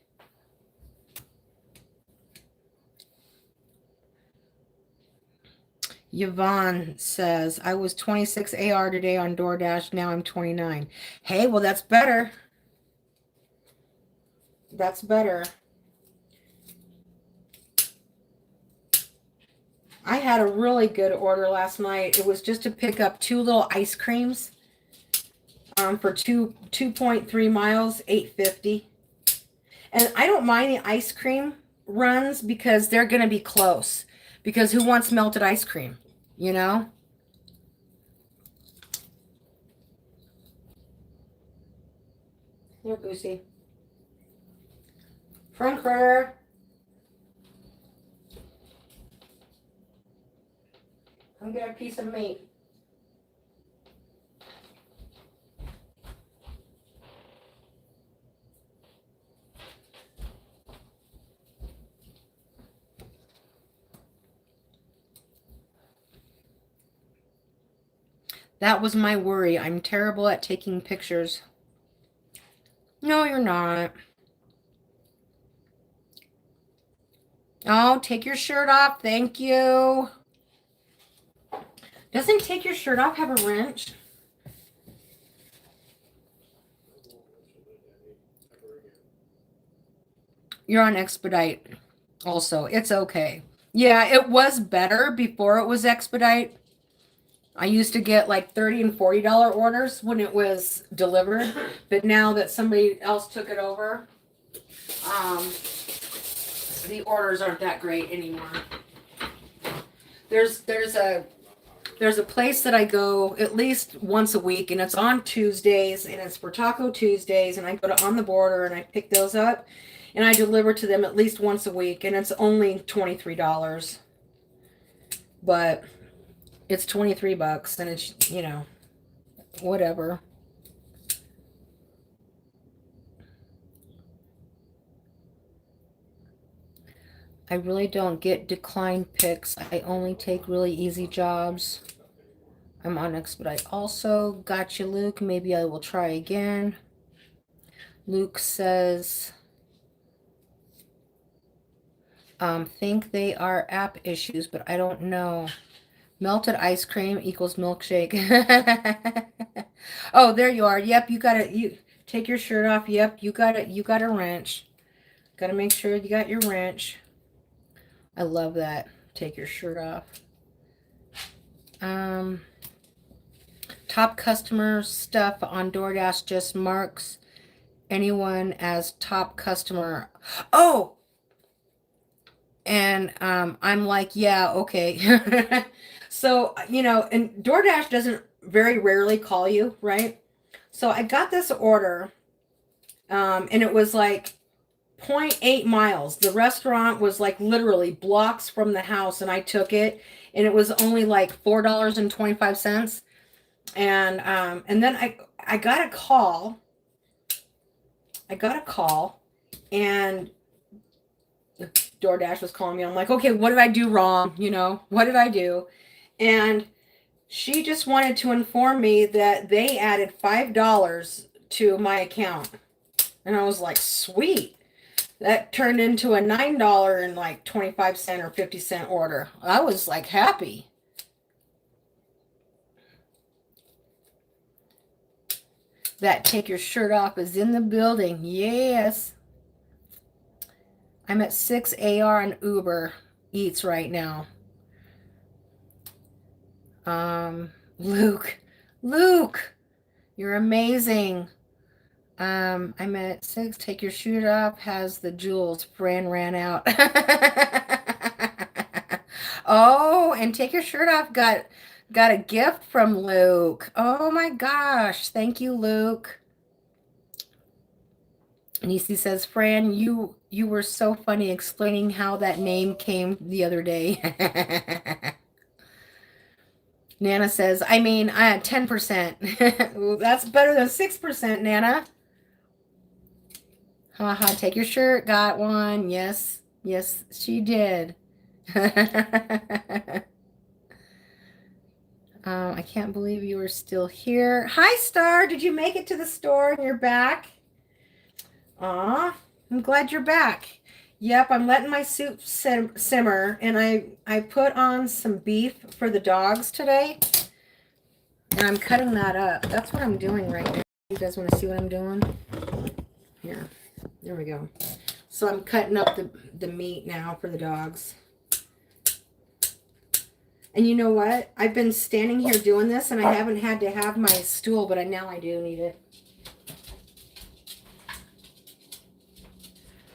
Yvonne says, I was 26 AR today on DoorDash. Now I'm 29. Hey, well, that's better. That's better. I had a really good order last night. It was just to pick up 2 little ice creams for 2.3 miles, $8.50. And I don't mind the ice cream runs because they're going to be close. Because who wants melted ice cream? You know? Here, Goosey. Franker. Come get a piece of meat. That was my worry. I'm terrible at taking pictures. No, you're not. Oh, take your shirt off. Thank you. Doesn't take your shirt off have a wrench? You're on expedite also. It's okay. Yeah, it was better before it was expedite. I used to get like $30 and $40 orders when it was delivered, but now that somebody else took it over, the orders aren't that great anymore. There's a place that I go at least once a week, and it's on Tuesdays, and it's for Taco Tuesdays, and I go to On the Border and I pick those up, and I deliver to them at least once a week, and it's only $23. But it's 23 bucks, and it's, whatever. I really don't get declined picks. I only take really easy jobs. I'm on expedite also. Gotcha, Luke. Maybe I will try again. Luke says, Think they are app issues, but I don't know. Melted ice cream equals milkshake. Oh, there you are. Yep, you take your shirt off. Yep, you got a wrench. Got to make sure you got your wrench. I love that. Take your shirt off. Top customer stuff on DoorDash just marks anyone as top customer. Oh, and I'm like, yeah, okay. So, and DoorDash doesn't very rarely call you, right? So I got this order, and it was like 0.8 miles. The restaurant was like literally blocks from the house, and I took it, and it was only like $4.25. And then I got a call. And DoorDash was calling me. I'm like, okay, what did I do wrong? What did I do? And she just wanted to inform me that they added $5 to my account. And I was like, sweet. That turned into a $9 and like 25-cent or 50-cent order. I was like happy. That take your shirt off is in the building. Yes. I'm at 6 AR on Uber Eats right now. Luke, you're amazing. I'm at 6. Take your shirt off. Has the jewels. Fran ran out. Oh, and take your shirt off. Got a gift from Luke. Oh my gosh. Thank you, Luke. Nisi says, Fran, you were so funny explaining how that name came the other day. Nana says, I mean, 10%. That's better than 6%, Nana. Haha, take your shirt. Got one. Yes, she did. I can't believe you are still here. Hi, Star. Did you make it to the store and you're back? Aw, I'm glad you're back. Yep, I'm letting my soup simmer, and I put on some beef for the dogs today, and I'm cutting that up. That's what I'm doing right now. You guys want to see what I'm doing? Here, there we go. So I'm cutting up the meat now for the dogs. And you know what? I've been standing here doing this, and I haven't had to have my stool, but now I do need it.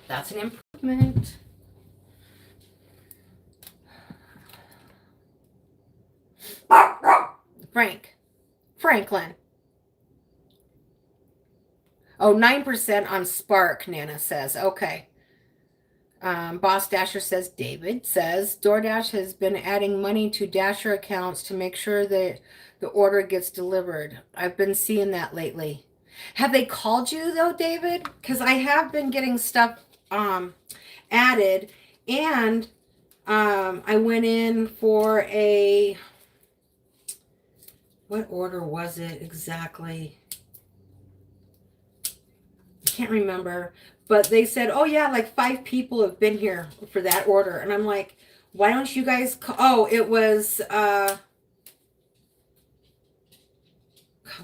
That's an improvement. Franklin. Oh, 9% on Spark, Nana says. Okay. Boss Dasher says, David says, DoorDash has been adding money to Dasher accounts to make sure that the order gets delivered. I've been seeing that lately. Have they called you, though, David? Because I have been getting stuff added, and I went in for what order was it exactly? I can't remember, but they said, oh yeah, like 5 people have been here for that order, and I'm like, why don't you guys call? Oh, it was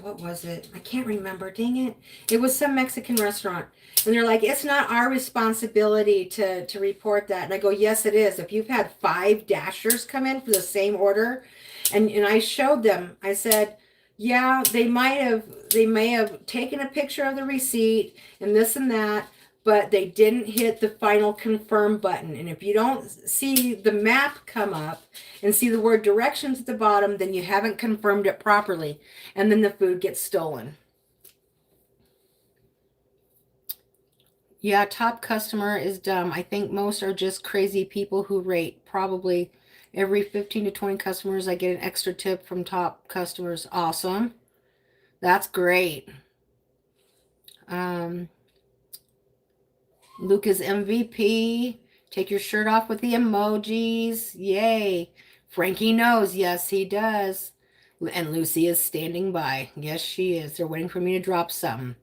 what was it? I can't remember. Dang it. It was some Mexican restaurant. And they're like, it's not our responsibility to report that. And I go, yes, it is. If you've had 5 Dashers come in for the same order, and I showed them, I said, yeah, they may have taken a picture of the receipt and this and that, but they didn't hit the final confirm button. And if you don't see the map come up and see the word directions at the bottom, then you haven't confirmed it properly. And then the food gets stolen. Yeah, top customer is dumb. I think most are just crazy people who rate. Probably every 15 to 20 customers, I get an extra tip from top customers. Awesome. That's great. Luke is MVP. Take your shirt off with the emojis. Yay. Frankie knows. Yes, he does. And Lucy is standing by. Yes, she is. They're waiting for me to drop something.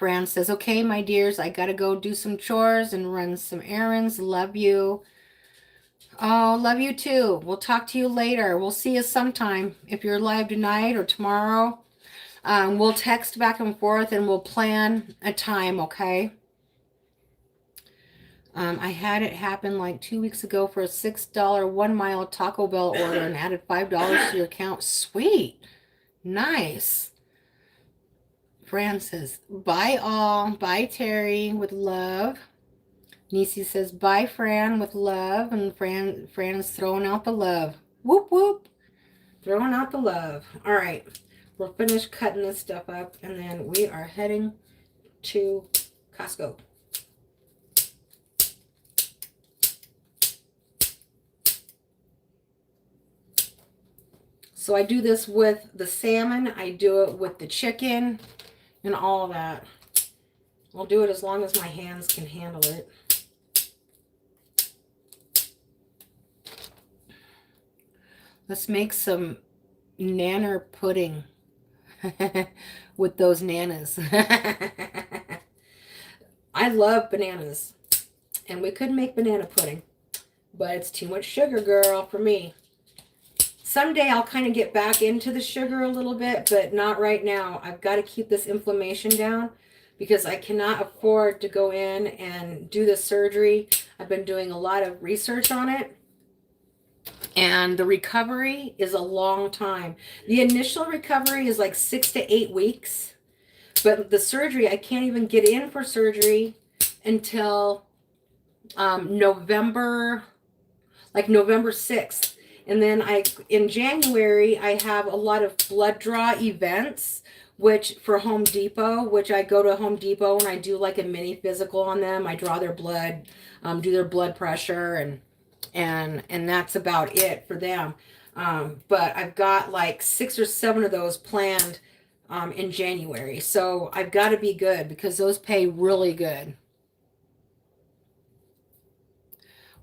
Fran says, okay, my dears, I gotta go do some chores and run some errands. Love you. Oh, love you too. We'll talk to you later. We'll see you sometime. If you're live tonight or tomorrow, we'll text back and forth and we'll plan a time, okay? I had it happen like 2 weeks ago for a $6 1 mile Taco Bell order and added $5 to your account. Sweet. Nice. Fran says, bye all. Bye, Terry, with love. Nisi says, bye, Fran, with love. And Fran is throwing out the love. Whoop, whoop. Throwing out the love. All right. We'll finish cutting this stuff up. And then we are heading to Costco. So I do this with the salmon. I do it with the chicken and all of that. I'll do it as long as my hands can handle it. Let's make some nanner pudding with those nanas. I love bananas. And we could make banana pudding. But it's too much sugar, girl, for me. Someday I'll kind of get back into the sugar a little bit, but not right now. I've got to keep this inflammation down because I cannot afford to go in and do the surgery. I've been doing a lot of research on it. And the recovery is a long time. The initial recovery is like 6 to 8 weeks. But the surgery, I can't even get in for surgery until November 6th. And then in January, I have a lot of blood draw events, which for Home Depot, which I go to Home Depot and I do like a mini physical on them. I draw their blood, do their blood pressure, and that's about it for them. But I've got like 6 or 7 of those planned in January. So I've got to be good because those pay really good.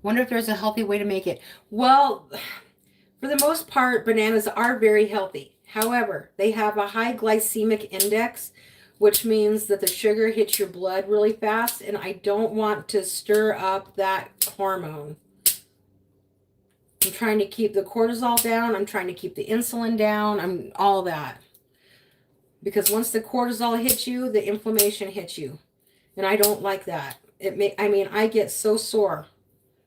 Wonder if there's a healthy way to make it. Well, for the most part, bananas are very healthy. However, they have a high glycemic index, which means that the sugar hits your blood really fast, and I don't want to stir up that hormone. I'm trying to keep the cortisol down. I'm trying to keep the insulin down. I'm all that. Because once the cortisol hits you, the inflammation hits you. And I don't like that. I get so sore.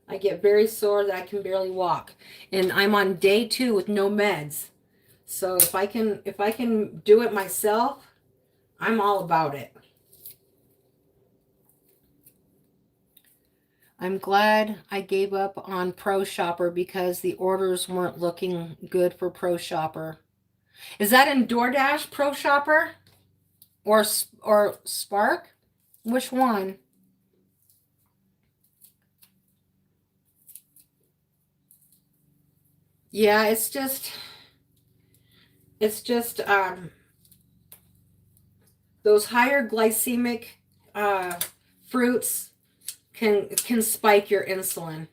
I get very sore that I can barely walk. And I'm on day 2 with no meds. So if I can do it myself, I'm all about it. I'm glad I gave up on Pro Shopper because the orders weren't looking good for Pro Shopper. Is that in DoorDash, Pro Shopper? Or Spark? Which one? Yeah, it's just those higher glycemic fruits can spike your insulin.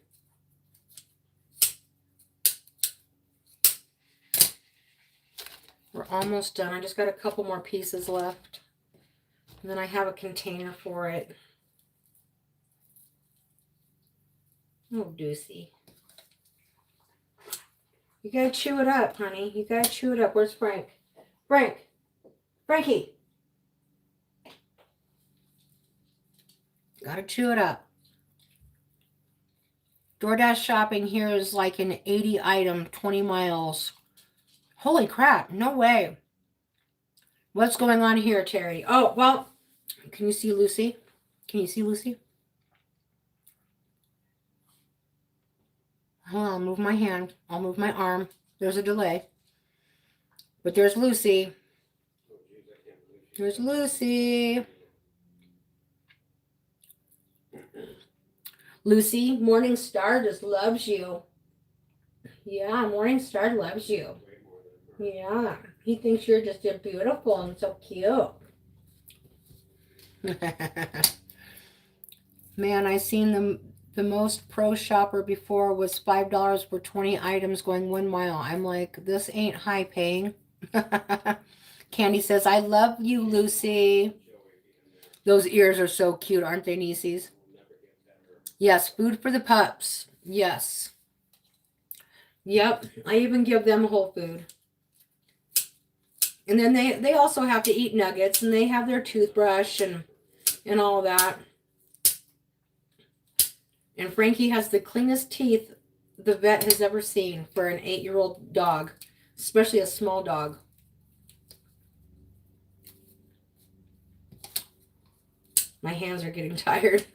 We're almost done. I just got a couple more pieces left. And then I have a container for it. Oh, Deucey. You gotta chew it up, honey. You gotta chew it up. Where's Frank? Frankie. Gotta chew it up. DoorDash shopping here is like an 80 item, 20 miles. Holy crap, no way. What's going on here, Terry? Oh, well, can you see Lucy? Can you see Lucy? Hold on, I'll move my hand. I'll move my arm. There's a delay. But there's Lucy. There's Lucy. Lucy, Morning Star just loves you. Yeah, Morning Star loves you. Yeah, he thinks you're just beautiful and so cute. Man, I seen the most Pro Shopper before was $5 for 20 items going 1 mile. I'm like, this ain't high paying. Candy says, I love you, Lucy. Those ears are so cute, aren't they, Nieces? Yes, food for the pups. Yes. Yep. I even give them whole food. And then they also have to eat nuggets, and they have their toothbrush and all that. And Frankie has the cleanest teeth the vet has ever seen for an 8-year-old dog, especially a small dog. My hands are getting tired.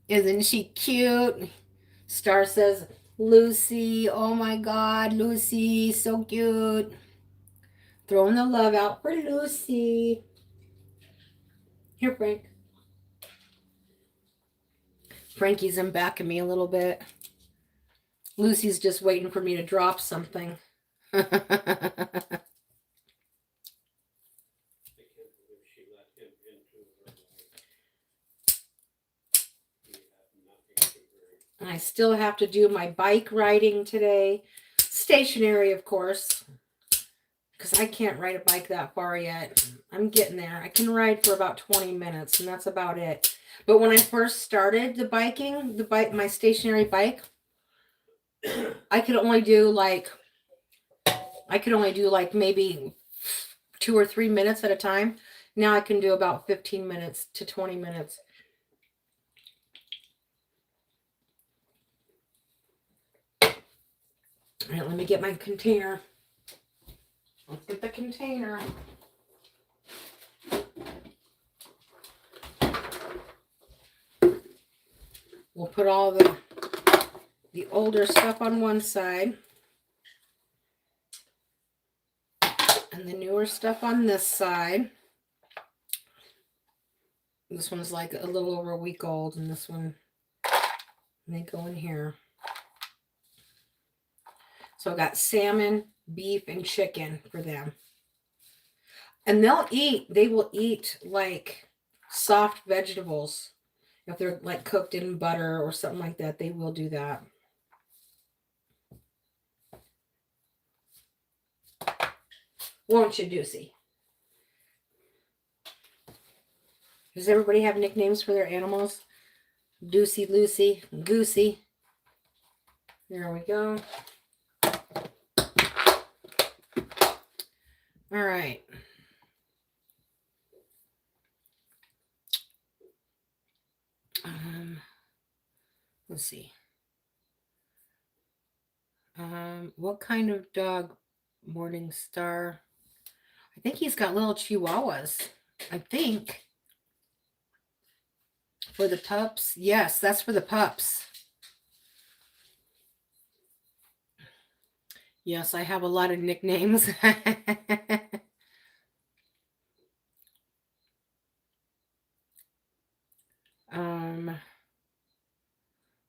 Isn't she cute? Star says, Lucy, oh my God, Lucy, so cute. Throwing the love out for Lucy. Here, Frank. Frankie's in back of me a little bit. Lucy's just waiting for me to drop something. I still have to do my bike riding today. Stationary, of course, because I can't ride a bike that far yet. I'm getting there. I can ride for about 20 minutes, and that's about it. But when I first started the biking, my stationary bike, I could only do like maybe 2 or 3 minutes at a time. Now I can do about 15 minutes to 20 minutes. All right, let me get my container. Let's get the container. We'll put all the older stuff on one side and the newer stuff on this side. This one's like a little over a week old, and this one, they go in here. So I got salmon, beef, and chicken for them. And they will eat like soft vegetables. If they're like cooked in butter or something like that, they will do that. Won't you, Deucey? Does everybody have nicknames for their animals? Deucey, Lucy, Goosey. There we go. All right. Let's see. What kind of dog? Morning Star. I think he's got little chihuahuas. I think. For the pups. Yes, that's for the pups. Yes, I have a lot of nicknames.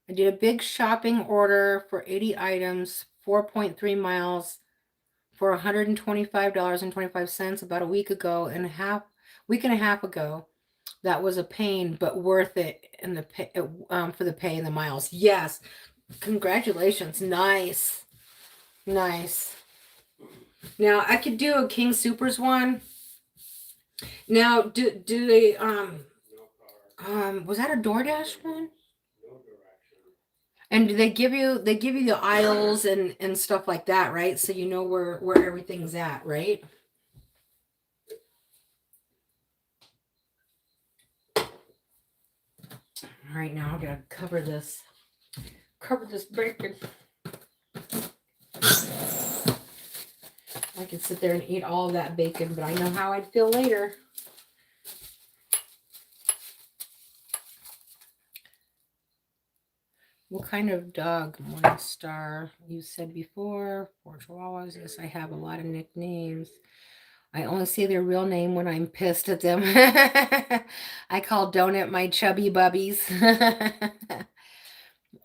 I did a big shopping order for 80 items, 4.3 miles for $125.25 about a week and a half ago. That was a pain, but worth it in the pay, for the pay and the miles. Yes. Congratulations. Nice. Nice. Now I could do a King Supers one. Now do they was that a DoorDash one? And do they give you the aisles and stuff like that, right? So you know where everything's at, right? All right, now I gotta cover this bacon. I could sit there and eat all of that bacon, but I know how I'd feel later. What kind of dog? Morning Star. You said before. 4 Chihuahuas. Yes, I have a lot of nicknames. I only say their real name when I'm pissed at them. I call Donut my chubby bubbies.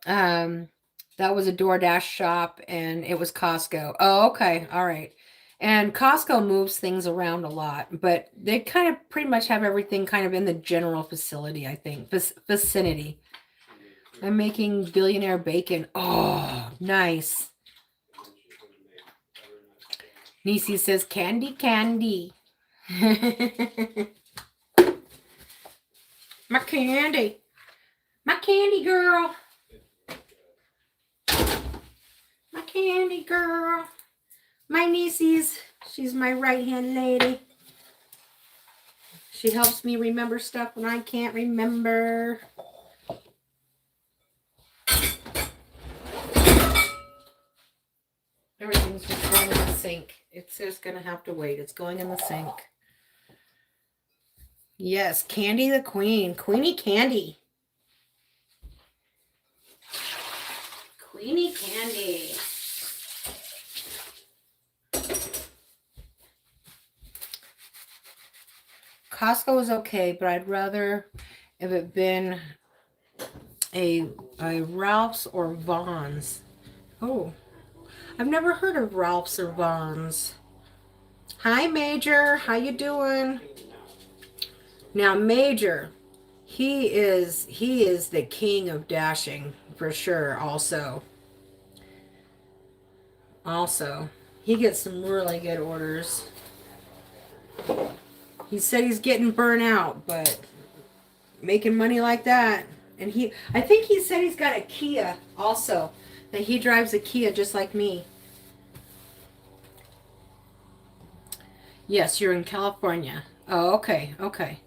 That was a DoorDash shop, and it was Costco. Oh, okay. All right. And Costco moves things around a lot, but they kind of pretty much have everything kind of in the general facility, I think. Vicinity. I'm making billionaire bacon. Oh, nice. Nisi says, candy, candy. My candy. My candy girl. My candy girl. My niece's. She's my right-hand lady. She helps me remember stuff when I can't remember. Everything's just going in the sink. It's just going to have to wait. It's going in the sink. Yes, Candy the Queen. Queenie Candy. Queenie Candy. Costco is okay, but I'd rather if it been a Ralph's or Vaughn's. Oh, I've never heard of Ralph's or Vaughn's. Hi, Major. How you doing? Now, Major, he is the king of dashing for sure. Also, he gets some really good orders. He said he's getting burnt out, but making money like that. And I think he said he's got a Kia also. That he drives a Kia just like me. Yes, you're in California. Oh, okay, okay.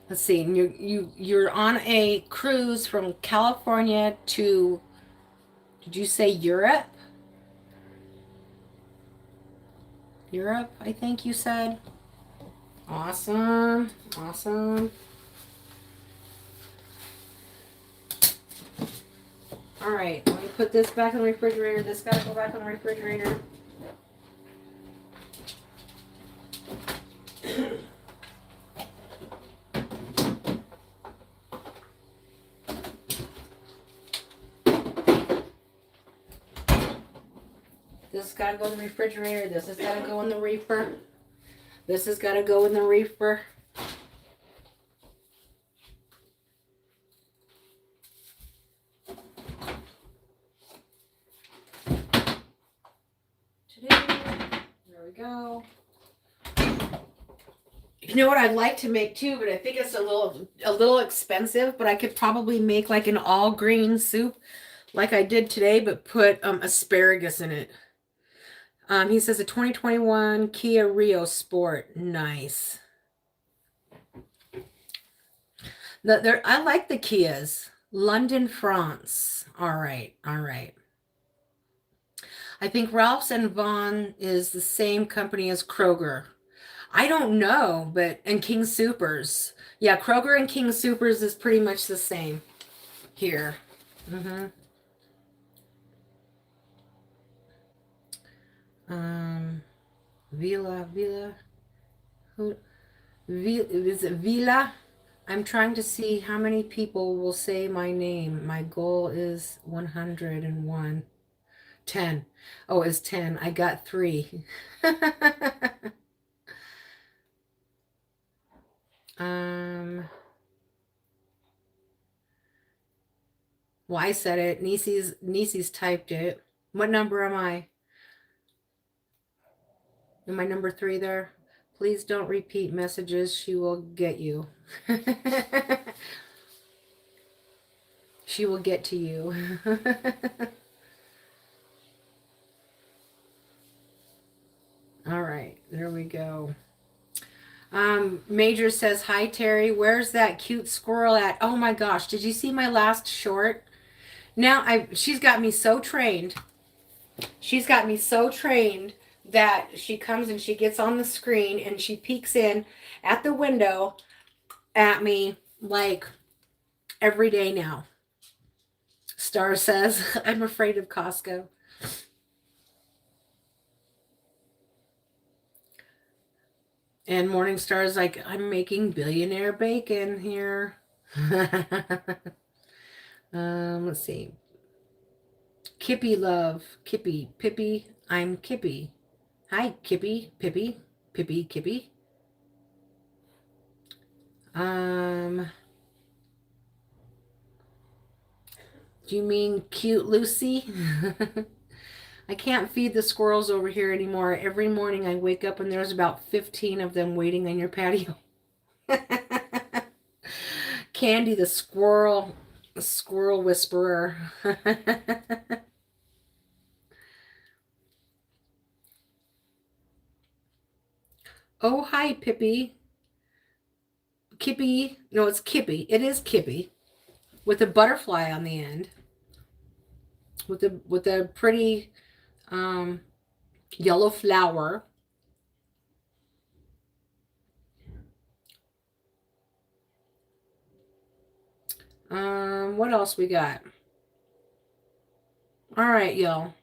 Let's see. And you're on a cruise from California to, did you say Europe? Europe, I think you said. Awesome. Awesome. All right, let me put this back in the refrigerator. This got to go back in the refrigerator. This has got to go in the refrigerator. This has got to go in the reefer. This has got to go in the reefer. There we go. You know what I'd like to make too, but I think it's a little expensive, but I could probably make like an all green soup like I did today, but put asparagus in it. He says a 2021 Kia Rio Sport. Nice. I like the Kias. London, France. All right. All right. I think Ralph's and Vaughn is the same company as Kroger. I don't know, and King Soopers. Yeah, Kroger and King Soopers is pretty much the same here. Mm-hmm. Villa. Is it Villa? I'm trying to see how many people will say my name. My goal is 101. 10. Oh, it's 10. I got 3. Well, I said it. Nisi's typed it. What number am I? Am I number 3 there? Please don't repeat messages. She will get you. She will get to you. All right, there we go. Major says, hi, Terri. Where's that cute squirrel at? Oh my gosh, did you see my last short? Now she's got me so trained. She's got me so trained that she comes and she gets on the screen and she peeks in at the window at me like every day now. Star says, I'm afraid of Costco. And Morningstar is like, I'm making billionaire bacon here. Let's see. Kippy love. Kippy. Pippy. I'm Kippy. Hi, Kippy. Pippy. Pippy. Kippy. Do you mean cute Lucy? I can't feed the squirrels over here anymore. Every morning I wake up and there's about 15 of them waiting on your patio. Candy the squirrel whisperer. Oh, hi, Pippi. Kippy. No, it's Kippy. It is Kippy. With a butterfly on the end. With a pretty yellow flower. What else we got? All right, y'all.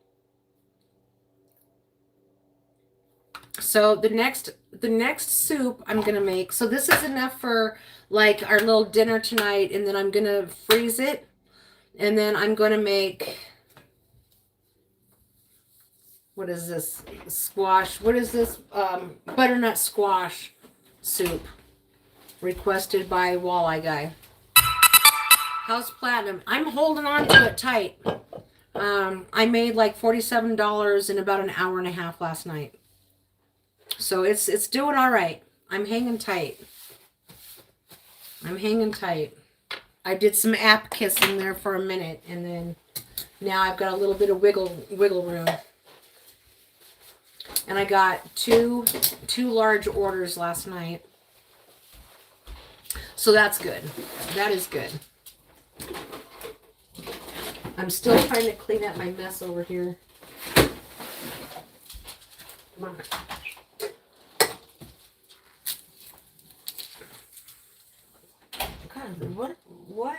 So the next soup I'm gonna make. So this is enough for like our little dinner tonight, and then I'm gonna freeze it, and then I'm gonna make, what is this? Squash. What is this? Butternut squash soup, requested by Walleye Guy. How's Platinum? I'm holding on to it tight. I made like $47 in about an hour and a half last night. So it's doing all right. I'm hanging tight. I'm hanging tight. I did some app kissing there for a minute, and then now I've got a little bit of wiggle room. And I got two large orders last night. So that's good. That is good. I'm still trying to clean up my mess over here. Come on. God, what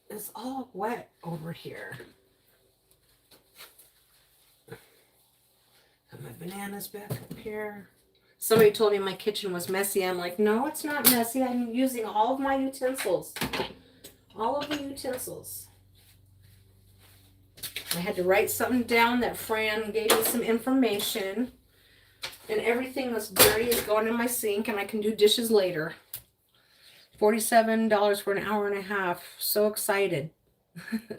is all wet over here? Got my bananas back up here. Somebody told me my kitchen was messy. I'm like, no, it's not messy. I'm using all of my utensils. All of the utensils. I had to write something down that Fran gave me some information. And everything that's dirty is going in my sink, and I can do dishes later. $47 for an hour and a half. So excited.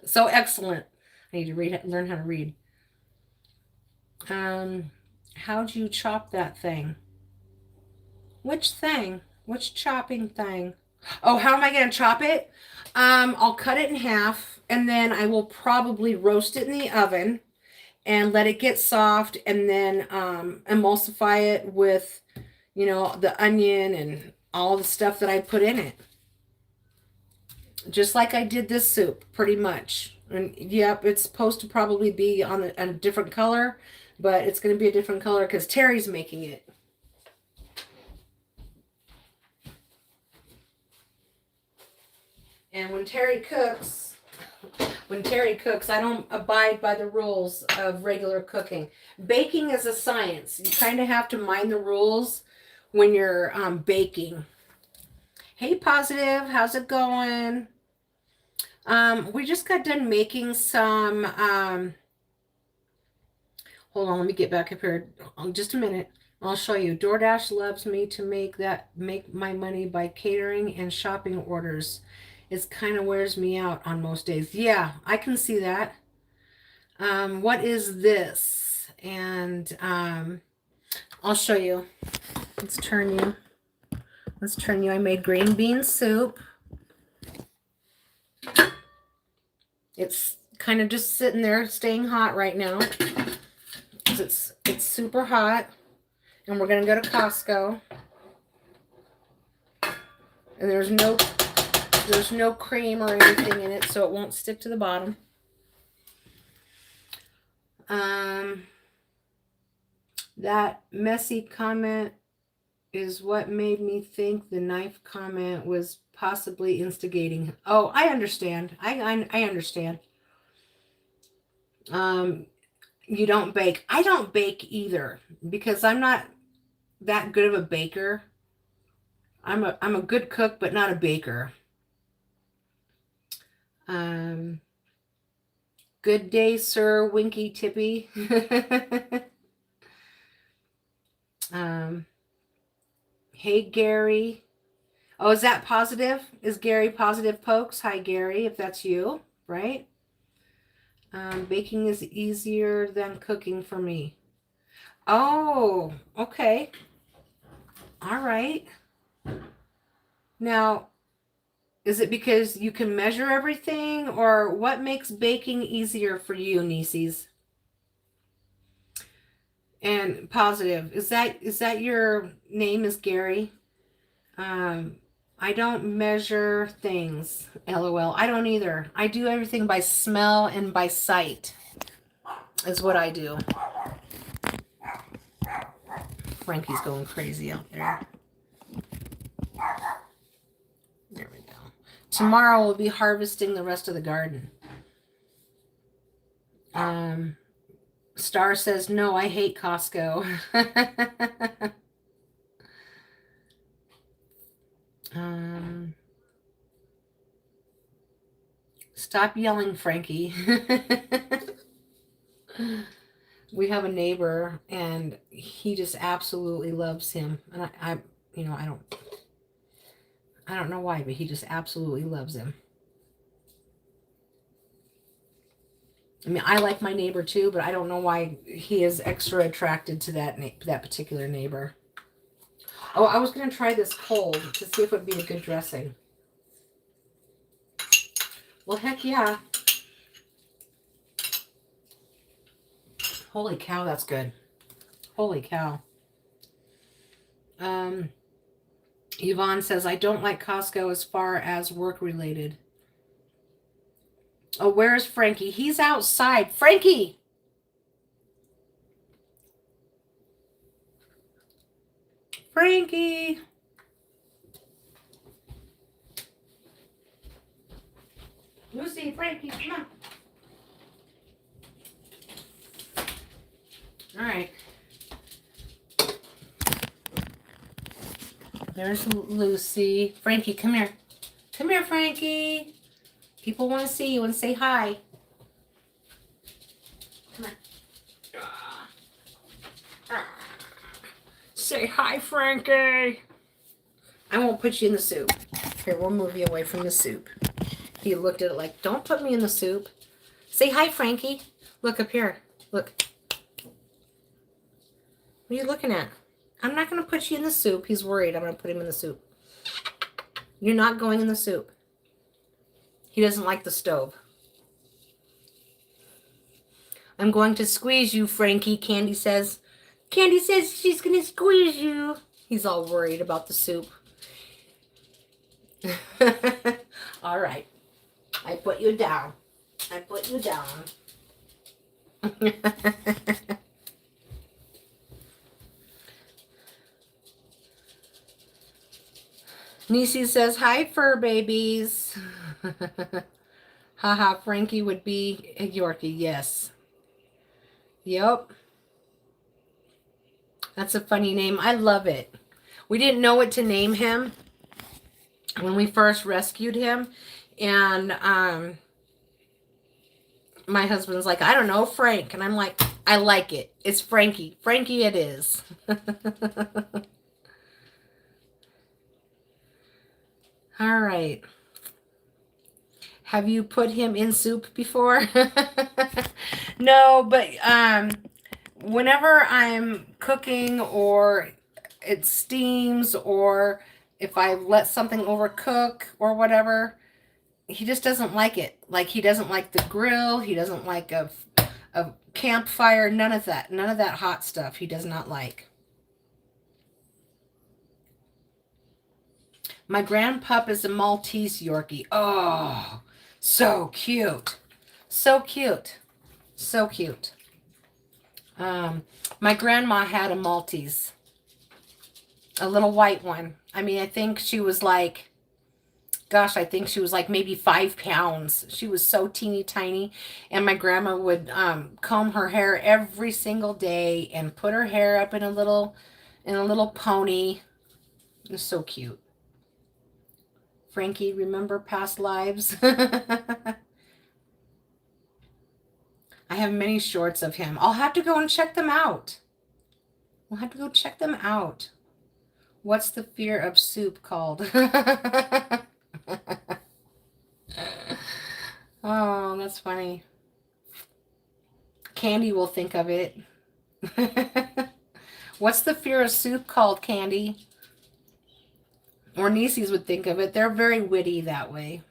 So excellent. I need to learn how to read. How do you chop that thing? Which thing? Which chopping thing? Oh, how am I going to chop it? I'll cut it in half, and then I will probably roast it in the oven and let it get soft, and then emulsify it with, you know, the onion and all the stuff that I put in it. Just like I did this soup, pretty much. And yep, it's supposed to probably be on a different color, but it's going to be a different color because Terry's making it. And when Terry cooks, I don't abide by the rules of regular cooking. Baking is a science. You kind of have to mind the rules when you're baking. Hey, Positive, how's it going? We just got done making some, hold on, let me get back up here. Just a minute. I'll show you. DoorDash loves me to make my money by catering and shopping orders. It kind of wears me out on most days. Yeah, I can see that. What is this? And I'll show you. Let's turn you. I made green bean soup. It's kind of just sitting there, staying hot right now. It's super hot. And we're going to go to Costco. And there's no cream or anything in it, so it won't stick to the bottom. That messy comment is what made me think the knife comment was possibly instigating. Oh, I understand. I understand. You don't bake. I don't bake either because I'm not that good of a baker. I'm a good cook, but not a baker. Good day, sir, Winky Tippy. Hey, Gary. Oh, is that Positive? Is Gary Positive Pokes? Hi, Gary, if that's you, right? Baking is easier than cooking for me. Oh, okay. All right. Now, is it because you can measure everything, or what makes baking easier for you, nieces? And positive. Is that your name is Gary? Um, I don't measure things. LOL. I don't either. I do everything by smell and by sight. Is what I do. Frankie's going crazy out there. There we go. Tomorrow we'll be harvesting the rest of the garden. Star says, no, I hate Costco. Stop yelling, Frankie. We have a neighbor and he just absolutely loves him. And I I don't know why, but he just absolutely loves him. I mean, I like my neighbor too, but I don't know why he is extra attracted to that particular neighbor. Oh, I was going to try this cold to see if it would be a good dressing. Well, heck yeah. Holy cow, that's good. Holy cow. Yvonne says, I don't like Costco as far as work related. Oh, where's Frankie? He's outside. Frankie! Frankie! Lucy, Frankie, come on. All right. There's Lucy. Frankie, come here. Come here, Frankie. People want to see you and say hi. Come on. Say hi, Frankie. I won't put you in the soup. Here, we'll move you away from the soup. He looked at it like, don't put me in the soup. Say hi, Frankie. Look up here. Look. What are you looking at? I'm not going to put you in the soup. He's worried I'm going to put him in the soup. You're not going in the soup. He doesn't like the stove. I'm going to squeeze you, Frankie, Candy says. Candy says she's going to squeeze you. He's all worried about the soup. All right. I put you down. I put you down. Nisi says, hi, fur babies. Haha, Frankie would be a Yorkie, yes. Yep. That's a funny name. I love it. We didn't know what to name him when we first rescued him. And my husband's like, I don't know, Frank. And I'm like, I like it. It's Frankie. Frankie it is. All right. Have you put him in soup before? No, but whenever I'm cooking or it steams or if I let something overcook or whatever, he just doesn't like it. Like he doesn't like the grill. He doesn't like a campfire. None of that. None of that hot stuff he does not like. My grandpup is a Maltese Yorkie. Oh, so cute. So cute. So cute. My grandma had a Maltese. A little white one. I mean, I think she was like, gosh, I think she was like maybe 5 pounds. She was so teeny tiny. And my grandma would comb her hair every single day and put her hair up in a little pony. It was so cute. Frankie, remember past lives? I have many shorts of him. I'll have to go and check them out. We'll have to go check them out. What's the fear of soup called? Oh, that's funny. Candy will think of it. What's the fear of soup called, Candy? Or Nieces would think of it. They're very witty that way.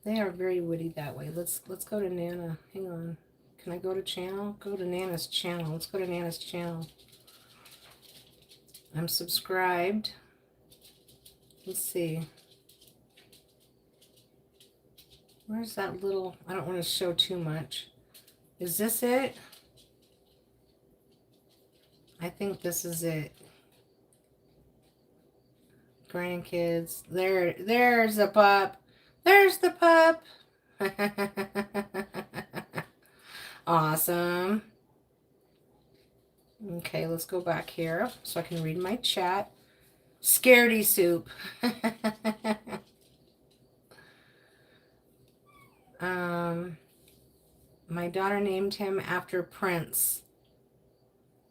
They are very witty that way. Let's go to Nana. Hang on. Can I go to channel? Go to Nana's channel. Let's go to Nana's channel. I'm subscribed. Let's see. Where's that little... I don't want to show too much. Is this it? I think this is it. Grandkids. There's the pup. There's the pup. Awesome. Okay, let's go back here so I can read my chat. Scaredy soup. My daughter named him after Prince.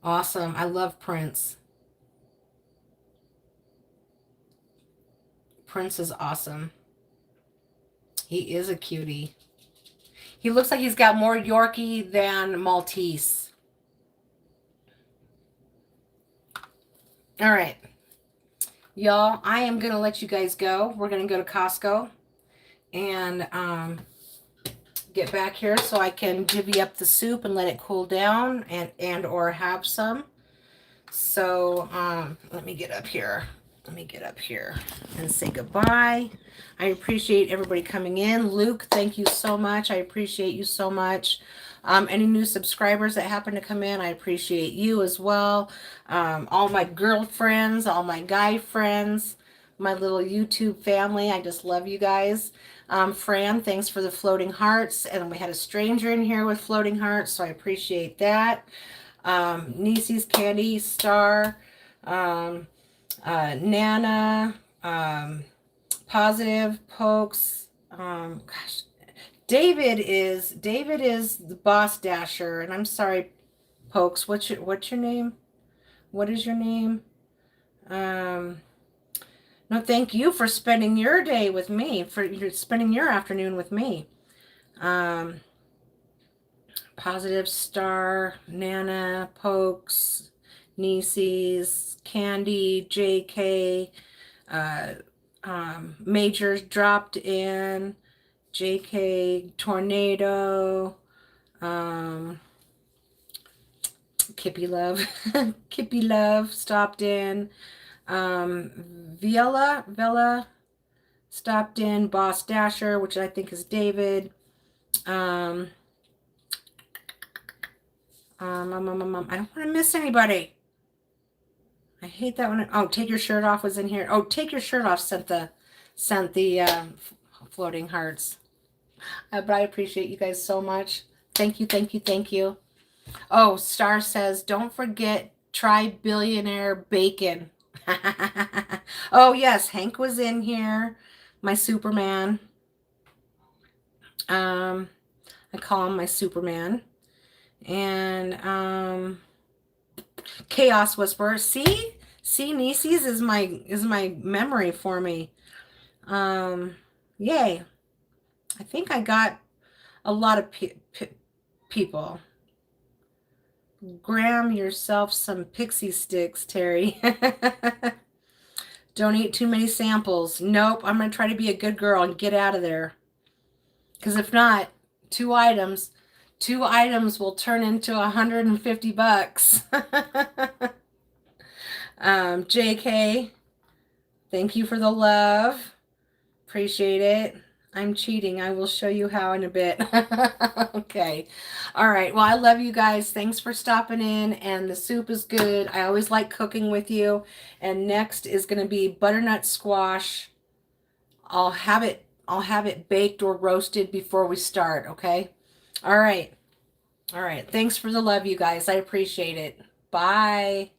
Awesome. I love Prince. Prince is awesome. He is a cutie. He looks like he's got more Yorkie than Maltese. All right. Y'all, I am going to let you guys go. We're going to go to Costco and get back here so I can divvy up the soup and let it cool down and or have some. So let me get up here. Let me get up here and say goodbye. I appreciate everybody coming in. Luke, thank you so much. I appreciate you so much. Any new subscribers that happen to come in, I appreciate you as well. All my girlfriends, all my guy friends, my little YouTube family, I just love you guys. Fran, thanks for the floating hearts. And we had a stranger in here with floating hearts, so I appreciate that. Nieces, Candy, Star, Nana, Positive, Pokes, gosh, David is the boss dasher, and I'm sorry, Pokes, what's your name? What is your name? No, thank you for spending your day with me, for spending your afternoon with me. Positive, Star, Nana, Pokes, Nieces, Candy, JK, Majors dropped in, JK, Tornado, Kippy Love, Kippy Love stopped in, Villa stopped in, Boss Dasher, which I think is David, I don't want to miss anybody. I hate that one. Oh, take your shirt off was in here. Oh, take your shirt off sent the floating hearts. But I appreciate you guys so much. Thank you, thank you, thank you. Oh, Star says, don't forget, try billionaire bacon. Oh, yes, Hank was in here. My Superman. I call him my Superman. And Chaos Whisperer. See, Nieces is my memory for me. Yay! I think I got a lot of people. Gram yourself some pixie sticks, Terry. Don't eat too many samples. Nope, I'm gonna try to be a good girl and get out of there. Because if not, two items will turn into $150. JK, thank you for the love. Appreciate it. I'm cheating. I will show you how in a bit. Okay. All right. Well, I love you guys. Thanks for stopping in. And the soup is good. I always like cooking with you. And next is going to be butternut squash. I'll have it baked or roasted before we start. Okay. All right. All right. Thanks for the love, you guys. I appreciate it. Bye.